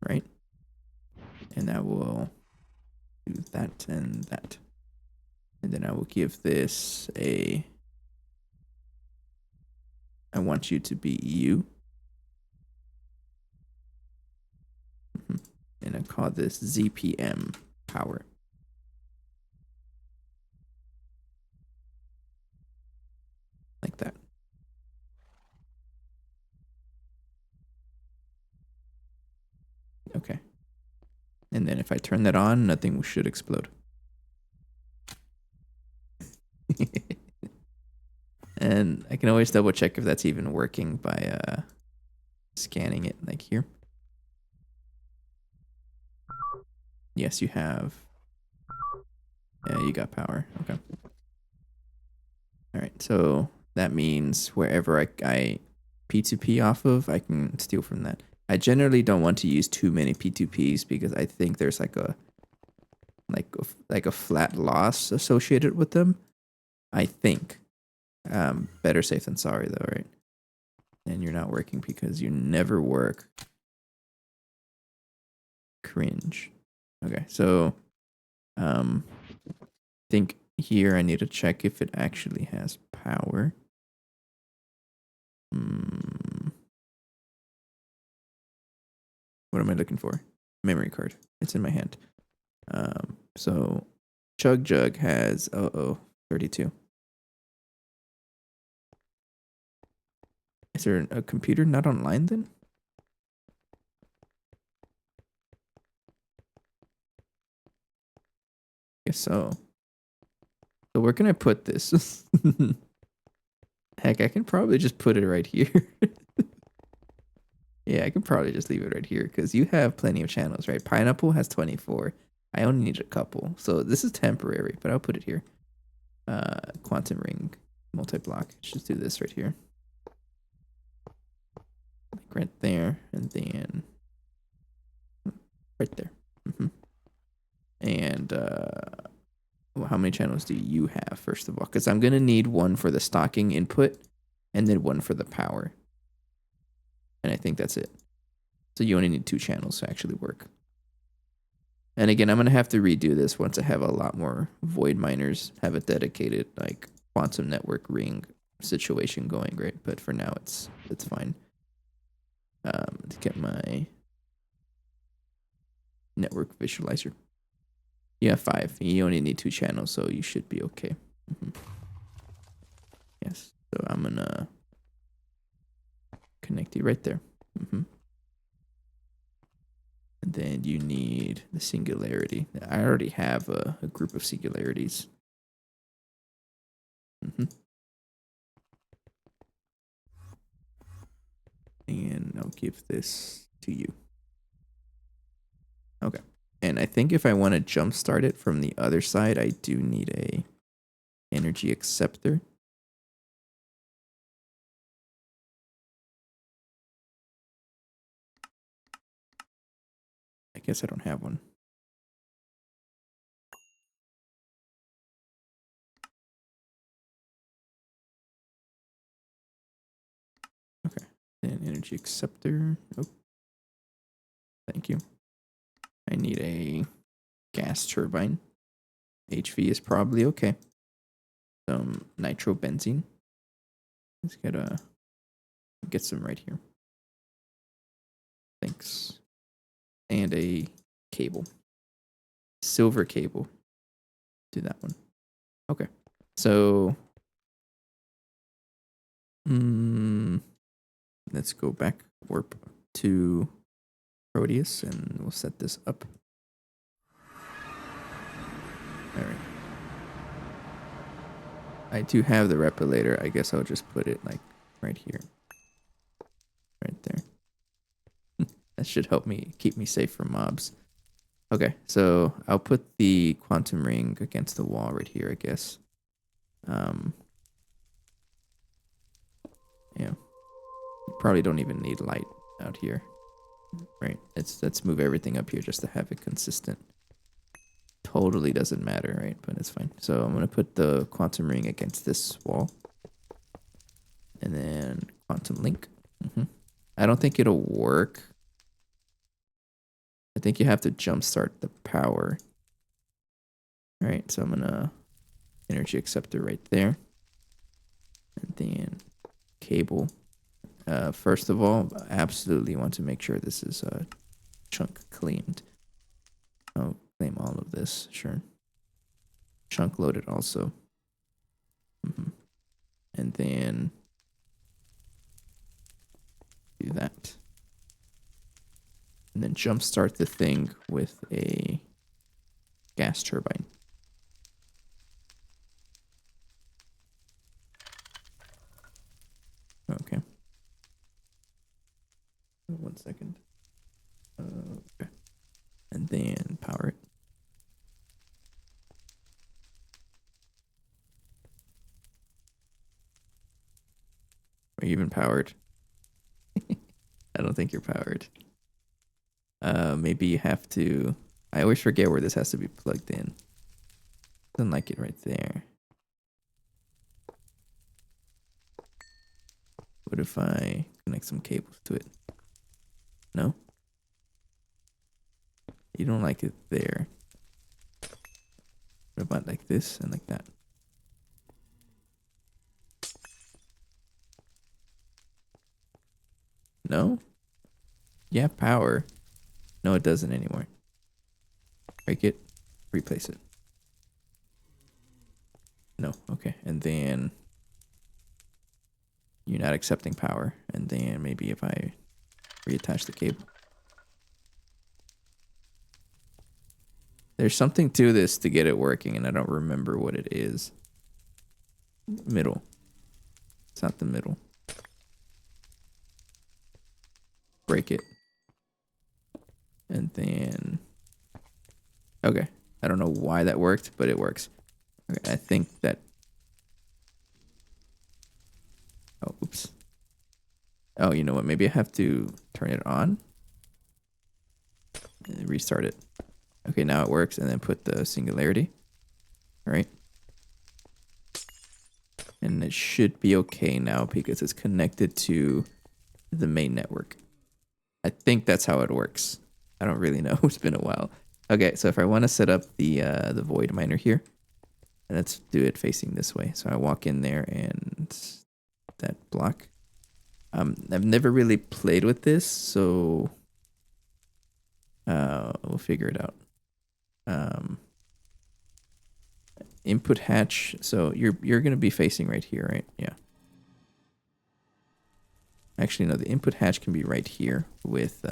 right? And I will do that and that. And then I will give this I want you to be you. And I call this ZPM power. Like that. Okay. And then if I turn that on, nothing should explode. And I can always double check if that's even working by scanning it like here. Yes, you have. Yeah, you got power. Okay. All right. So that means wherever I P2P off of, I can steal from that. I generally don't want to use too many P2Ps because I think there's like a flat loss associated with them. I think. Better safe than sorry though, right? And you're not working because you never work. Cringe. Okay, so I think here I need to check if it actually has power. What am I looking for? Memory card. It's in my hand. So Chug Jug has 32. Is there a computer not online then? Guess so. So where can I put this? Heck, I can probably just put it right here. Yeah, I can probably just leave it right here because you have plenty of channels, right? Pineapple has 24. I only need a couple. So this is temporary, but I'll put it here. Quantum ring, multi-block. Let's just do this right here. Like right there, and then right there. And well, how many channels do you have, first of all? Because I'm going to need one for the stocking input and then one for the power. And I think that's it. So you only need 2 channels to actually work. And again, I'm going to have to redo this once I have a lot more void miners, have a dedicated like quantum network ring situation going, right? But for now, it's fine. To get my network visualizer. You have 5. You only need 2 channels, so you should be okay. Yes. So I'm going to connect you right there. And then you need the singularity. I already have a group of singularities. And I'll give this to you. Okay. And I think if I want to jumpstart it from the other side, I do need a energy acceptor. I guess I don't have one. Okay. Then energy acceptor. Oh. Thank you. I need a gas turbine. HV is probably okay. Some nitrobenzene. Let's get some right here. Thanks. And a cable. Silver cable. Do that one. Okay. So let's go back warp to Proteus and we'll set this up. All right. I do have the repilator. I guess I'll just put it like right here. Right there. That should help me keep me safe from mobs. Okay, so I'll put the quantum ring against the wall right here, I guess. Yeah. Probably don't even need light out here. Right. Let's move everything up here just to have it consistent. Totally doesn't matter, right? But it's fine. So I'm gonna put the quantum ring against this wall. And then quantum link. I don't think it'll work. I think you have to jumpstart the power. All right, so I'm gonna energy acceptor right there. And then cable. First of all, I absolutely want to make sure this is chunk cleaned. I'll claim all of this, sure. Chunk loaded also. And then do that. And then jumpstart the thing with a gas turbine. Okay. 1 second. Okay. And then power it. Are you even powered? I don't think you're powered. Maybe you have to... I always forget where this has to be plugged in. Doesn't like it right there. What if I connect some cables to it? No? You don't like it there. What about like this and like that? No? You have power. No, it doesn't anymore. Break it. Replace it. No. Okay. And then you're not accepting power. And then maybe if I reattach the cable. There's something to this to get it working, and I don't remember what it is. Middle. It's not the middle. Break it. And then... Okay. I don't know why that worked, but it works. Okay, I think that... Oh, oops. Oh, you know what? Maybe I have to turn it on. And restart it. Okay, now it works. And then put the singularity. All right. And it should be okay now because it's connected to the main network. I think that's how it works. I don't really know. It's been a while. Okay, so if I want to set up the void miner here, let's do it facing this way. So I walk in there and that block. I've never really played with this, so we'll figure it out. Input hatch. So you're gonna be facing right here, right? Yeah. Actually, no. The input hatch can be right here with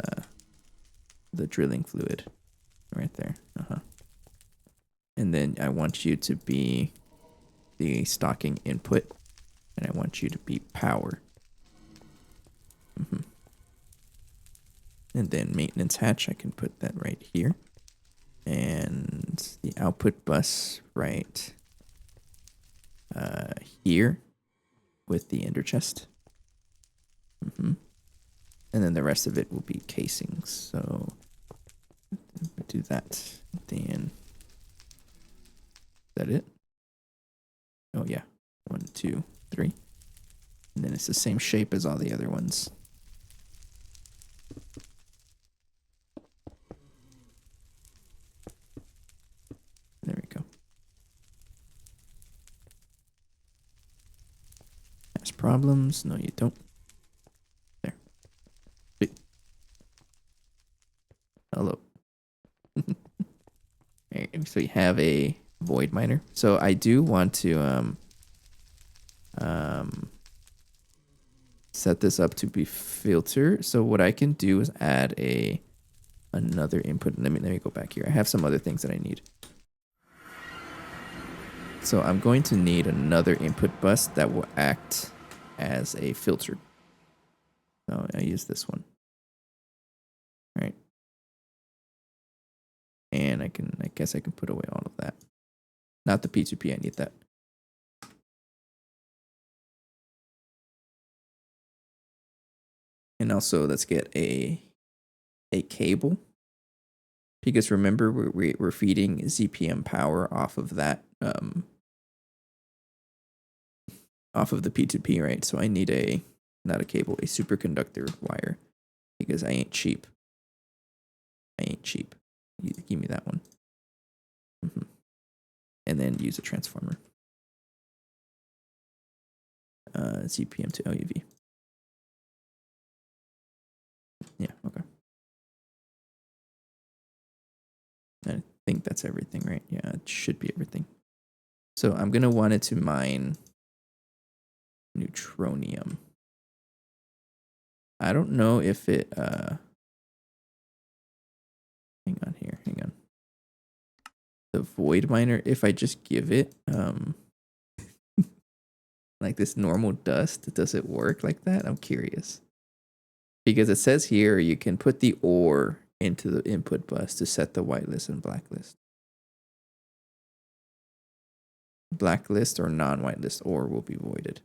the drilling fluid, right there. And then I want you to be the stocking input, and I want you to be power. And then maintenance hatch, I can put that right here. And the output bus right here with the ender chest. And then the rest of it will be casings. So do that. Then is that it? Oh yeah. 1, 2, 3. And then it's the same shape as all the other ones. There we go. Has problems? No, you don't. There. Wait. Hello. Alright, so we have a void miner. So I do want to set this up to be filter. So what I can do is add another input. Let me go back here. I have some other things that I need. So I'm going to need another input bus that will act as a filter. So I use this one. Right. And I guess I can put away all of that. Not the P2P, I need that. And also let's get a cable. Because remember we're feeding ZPM power off of that off of the P2P, right? So I need not a cable, a superconductor wire. Because I ain't cheap. You give me that one. And then use a transformer. ZPM to LUV. Yeah, okay. I think that's everything, right? Yeah, it should be everything. So I'm going to want it to mine neutronium. I don't know if it... hang on here, hang on. The void miner, if I just give it like this normal dust, does it work like that? I'm curious. Because it says here you can put the ore into the input bus to set the whitelist and blacklist. Blacklist or non-whitelist ore will be voided.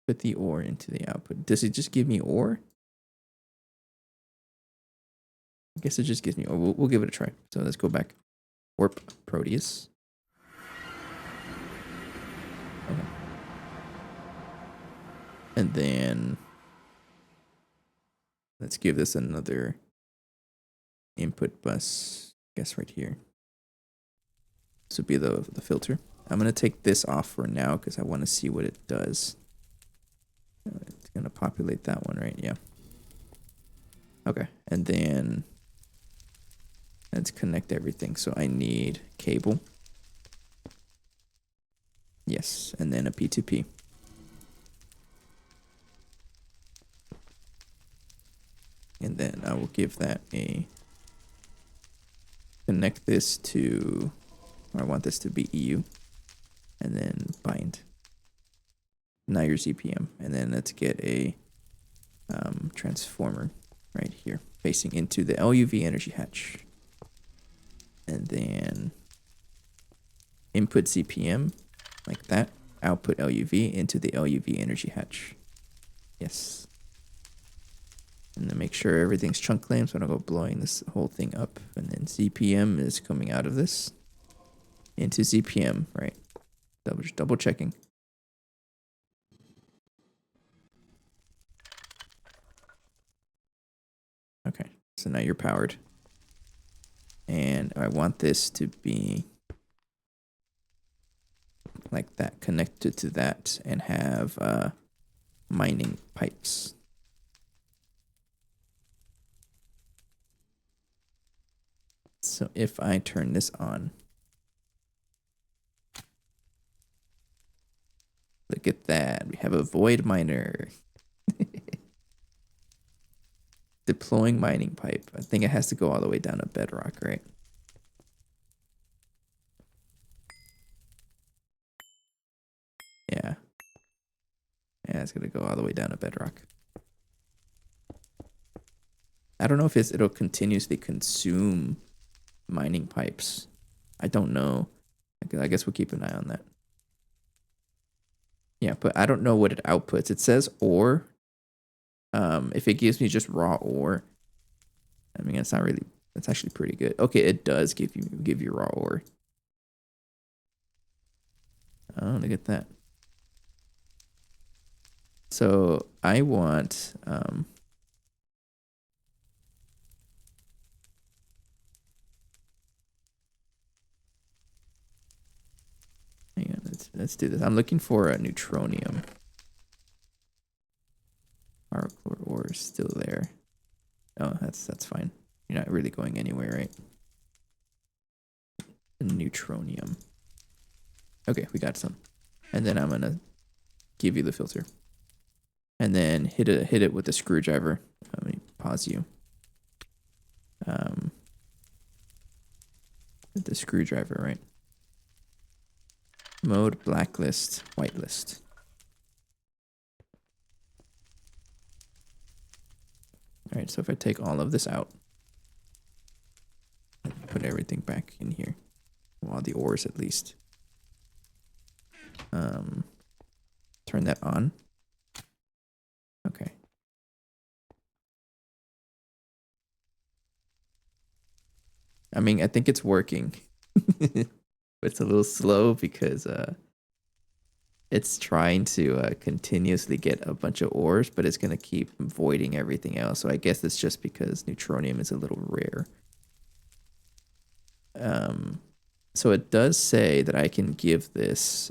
Put the ore into the output. Does it just give me ore? I guess it just gives me ore. We'll give it a try. So let's go back. Warp Proteus. Okay. And then let's give this another input bus. I guess right here. This would be the filter. I'm going to take this off for now because I want to see what it does. It's going to populate that one, right? Yeah. Okay. And then let's connect everything. So I need cable. Yes. And then a P2P. And then I will give that a connect this to, I want this to be EU, and then bind. Now your ZPM, and then let's get a transformer right here facing into the LUV energy hatch, and then input ZPM like that, output LUV into the LUV energy hatch. Yes. And then make sure everything's chunk claimed, so I don't go blowing this whole thing up. And then ZPM is coming out of this into ZPM, right? Double checking. Okay, so now you're powered. And I want this to be like that, connected to that, and have mining pipes. So if I turn this on, look at that, we have a void miner. Deploying mining pipe. I think it has to go all the way down to bedrock, right? Yeah. Yeah, it's gonna go all the way down to bedrock. I don't know if it'll continuously consume mining pipes. I don't know. I guess we'll keep an eye on that. Yeah, but I don't know what it outputs. It says ore. If it gives me just raw ore, I mean, it's not really. It's actually pretty good. Okay, it does give you raw ore. Oh, look at that. So I want hang on, let's do this. I'm looking for a neutronium. Our ore is still there. Oh, that's fine. You're not really going anywhere, right? Neutronium. Okay, we got some. And then I'm gonna give you the filter. And then hit it with a screwdriver. Let me pause you. The screwdriver, right? Mode blacklist, whitelist. All right, so if I take all of this out, put everything back in here. Well, the ores at least. Turn that on. Okay. I mean, I think it's working. But it's a little slow because it's trying to continuously get a bunch of ores, but it's going to keep voiding everything else. So I guess it's just because neutronium is a little rare. So it does say that I can give this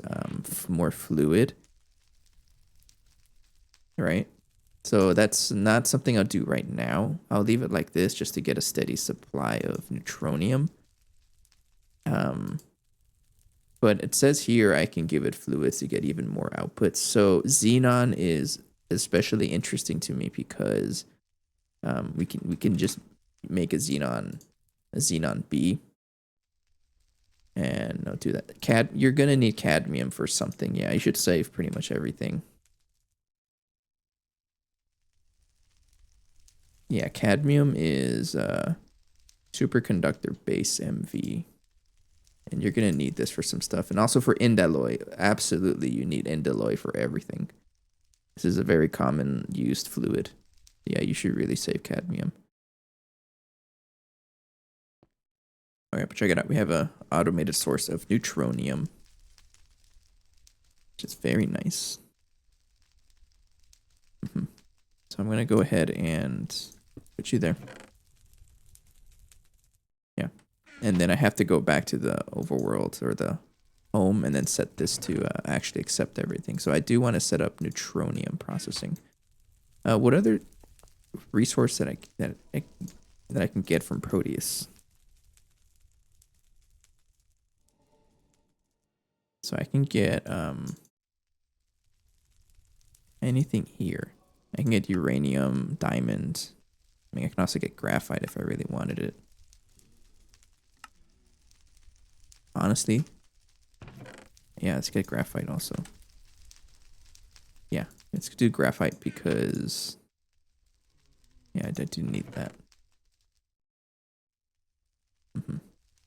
more fluid, right? So that's not something I'll do right now. I'll leave it like this just to get a steady supply of neutronium. But it says here I can give it fluids to get even more outputs. So xenon is especially interesting to me because we can just make a xenon B. And no, do that. You're gonna need cadmium for something. Yeah, you should save pretty much everything. Yeah, cadmium is superconductor base MV. And you're gonna need this for some stuff. And also for indalloy. Absolutely, you need indalloy for everything. This is a very common used fluid. Yeah, you should really save cadmium. All right, but check it out. We have a automated source of neutronium, which is very nice. So I'm gonna go ahead and put you there. Yeah, and then I have to go back to the overworld or the home and then set this to actually accept everything. So I do want to set up neutronium processing. What other resource that I can get from Proteus? So I can get anything here. I can get uranium, diamond. I mean, I can also get graphite if I really wanted it. honestly. Yeah, let's get graphite also. Yeah, let's do graphite because yeah, I do need that.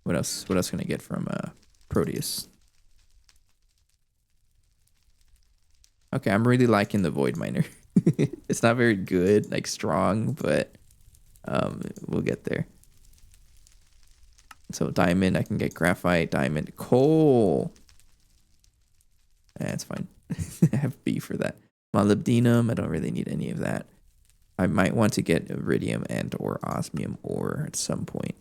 What else? What else can I get from Proteus? Okay, I'm really liking the Void Miner. It's not very good, like strong, but we'll get there. So diamond, I can get graphite, diamond, coal. That's fine. I have B for that. Molybdenum, I don't really need any of that. I might want to get iridium and or osmium ore at some point.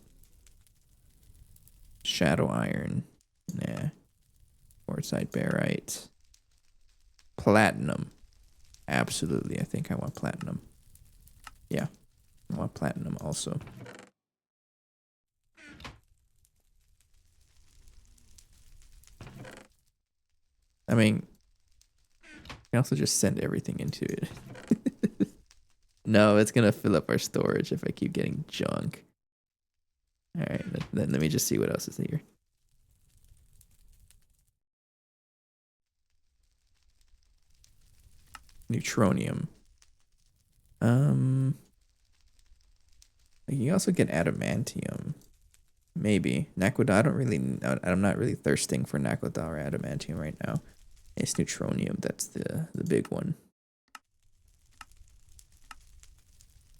Shadow iron, nah. Quartzite, barite. Platinum. Absolutely, I think I want platinum. Yeah, I want platinum also. I mean, I can also just send everything into it. No, it's gonna fill up our storage if I keep getting junk. Alright, then let me just see what else is here. Neutronium. You can also get adamantium. Maybe. Naquadah, I'm not really thirsting for Naquadah or adamantium right now. It's neutronium, that's the big one.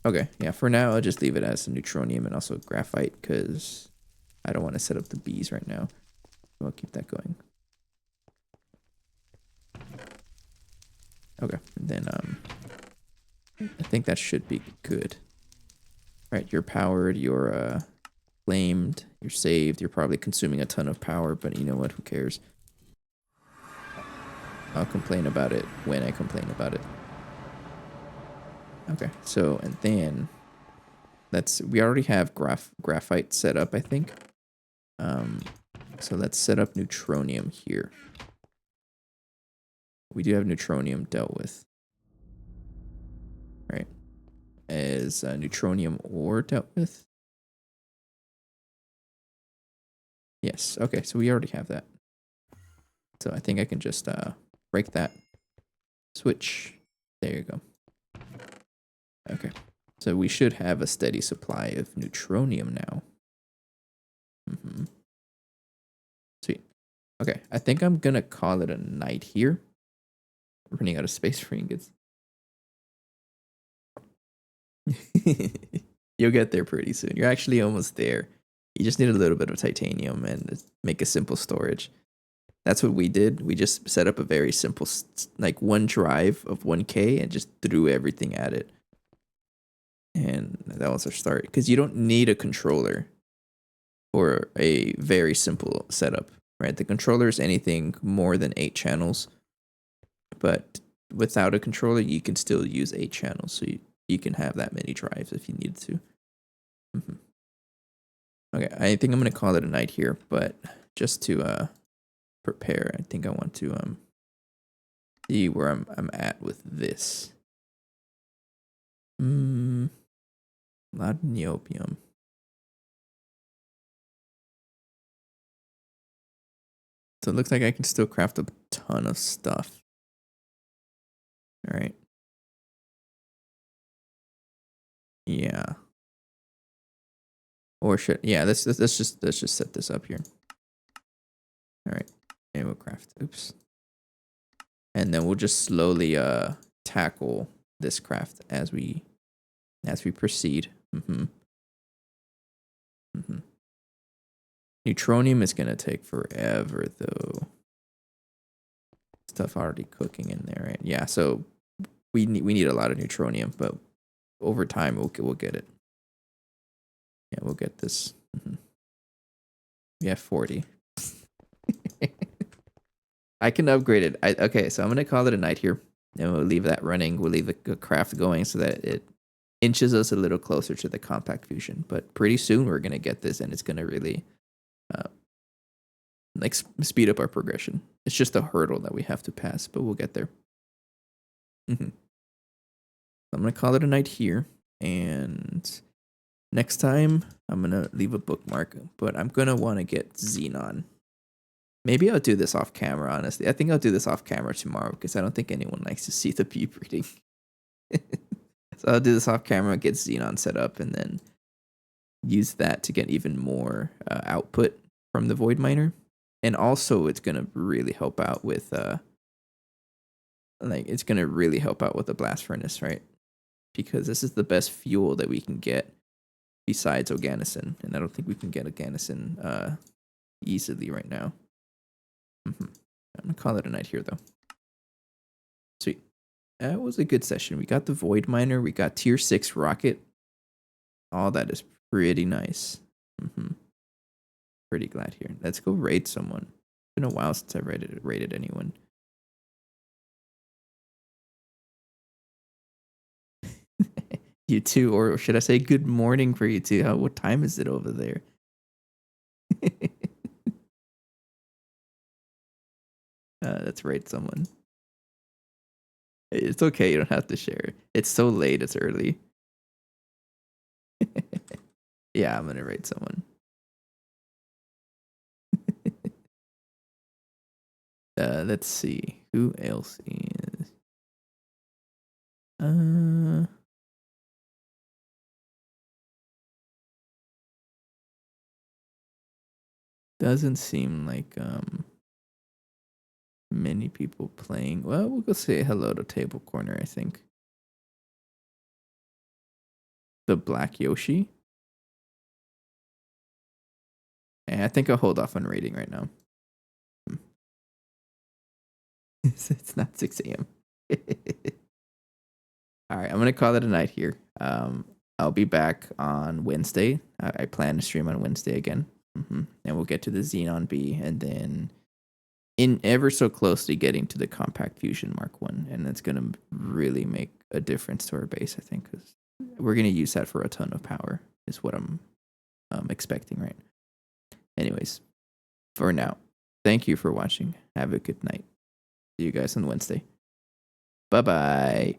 Okay, yeah, for now I'll just leave it as neutronium and also graphite because I don't want to set up the bees right now. So I'll keep that going. Okay, and then I think that should be good. Right, you're powered, you're flamed, you're saved, you're probably consuming a ton of power, but you know what, who cares? I'll complain about it when I complain about it. Okay, so and then we already have graphite set up, I think. So let's set up neutronium here. We do have neutronium dealt with. Right. Is neutronium ore dealt with? Yes. Okay, so we already have that. So I think I can just break that. Switch. There you go. Okay. So we should have a steady supply of neutronium now. Sweet. Okay, I think I'm gonna call it a night here. We're running out of space for ingots. You'll get there pretty soon. You're actually almost there. You just need a little bit of titanium and make a simple storage. That's what we did. We just set up a very simple, like one drive of 1K and just threw everything at it. And that was our start. Because you don't need a controller for a very simple setup, right? The controller is anything more than 8 channels. But without a controller, you can still use 8 channels. So you can have that many drives if you need to. Okay, I think I'm going to call it a night here. But just to prepare, I think I want to see where I'm at with this. A lot of niobium. So it looks like I can still craft a ton of stuff. All right. Yeah. Or should let's just set this up here. All right. And we'll craft. Oops. And then we'll just slowly tackle this craft as we proceed. Neutronium is gonna take forever though. Stuff already cooking in there, right? Yeah, so we need a lot of neutronium, but over time we'll get it. Yeah, we'll get this. We have 40. I can upgrade it. Okay, so I'm gonna call it a night here, and we'll leave that running. We'll leave the craft going so that it inches us a little closer to the compact fusion. But pretty soon we're gonna get this, and it's gonna really like speed up our progression. It's just a hurdle that we have to pass, but we'll get there. I'm gonna call it a night here, and next time I'm gonna leave a bookmark, but I'm gonna want to get xenon. Maybe I'll do this off camera, honestly. I think I'll do this off camera tomorrow because I don't think anyone likes to see the pube reading. So I'll do this off camera, get Xenon set up, and then use that to get even more output from the Void Miner. And also, it's going to really help out with it's going to really help out with the blast furnace, right? Because this is the best fuel that we can get besides Oganesson, and I don't think we can get Oganesson easily right now. I'm gonna call it a night here, though. Sweet. That was a good session. We got the Void Miner. We got Tier 6 Rocket. All that is pretty nice. Pretty glad here. Let's go raid someone. It's been a while since I raided anyone. You too, or should I say good morning for you too? What time is it over there? Let's raid someone. It's okay, you don't have to share. It's so late, it's early. Yeah, I'm gonna raid someone. Let's see. Who else is? Doesn't seem like many people playing. Well, we'll go say hello to Table Corner, I think. The Black Yoshi. I think I'll hold off on raiding right now. It's not 6 a.m. All right, I'm gonna call it a night here. I'll be back on Wednesday. I plan to stream on Wednesday again, and we'll get to the Xenon B, and then in ever so closely getting to the Compact Fusion Mark 1, and that's gonna really make a difference to our base, I think, because we're gonna use that for a ton of power. Is what I'm expecting, right? Anyways, for now, thank you for watching. Have a good night. See you guys on Wednesday. Bye bye.